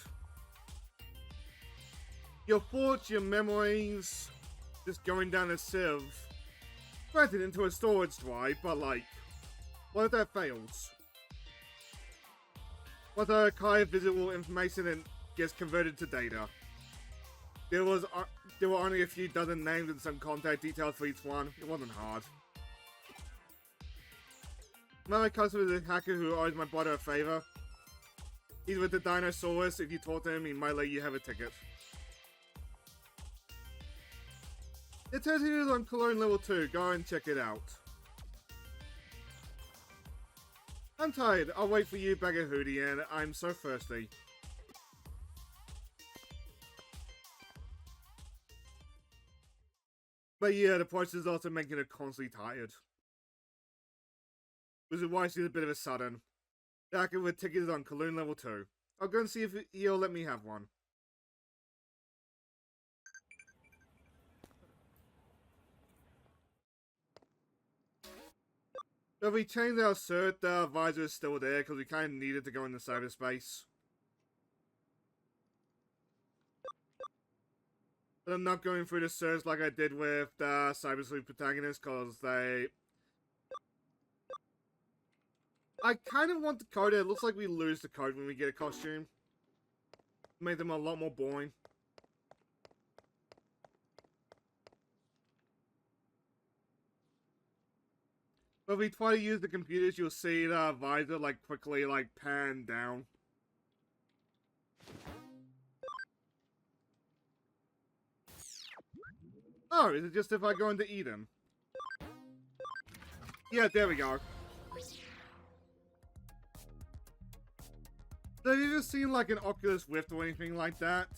Your thoughts, your memories, just going down a sieve. Granted, into a storage drive, but like... What if that fails? What if the archive visible information and gets converted to data? There were only a few dozen names and some contact details for each one. It wasn't hard. My customer is a hacker who owes my brother a favor. He's with the Dinosaurus. If you talk to him, he might let you have a ticket. It says it is on Cologne level 2. Go and check it out. I'm tired. I'll wait for you back at Hootie, and I'm so thirsty. But yeah, the price is also making it constantly tired. Which is why she's a bit of a sudden. The hacker with tickets on Cologne level 2. I'll go and see if he'll let me have one. If we change our cert, the visor is still there because we kind of needed to go into cyberspace. But I'm not going through the search like I did with the Cyber Sleuth protagonist because they... I kind of want the code. It looks like we lose the code when we get a costume. Made them a lot more boring. But if we try to use the computers, you'll see the visor like quickly like pan down. Oh, is it just if I go into Eden? Yeah, there we go. So have you ever seen like an Oculus Rift or anything like that?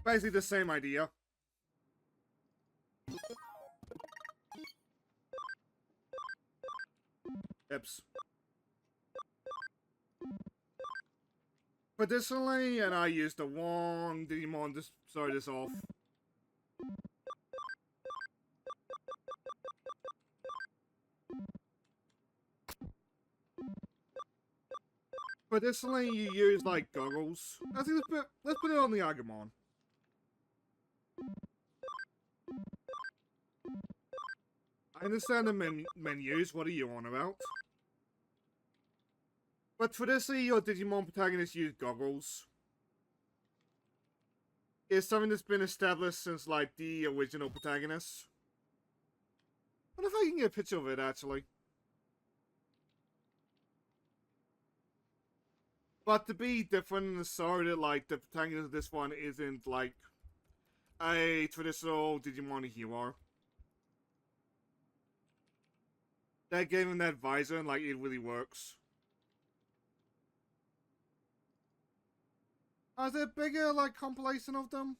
Basically the same idea. Oops. Additionally, and I used the wrong Digimon to start this off. Additionally, you use like goggles. I think let's put it on the Agumon. I understand the menus. What are you on about? But traditionally, your Digimon protagonists use goggles. It's something that's been established since, like, the original protagonists. I wonder if I can get a picture of it, actually. But to be different, sorry that, like, the protagonist of this one isn't, like, a traditional Digimon hero. They gave him that visor, and, like, it really works. Is there a bigger, like, compilation of them?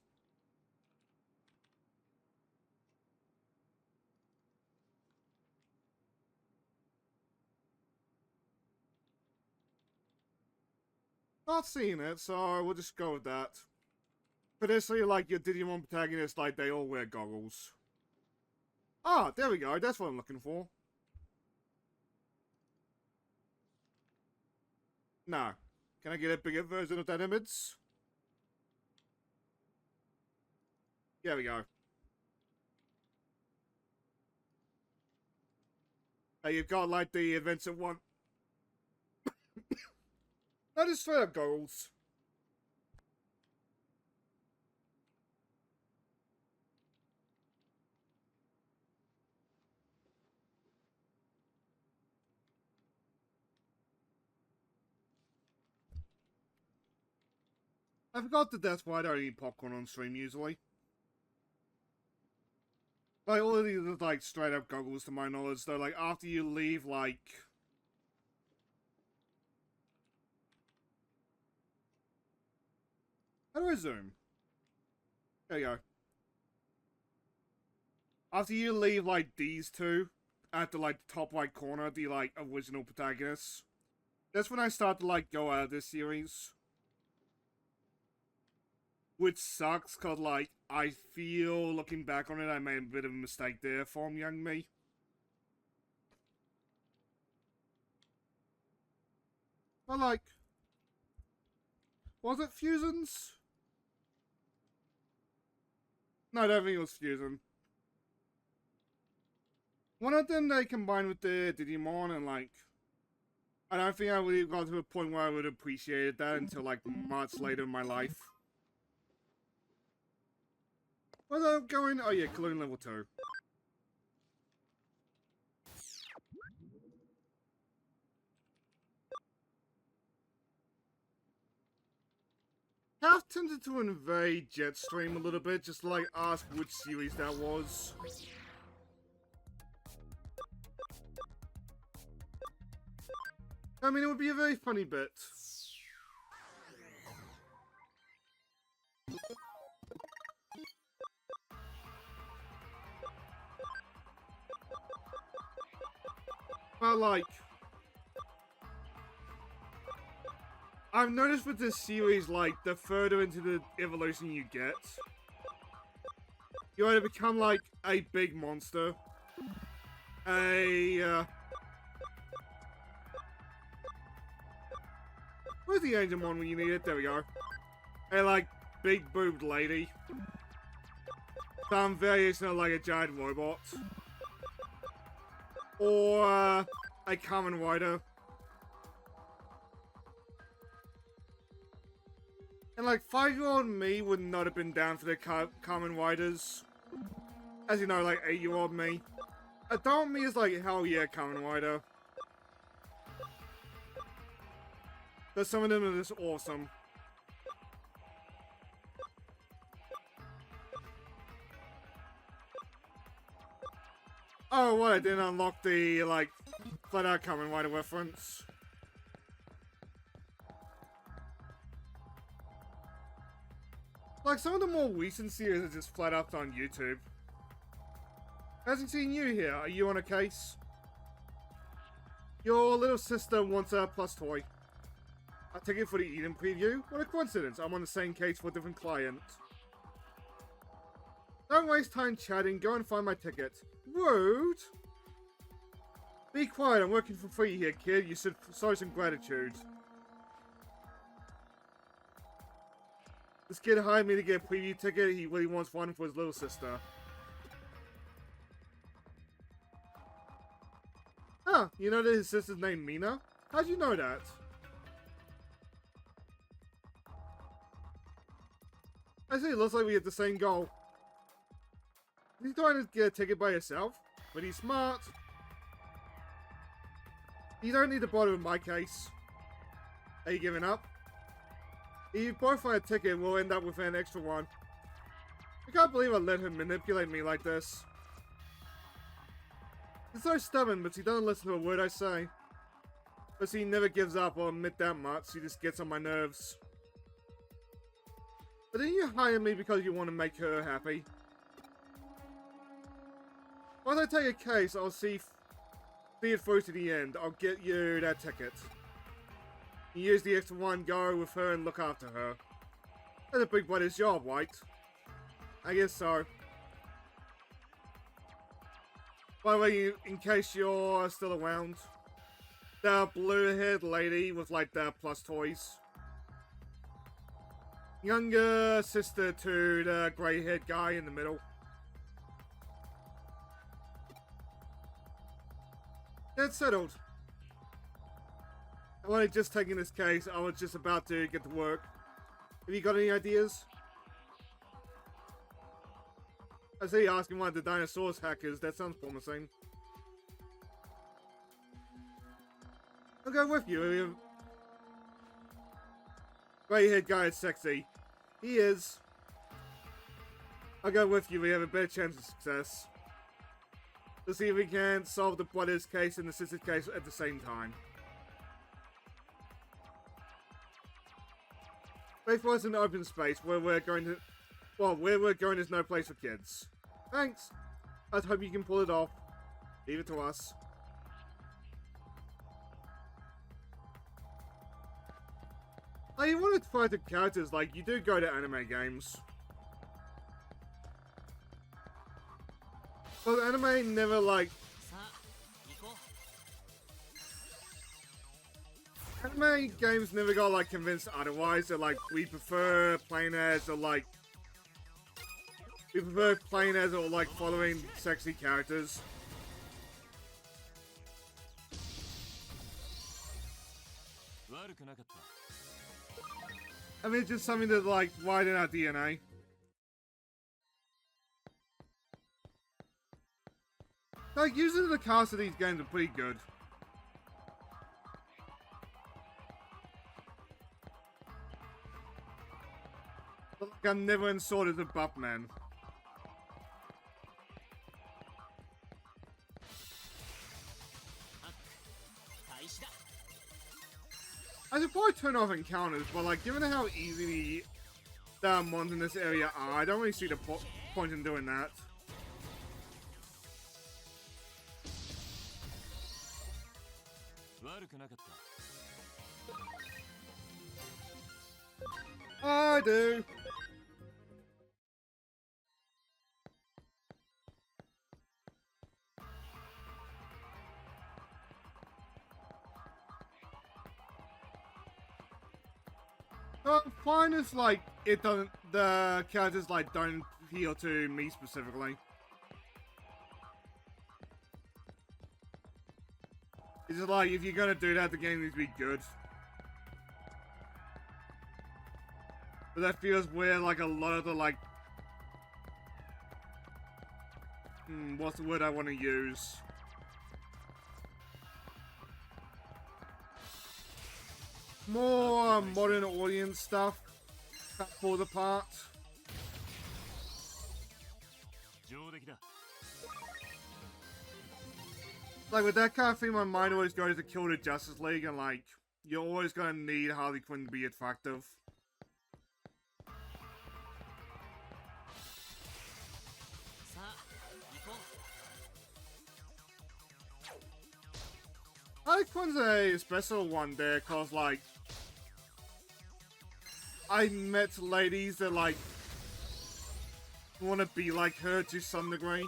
Not seeing it, so we'll just go with that. Traditionally, like, your Digimon protagonists, like, they all wear goggles. Ah, there we go, that's what I'm looking for. No. Can I get a bigger version of that image? There we go. You've got, like, the events at one. That is straight up goggles. I forgot that that's why I don't eat popcorn on stream usually. Like, all of these are, like, straight up goggles to my knowledge, though, like, after you leave, like... How do I zoom? There you go. After you leave, like, these two, at the, like, top right corner, the, like, original protagonists, that's when I start to, like, go out of this series. Which sucks, cause, like, I feel, looking back on it, I made a bit of a mistake there from young me. But, like... Was it Fusions? No, I don't think it was Fusion. One of them they combined with the Digimon, and, like... I don't think I really got to a point where I would have appreciated that until, like, much later in my life. Where am I going? Oh yeah, Cologne level 2. Half tempted to invade Jetstream a little bit, just to, like, ask which series that was. I mean, it would be a very funny bit. But, like... I've noticed with this series, like, the further into the evolution you get, you either become, like, a big monster, where's the Angelmon when you need it? There we go. A, like, big boobed lady. Some variation of, like, a giant robot. Or, a Kamen Rider. And, like, 5-year-old me would not have been down for the Kamen Riders. As you know, like, 8-year-old me. Adult me is like, hell yeah, Kamen Rider. But some of them are just awesome. Oh, what? I didn't unlock the, like, flat out Kamen Rider reference. Like, some of the more recent series are just flat up on YouTube. Hasn't seen you here. Are you on a case? Your little sister wants a plus toy. A ticket for the Eden preview? What a coincidence, I'm on the same case for a different client. Don't waste time chatting, go and find my ticket. Rude! Be quiet, I'm working for free here, kid. You should show some gratitude. This kid hired me to get a preview ticket. He really wants one for his little sister. Huh, you know that his sister's named Mina? How'd you know that? I see, it looks like we have the same goal. He's trying to get a ticket by himself, but he's smart. You don't need to bother with my case. Are you giving up? If you both find a ticket, we'll end up with an extra one. I can't believe I let him manipulate me like this. He's so stubborn, but he doesn't listen to a word I say. But he never gives up or admit that much, he just gets on my nerves. But didn't you hire me because you want to make her happy? Once I take a case, I'll see it through to the end. I'll get you that ticket. You use the extra one, go with her and look after her. That's a big brother's job, right? I guess so. By the way, in case you're still around, the blue-haired lady with like the plus toys. Younger sister to the grey-haired guy in the middle. That's settled. I wanted just taking this case, I was just about to get to work. Have you got any ideas? I see you asking one of the dinosaurs hackers, that sounds promising. I'll go with you. Grey-haired guy is sexy. He is. I'll go with you, we have a better chance of success. Let's see if we can solve the brother's case and the sister's case at the same time. Wait for us in the open space where we're going to... Well, where we're going is no place for kids. Thanks. I hope you can pull it off. Leave it to us. I want to try the characters like you do go to anime games. But anime never like... Anime games never got like convinced otherwise. They're like, we prefer playing as or like... We prefer playing as or like following sexy characters. I mean, it's just something that like widen our DNA. Like, usually the cast of these games are pretty good. But like, I'm never insulted the buff man. I should probably turn off encounters, but like, given how easy the mons in this area are, I don't really see the point in doing that. I do. Fine is like, it doesn't, the characters like don't appeal to me specifically. It's just like, if you're gonna do that, the game needs to be good. But that feels where like a lot of the like... what's the word I want to use? More modern audience stuff that falls apart. Like with that kind of thing, my mind always goes to kill the Justice League, and like, you're always gonna need Harley Quinn to be attractive. Harley Quinn's a special one there, cause like, I met ladies that like want to be like her to some degree.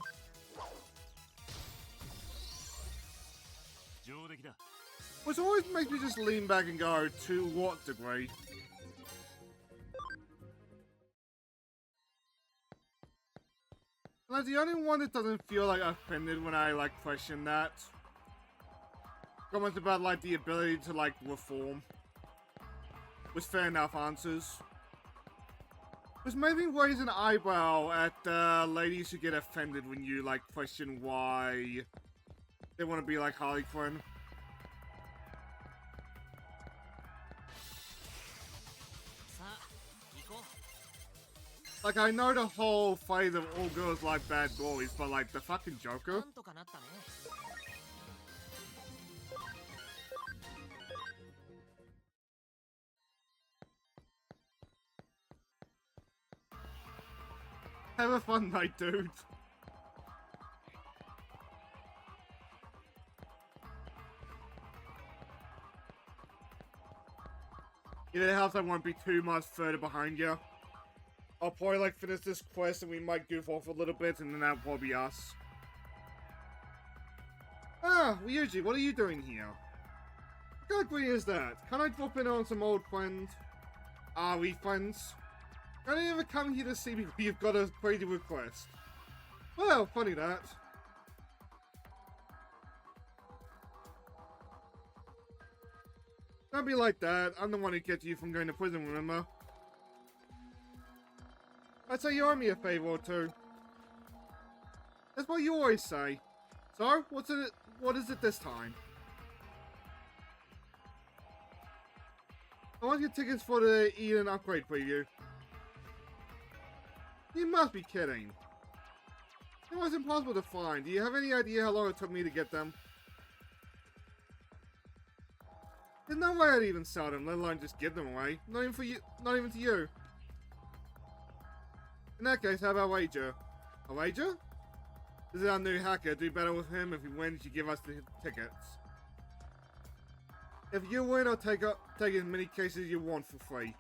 Which always makes me just lean back and go, to what degree? Like, the only one that doesn't feel like offended when I like question that. Comments about like the ability to like reform. With fair enough answers. Which made me raise an eyebrow at ladies who get offended when you like question why they want to be like Harley Quinn. Like, I know the whole phase of all girls like bad boys, but like the fucking Joker. Have a fun night, dude. Yeah, the house I won't be too much further behind you. I'll probably like finish this quest and we might goof off a little bit and then that'll probably be us. Ah, Ryuji, what are you doing here? What kind of greeting is that? Can I drop in on some old friends? Are we friends? Can I ever come here to see me when you've got a crazy request? Well, funny that. Don't be like that. I'm the one who kept you from going to prison, remember? I'd say you owe me a favor or two. That's what you always say. So, what is it this time? I want your tickets for the Eden upgrade preview. You must be kidding. It was impossible to find. Do you have any idea how long it took me to get them? There's no way I'd even sell them, let alone just give them away. Not even for you. Not even to you. In that case, how about a wager? A wager? This is our new hacker. Do better with him. If he wins, you give us the tickets. If you win, I'll take as many cases you want for free.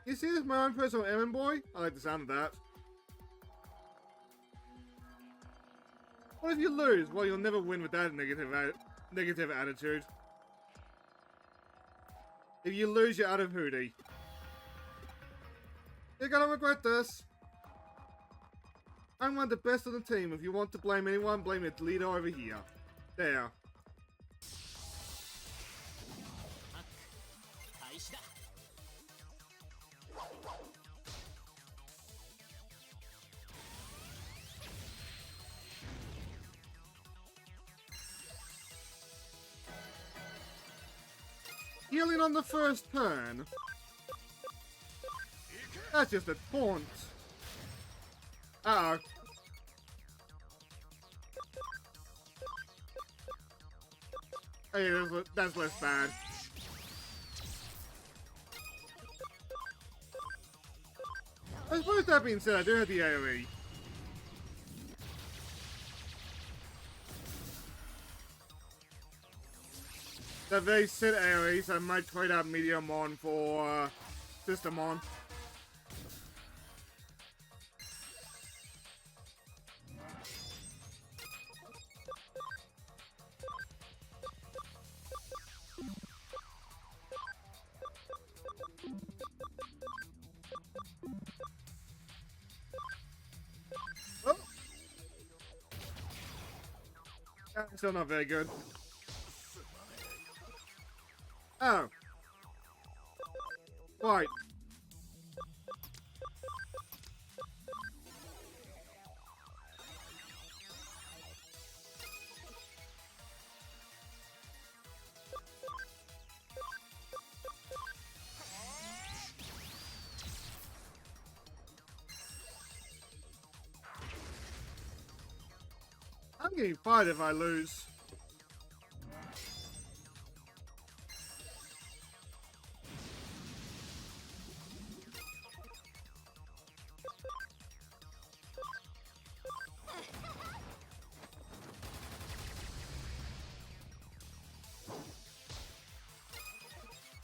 You see this my own personal errand boy? I like the sound of that. What if you lose? Well, you'll never win with that negative attitude. If you lose, you're out of Hootie. You're gonna regret this. I'm one of the best of the team. If you want to blame anyone, blame the leader over here. There. Healing on the first turn? That's just a taunt. Uh-oh. Hey, that's less bad. I suppose that being said, I do have the AoE. That very set AoE, so I might trade out Meteormon for Systemon. Oh. That's still not very good. Oh. Right. I'm getting fired if I lose.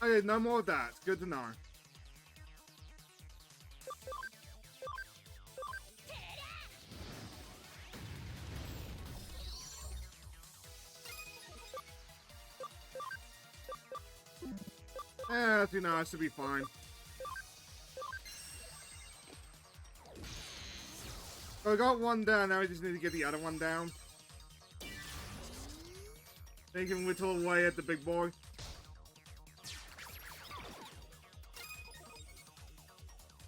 Okay, no more of that. Good to know. Yeah, you know, it should be fine. So I got one down, now we just need to get the other one down. They can whittle away at the big boy.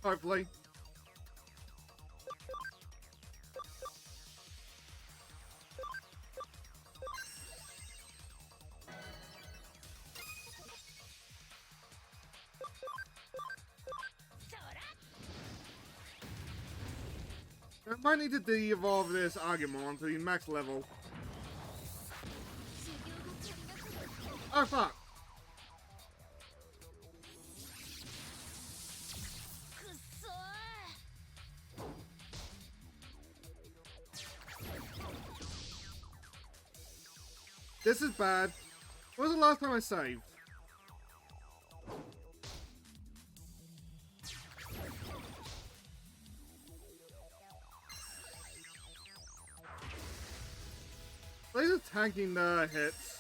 Hopefully. I might need to de-evolve this Agumon to the max level. Oh fuck! This is bad. When was the last time I saved? They're just tanking the hits.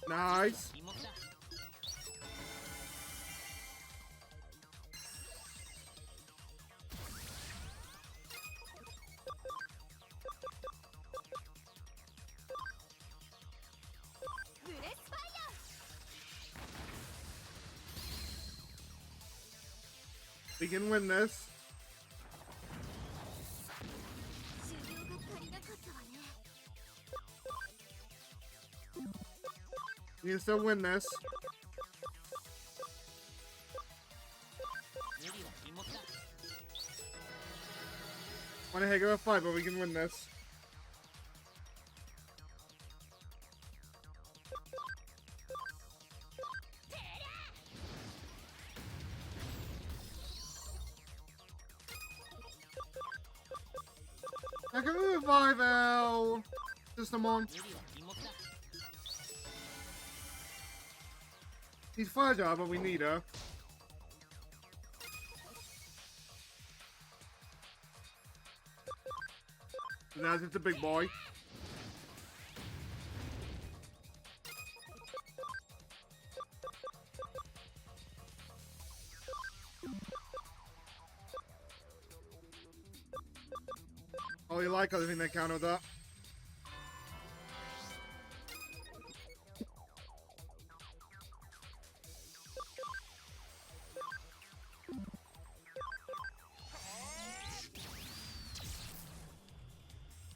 Nice. We can win this. We can still win this. Want a heck of a fight, but we can win this. Now can we revive our system on? He's fragile, but we need her. So now it's the big boy. Oh, you like everything that countered that?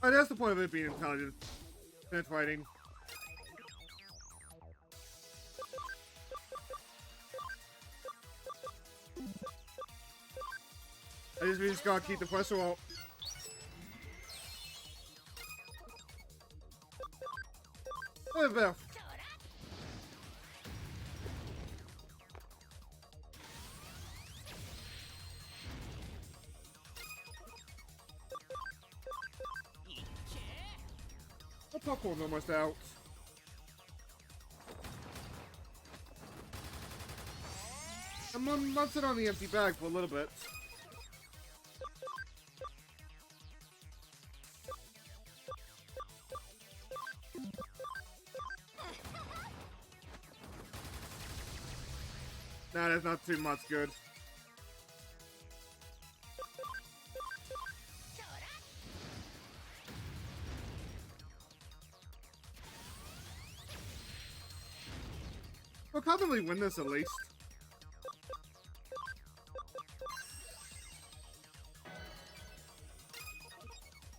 Oh, that's the point of it being intelligent. And fighting. We just gotta keep the pressure up. Oh, Beth. The popcorn's almost out. I'm gonna sit on the empty bag for a little bit. Nah, that's not too much good. We'll probably win this at least.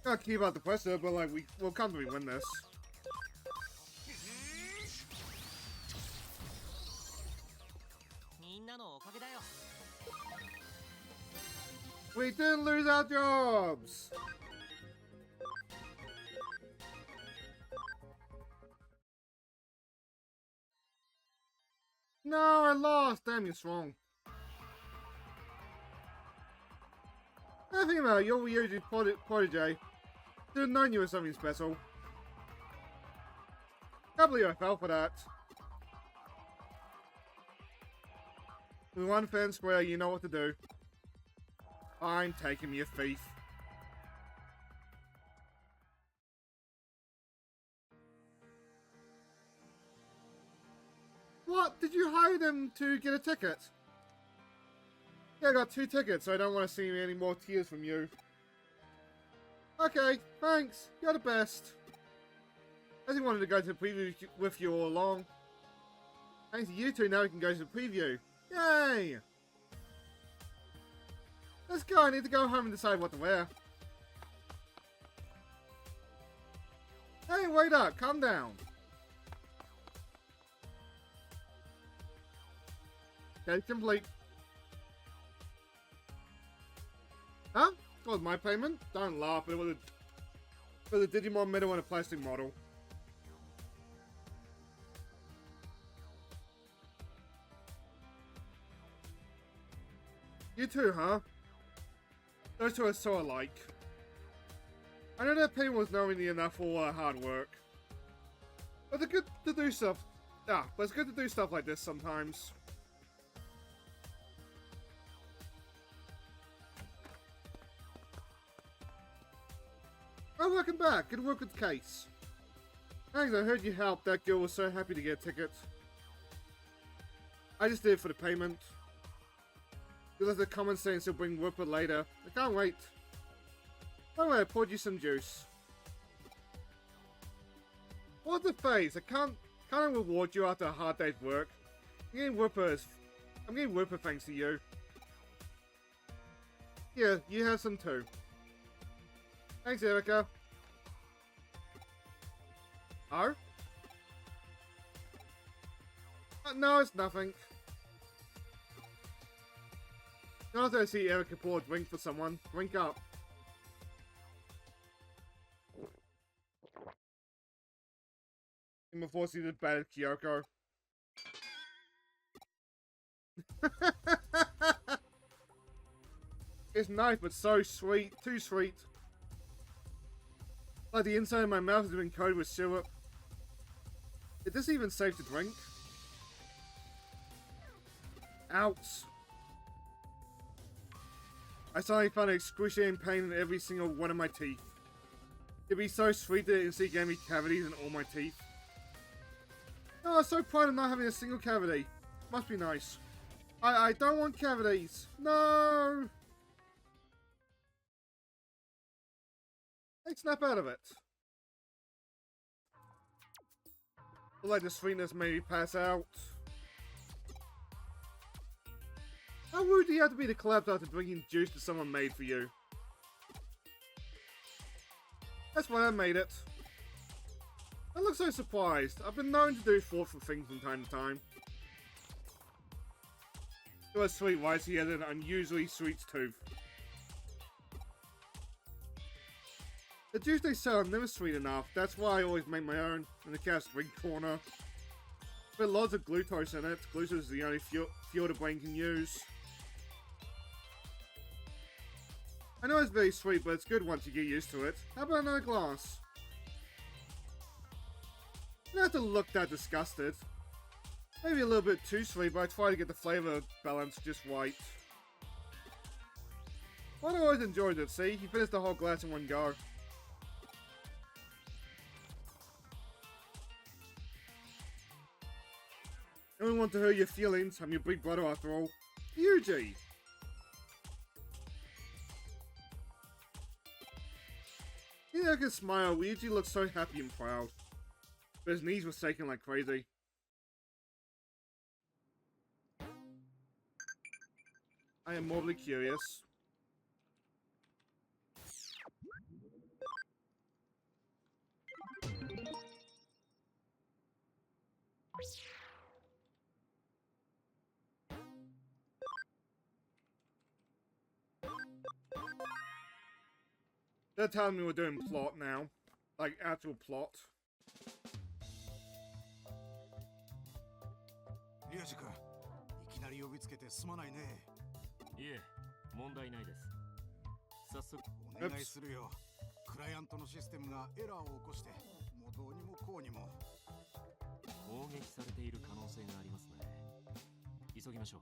Gotta keep out the pressure, but like we'll comfortably win this. We didn't lose our jobs! No, I lost! Damn, you're strong. I think about it, you're Ryuji's protege. Should have known you were something special. Can't believe I fell for that. With one fair and square, you know what to do. I'm taking you, thief. What? Did you hire them to get a ticket? Yeah, I got 2 tickets, so I don't want to see any more tears from you. Okay, thanks. You're the best. I just wanted to go to the preview with you all along. Thanks to you two, now we can go to the preview. Yay! Let's go, I need to go home and decide what to wear. Hey, wait up, calm down. Okay, complete. Huh? What was my payment? Don't laugh, but it was a Digimon medal and a plastic model. You too, huh? Those two are so alike. I know that payment was knowingly enough for all our hard work. But it's good to do stuff. But it's good to do stuff like this sometimes. Oh, welcome back. Good work with the case. Thanks, I heard you helped. That girl was so happy to get a ticket. I just did it for the payment. You left a comment saying she'll bring Whipper later. I can't wait. By the way, I poured you some juice. What the face? I can't reward you after a hard day's work. I'm getting Whipper thanks to you. Here, you have some too. Thanks, Erica. Oh? No, it's nothing. Not after I see Erica pour a drink for someone. Drink up. And before she did bad at Kyoko. It's nice, but so sweet. Too sweet. Like the inside of my mouth has been coated with syrup. Is this even safe to drink? Ouch. I suddenly found excruciating pain in every single one of my teeth. It'd be so sweet that it instantly gave me cavities in all my teeth. Oh, I'm so proud of not having a single cavity. Must be nice. I don't want cavities. No! Hey, snap out of it. Feel like the sweetness made me pass out. How rude do you have to be to collapse after drinking juice that someone made for you? That's why I made it. I look so surprised. I've been known to do thoughtful things from time to time. It was sweet, right? He had an unusually sweet tooth. The juice they sell are never sweet enough. That's why I always make my own in the cat's drink corner. But lots of glucose in it. Glucose is the only fuel the brain can use. I know it's very sweet, but it's good once you get used to it. How about another glass? You don't have to look that disgusted. Maybe a little bit too sweet, but I try to get the flavor balance just right. Well, I always enjoyed it, see? He finished the whole glass in one go. I don't want to hurt your feelings. I'm your big brother after all. Yuji! Yeah, I can smile. Yuji looks so happy and proud. But his knees were shaking like crazy. I am morbidly curious. They're telling me we're doing plot now. Like, actual plot. リュウジ君、いきなり呼びつけてすまないね。いえ、問題ないです。お願いするよ。クライアントのシステムがエラーを起こして、もうどうにもこうにも。攻撃されている可能性がありますね。急ぎましょう。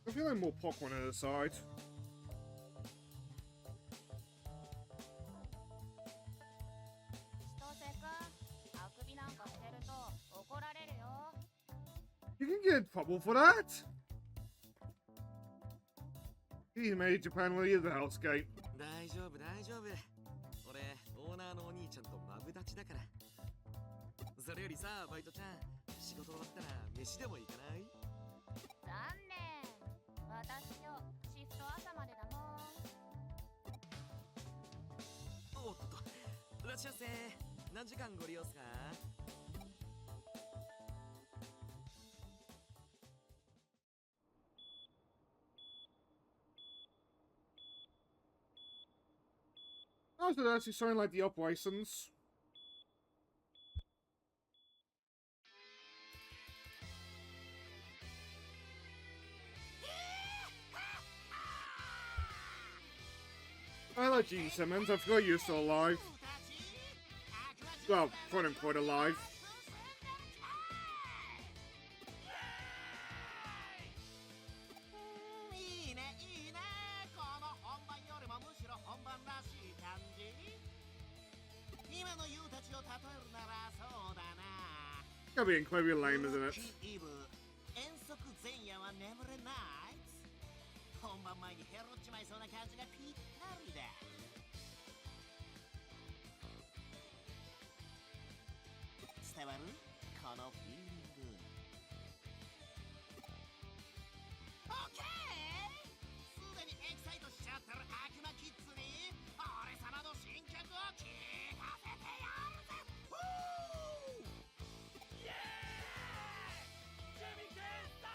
I feel like more popcorn at the side. 千歳くん、あくびなんかしてると怒られるよ。 You can get in trouble for that. He made Japan really the hellscape. 大丈夫大丈夫。俺オーナーのお兄ちゃんとマブダチだから。それよりさバイトちゃん、仕事終わったら飯でも行かない？残念。私今日シフト朝までだもん。おっと、いらっしゃいませ。何時間ご利用っすかOh, so that's actually something like the operations. I like Gene Simmons. I forgot you're still alive. Well, quote unquote alive. いいねいいね、この本番よりもむしろ本番らしい感じ。今のユウたちを例えるならそうだな。 Gotta be incredibly lame, isn't it? イブ、遠足前夜は眠れない。本番前にヘロっちまいそうな感じがぴったりだ。伝わる？このフィーリング。オッケー！すでにエキサイトしちゃってる悪魔キッズに俺様の新曲を聴かせてやるぜ。フー！イエーイ！ジェミケン最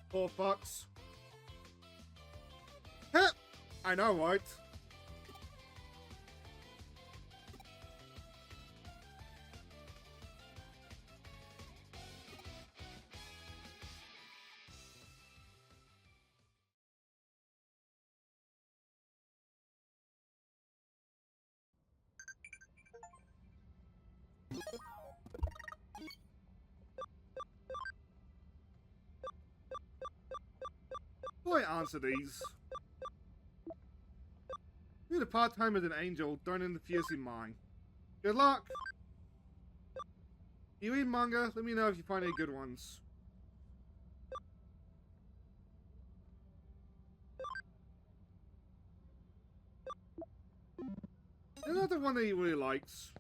高！ Poor fucks. Heh! I know, right? Boy, answer these. You're the part-time as an angel, don't interfere in mine. Good luck! You read manga? Let me know if you find any good ones. Another one that he really likes.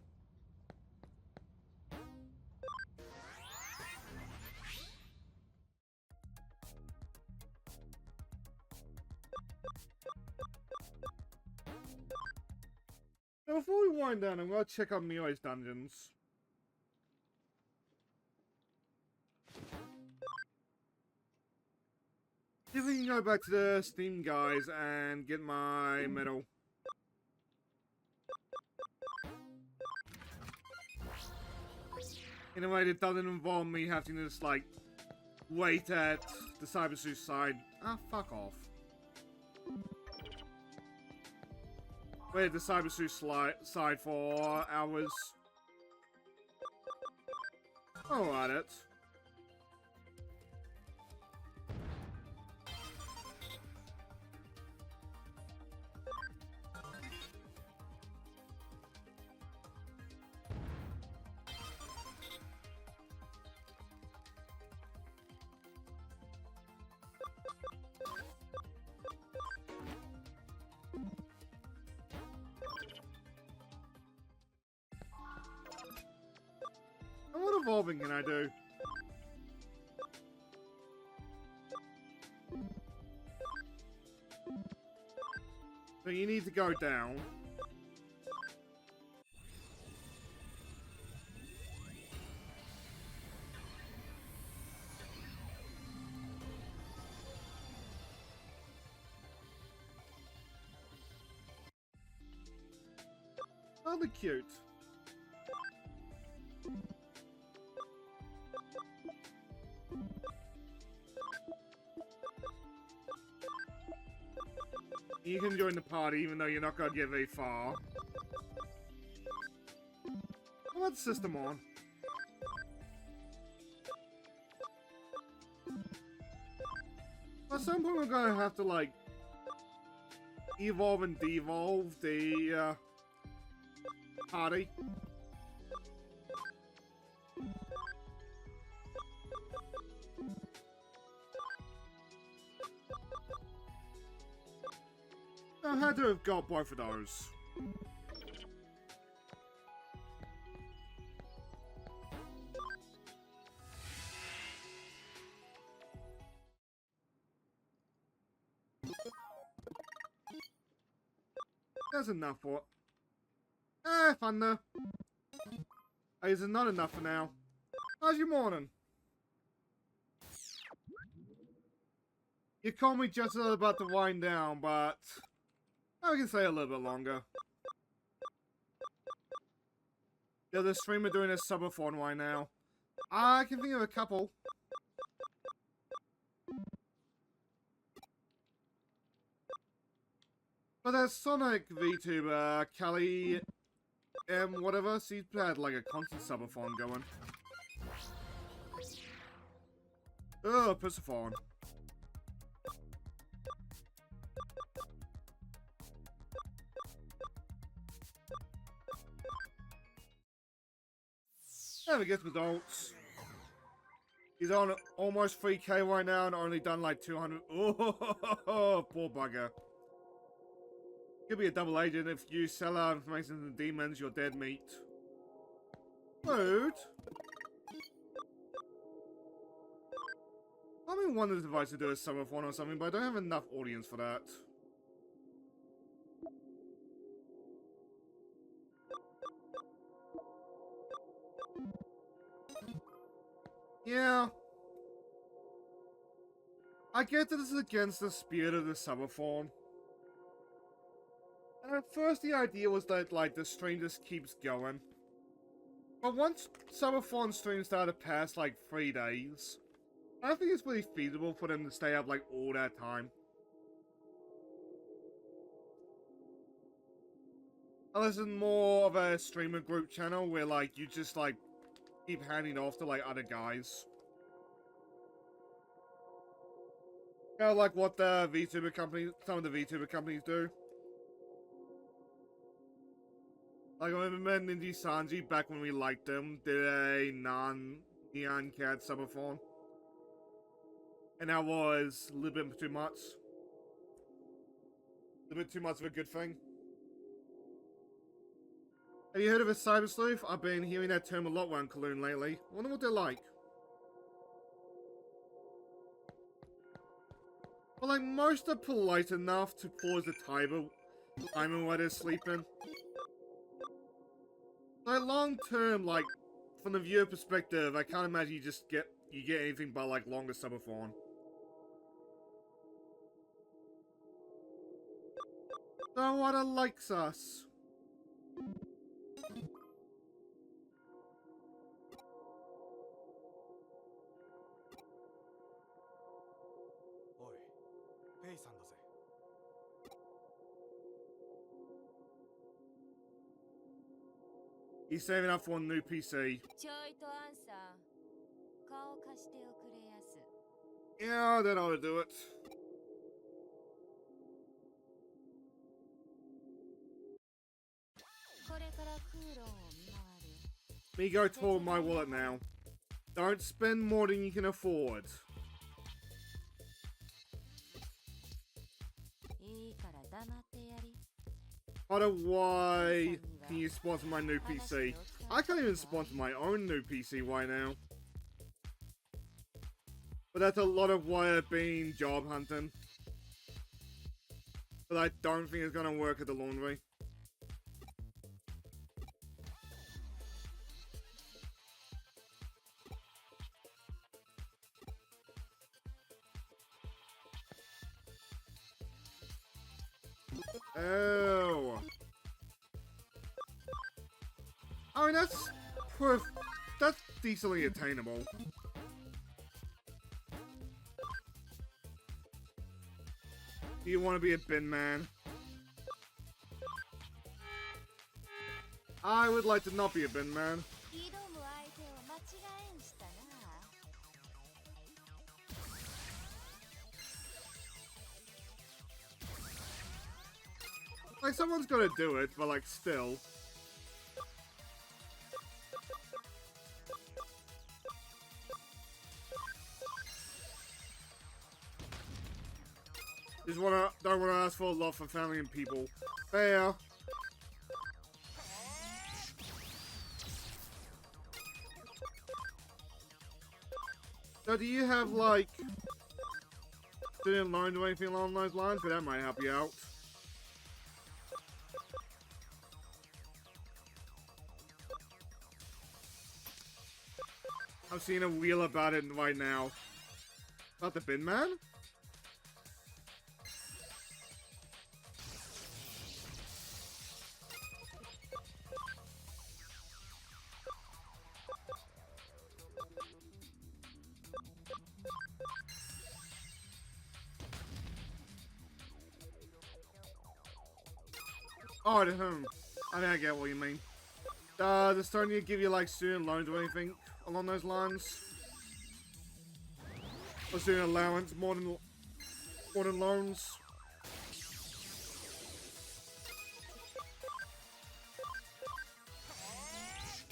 Now, before we wind down, I'm going to check out Miyo's dungeons. See if we can go back to the Steam guys and get my medal. In a way that doesn't involve me having to just, like, wait at the Cyber Sleuth side. Ah, fuck off. Wait at the Cyber Sleuth side for hours. Alright, it. What evolving can I do? So you need to go down. Rather cute. You can join the party even though you're not gonna get very far. What's the system on? At some point we're gonna have to like evolve and devolve the party. I had to have got both of those. That's enough for it. Fun though. Hey, is it not enough for now? How's your morning? You called me just about to wind down, but I can stay a little bit longer. Yeah, the streamer doing a subathon right now. I can think of a couple. But there's Sonic VTuber, Kelly, whatever, she's had like a constant subathon going. Oh, Persephone. Never gets results. He's on almost 3k right now and only done like 200. Oh, poor bugger. Could be a double agent if you sell out information to the demons, you're dead meat. Food? I mean, one of the devices to do a subathon or something, but I don't have enough audience for that. Yeah. I get that this is against the spirit of the subathon. And at first the idea was that, like, the stream just keeps going. But once subathon streams started past, like, 3 days, I don't think it's really feasible for them to stay up, like, all that time. Unless it's more of a streamer group channel where, like, you just, like, keep handing off to, like, other guys. Kind of like what the VTuber companies, some of the VTuber companies do. Like, I remember Ninja Sanji, back when we liked them, did a non-Neon Cat subathon. And that was a little bit too much. A little bit too much of a good thing. Have you heard of a Cyber Sleuth? I've been hearing that term a lot around Cologne lately. I wonder what they're like. Well, like, most are polite enough to pause the timer while they're sleeping. Like, long term, like, from the viewer perspective, I can't imagine you get anything but, like, longer subathon. So what likes us? He's saving up for a new PC. Yeah, that ought to do it. Me go toward my wallet now. Don't spend more than you can afford. Why can you sponsor my new PC? I can't even sponsor my own new PC right now. But that's a lot of why I've been job hunting. But I don't think it's gonna work at the laundry. Oh. I mean, that's decently attainable. Do you want to be a bin man? I would like to not be a bin man. 挑む相手を間違えんしたな。Like, someone's gotta do it, but like, still. Don't wanna ask for a lot for family and people. Fair. So do you have, like, student loans or anything along those lines? But that might help you out. I'm seeing a wheel about it right now. About the bin man? Oh, to whom? I think I get what you mean. Does Estonia give you, like, student loans or anything along those lines? Or student allowance more than loans?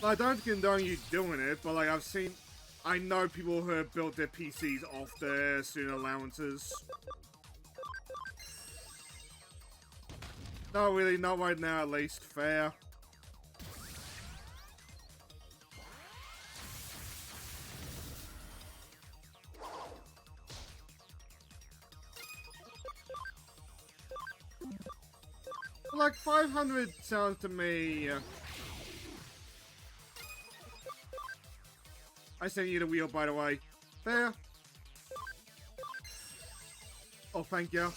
I don't condone you doing it, but, like, I know people who have built their PCs off their student allowances. Not really, not right now at least. Fair. Like 500 sounds to me. I sent you the wheel, by the way. Fair. Oh, thank you.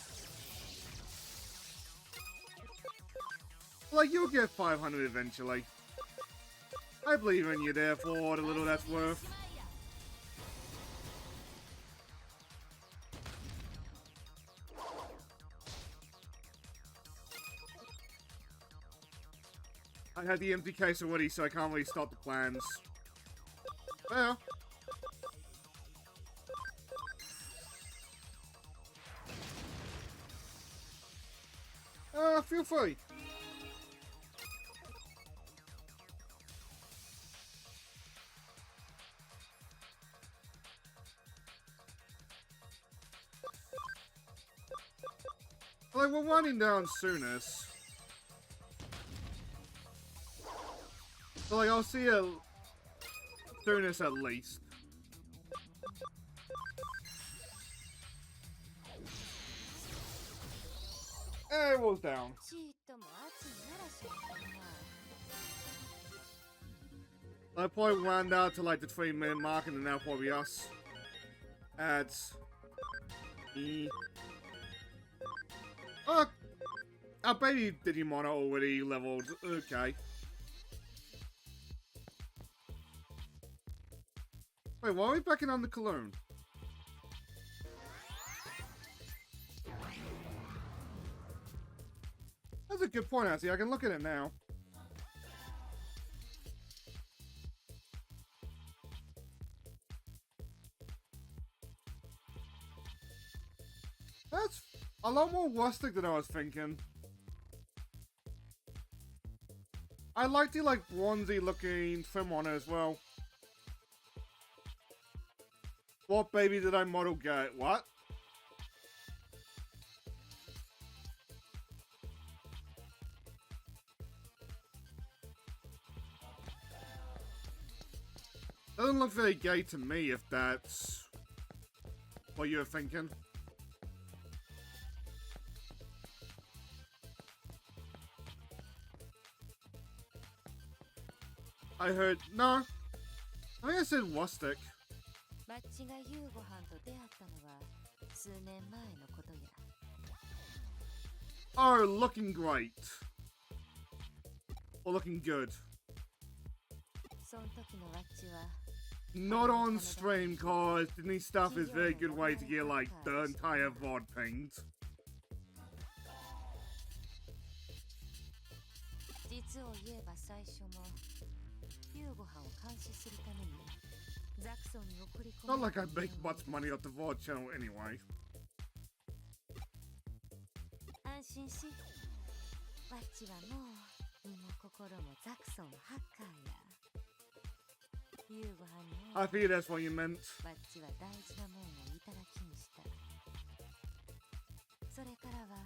Like, you'll get 500 eventually. I believe in you there for the little that's worth. I had the empty case already, so I can't really stop the plans. Well. Feel free. Like, we're winding down soonest. So, like, I'll see you soonest at least. It was down. I probably wound out to like the 3-minute mark, and then that'll probably be us. Ads. Oh, our baby Digimon are already leveled. Okay. Wait, why are we backing on the Cologne? That's a good point, actually. I can look at it now. That's a lot more rustic than I was thinking. I like the, like, bronzy looking trim on it as well. What baby did I model get? What? Doesn't look very gay to me, if that's what you're thinking. I heard, no. I think I said rustic. Oh, looking great. Or looking good. Not on stream, cause Disney stuff is a very good way to get like the entire VOD pinged. 実を言えば最初も夕ご飯を監視するためにザクソンに送り込 Not ま like れ I た make much money off the VOD channel anyway. 安心し、わっちはもう身も心もザクソンハッカーや。夕ご飯に I figured that's what you meant. わっちは大事なもんをいただきにした。それからは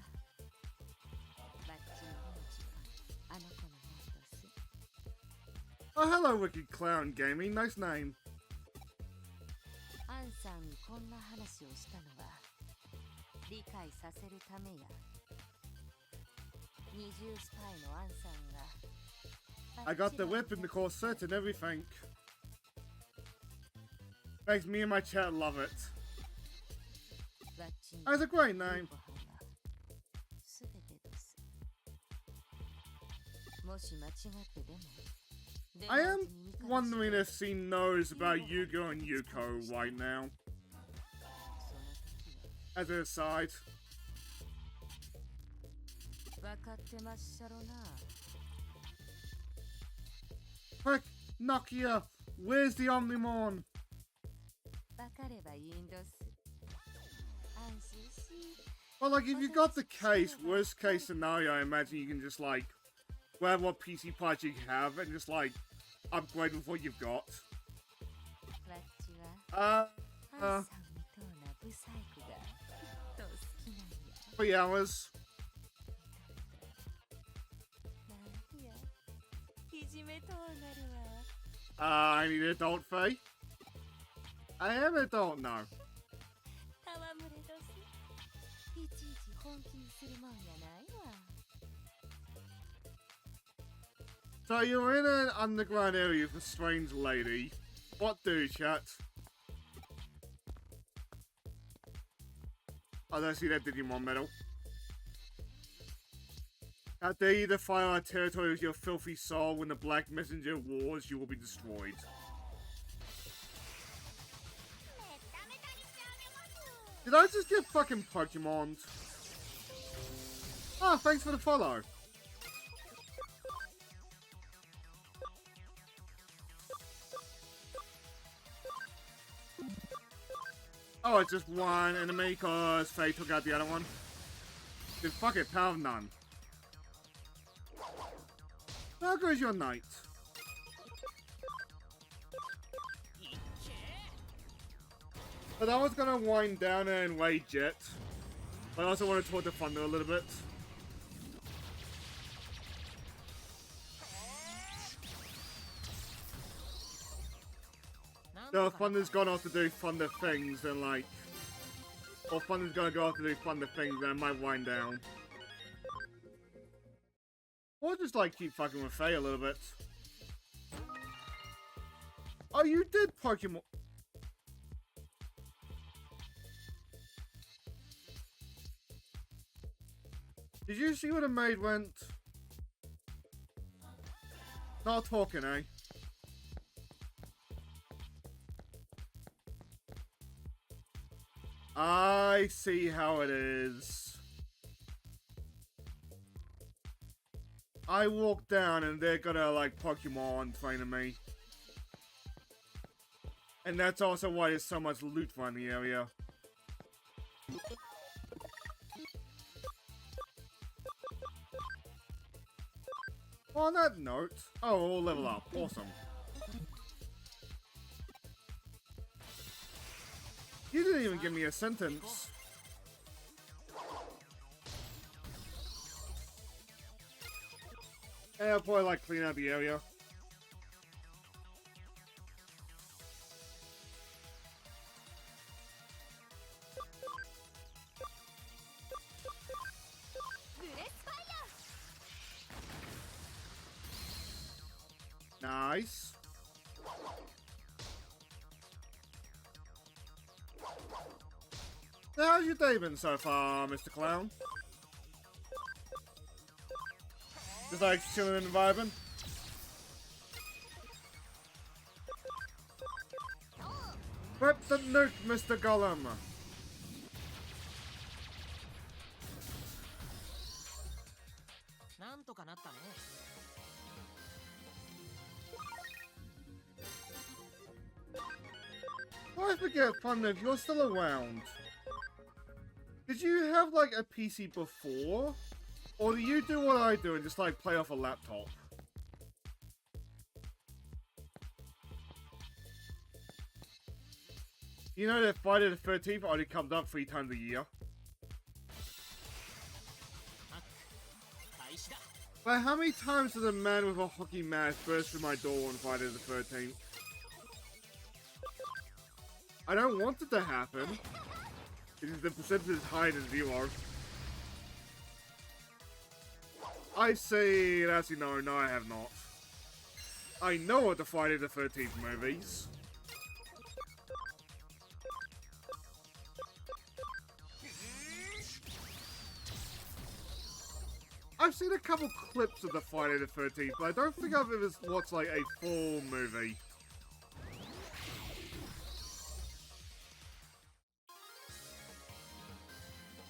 わっちの命はあの子のもんとす。 Oh, hello, Wicked Clown Gaming. Nice name. アンさんにこんな話をしたのは理解させるためや。二重スパイのアンさんが I got the whip and the corset and everything. Thanks, me and my chat love it. わっちに That's a great name. すべてです。もし間違ってでも I am wondering if she knows about Yugo and Yuko right now. As an aside. わかってまっしゃろな。 Quick, Nokia, where's the Omnimon? わかればいいんどす。安心し。 Well, like, if you got the case, worst case scenario, I imagine you can just, like, grab what PC parts you have and just, like, upgrade with what you've got. わっちは Uh, アンさんみとうなブサイクがと好きなんや。 3 hours. なんやいじめとうなるわ。 I need an adult Faye. I am an adult now. 戯れどす。いちいち本気にするもんやないわ。 So you're in an underground area with a strange lady. What do, chat? I don't see that Digimon medal. How dare you defile our territory with your filthy soul? When the Black Messenger wars, you will be destroyed. Did I just get fucking Pokemon? Ah, thanks for the follow. Oh, it's just one enemy because Faye took out the other one. Then fuck it, power of none. How goes your night? But I was gonna wind down and rage it. But I also want to talk to Thunder a little bit. So if Thunder's gone off to do Thunder things, then like... Or Thunder's gonna go off to do Thunder things, then I might wind down. Or just like keep fucking with Faye a little bit. Oh, you did Pokemon... Did you see what a maid went? Not talking, eh? I see how it is. I walk down and they're gonna like Pokemon training me. And that's also why there's so much loot around the area. On that note, oh, we'll level up. Awesome. You didn't even give me a sentence. Yeah, I'll probably like clean out the area. Nice. So how's your day been so far, Mr. Clown? Just like chilling and vibing? Rip the nuke, Mr. Gollum! I forget, Thunder, if you're still around. Did you have, like, a PC before? Or do you do what I do and just, like, play off a laptop? You know that Friday the 13th only comes up 3 times a year? But how many times does a man with a hockey mask burst through my door on Friday the 13th? I don't want it to happen. The percentage is higher than 0. I say, actually no, I have not. I know what the Friday the 13th movies. I've seen a couple clips of the Friday the 13th, but I don't think I've ever watched like a full movie.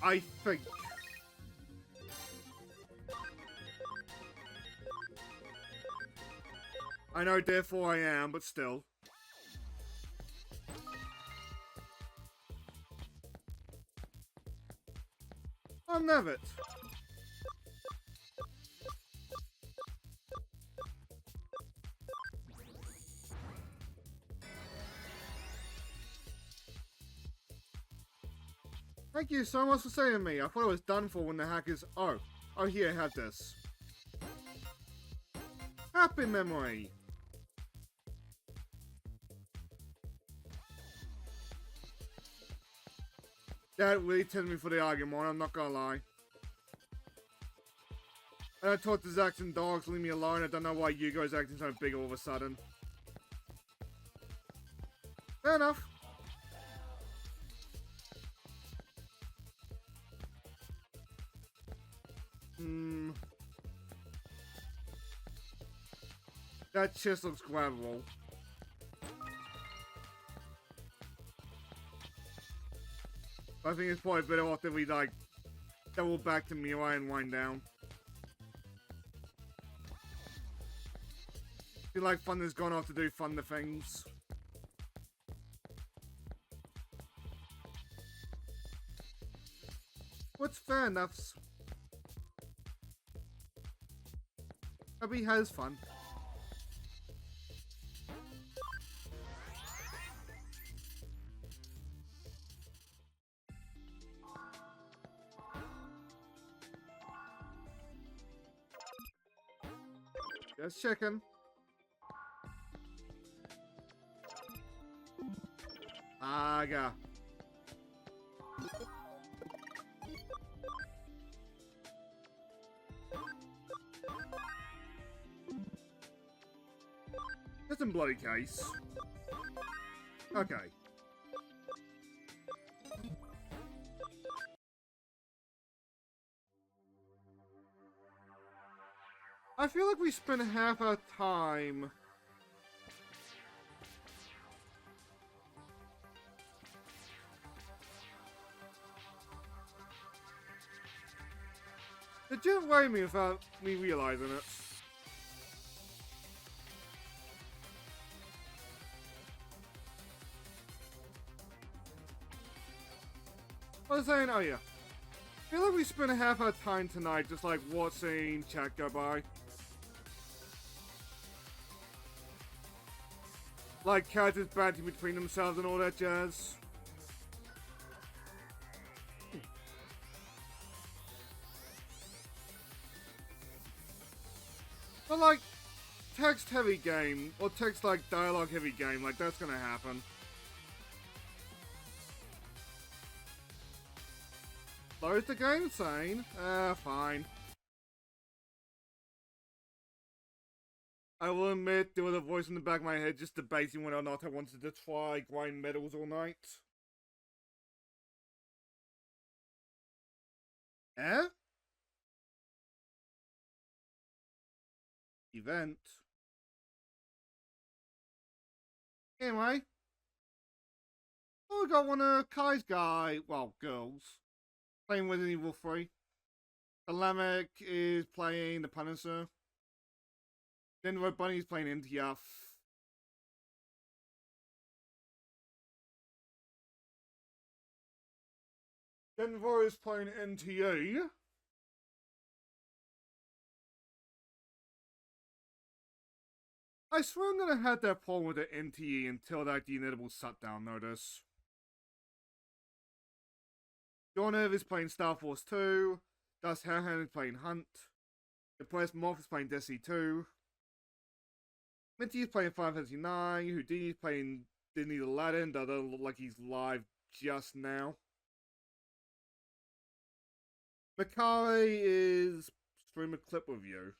I think. I know, therefore I am, but still. I'll never it. Thank you so much for saving me. I thought it was done for when the hackers... Oh, here, have this. Happy memory. That really tempted me for the argument, I'm not gonna lie. And I talked to Zax and dogs, leave me alone. I don't know why you guys acting so big all of a sudden. Fair enough. That chest looks grabbable. I think it's probably better off that we, like, double back to Mirai and wind down. I feel like Thunder's gone off to do Thunder things. What's fair enough's? Hope he has fun. Just checking. Aga. Just in bloody case. Okay. I feel like we spent half our time it didn't worry me without me realizing it. I was saying, oh yeah. I feel like we spent half our time tonight just like watching chat go by. Like characters bantering between themselves and all that jazz. But like, text heavy game, or text like dialogue heavy game, like that's gonna happen. Slows the game insane? Fine. I will admit, there was a voice in the back of my head just debating whether or not I wanted to try grind medals all night. Eh? Event. Anyway. Oh, we got one of Kai's girls. Playing Resident Evil 3. Alamek is playing the Punisher. Then Red Bunny's playing MTF. Denver is playing NTE. I swear I'm gonna have that problem with the NTE until that the inedible shutdown notice. John is playing Star Force 2. Dust Hairhand is playing Hunt. Depressed Moth is playing Destiny 2. Minty is playing Final Fantasy 9. Houdini is playing Disney Aladdin. That doesn't look like he's live just now. Makari is streaming a clip review.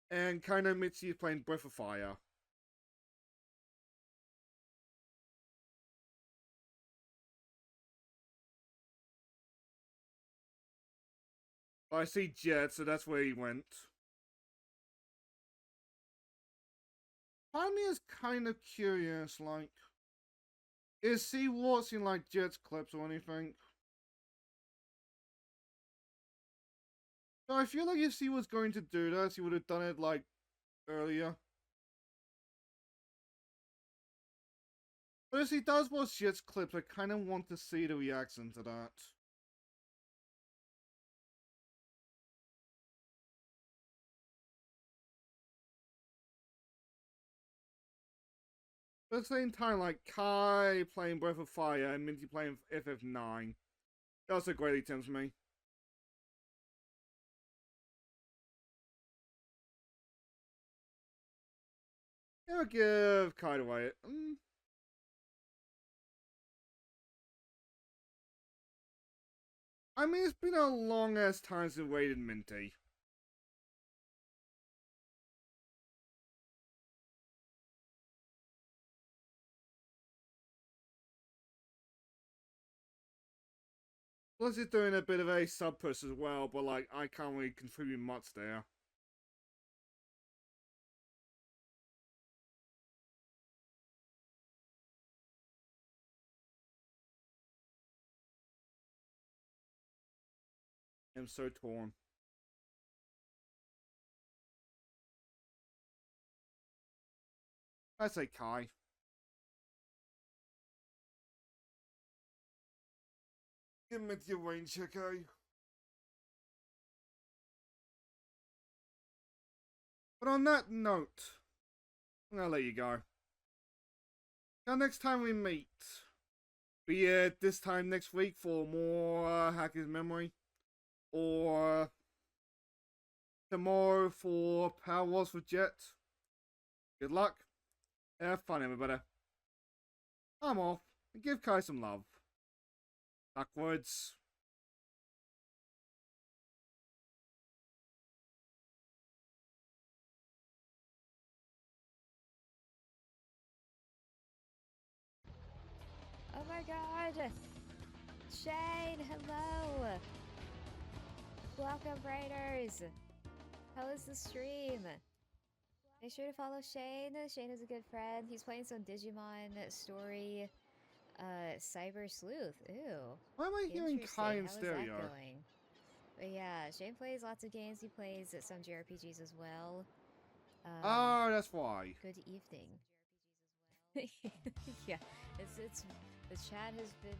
And Kaino Mitsuki is playing Breath of Fire. I see Jet, so that's where he went. Part of me is kind of curious, like, is he watching like Jet's clips or anything? So I feel like if he was going to do that, he would have done it like earlier. But if he does watch Jet's clips, I kind of want to see the reaction to that. But at the same time, like Kai playing Breath of Fire and Minty playing FF9. That's a great attempt for me. I'll give Kai away. I mean, it's been a long ass time since we waited Minty. Plus, he's doing a bit of a sub push as well, but like, I can't really contribute much there. I'm so torn. I say Kai. Give him your rain check, eh? But on that note, I'm gonna let you go. Now, next time we meet, be it this time next week for more Hacker's Memory, or tomorrow for Power Wars with Jet. Good luck. Have fun, everybody. I'm off. And give Kai some love. Backwards. Oh my god! Shane, hello! Welcome, Raiders! How is the stream? Make sure to follow Shane. Shane is a good friend. He's playing some Digimon story, Cyber Sleuth. Ooh. Why am I hearing Kai in How stereo? is that going? But yeah, Shane plays lots of games. He plays some JRPGs as well. Oh, that's why. Good evening. Yeah, it's the chat has been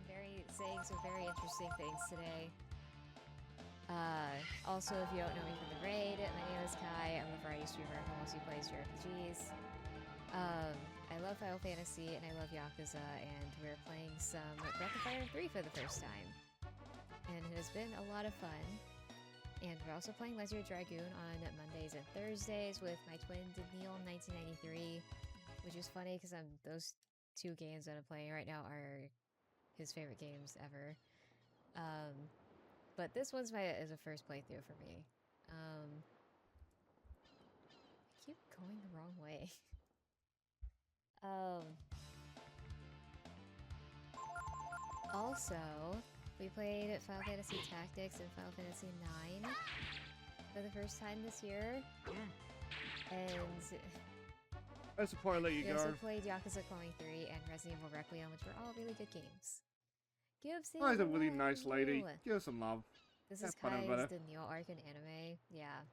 saying some very interesting things today. Also, if you don't know me from the raid, my name is Kai. I'm a variety streamer who mostly plays JRPGs. I love Final Fantasy and I love Yakuza, and we're playing some Breath of Fire 3 for the first time. And it has been a lot of fun. And we're also playing Legendary Dragoon on Mondays and Thursdays with my twin Neil1993, which is funny because those two games that I'm playing right now are his favorite games ever. But this one's is a first playthrough for me. I keep going the wrong way. Also, we played Final Fantasy Tactics and Final Fantasy 9 for the first time this year. And That's the point I let you we go. also played Yakuza Kiwami 3 and Resident Evil Requiem, which were all really good games. Give Oh, she's a really nice lady. Give her some love. This Have is fun, Kai's everybody. the Neo arc in anime. Yeah.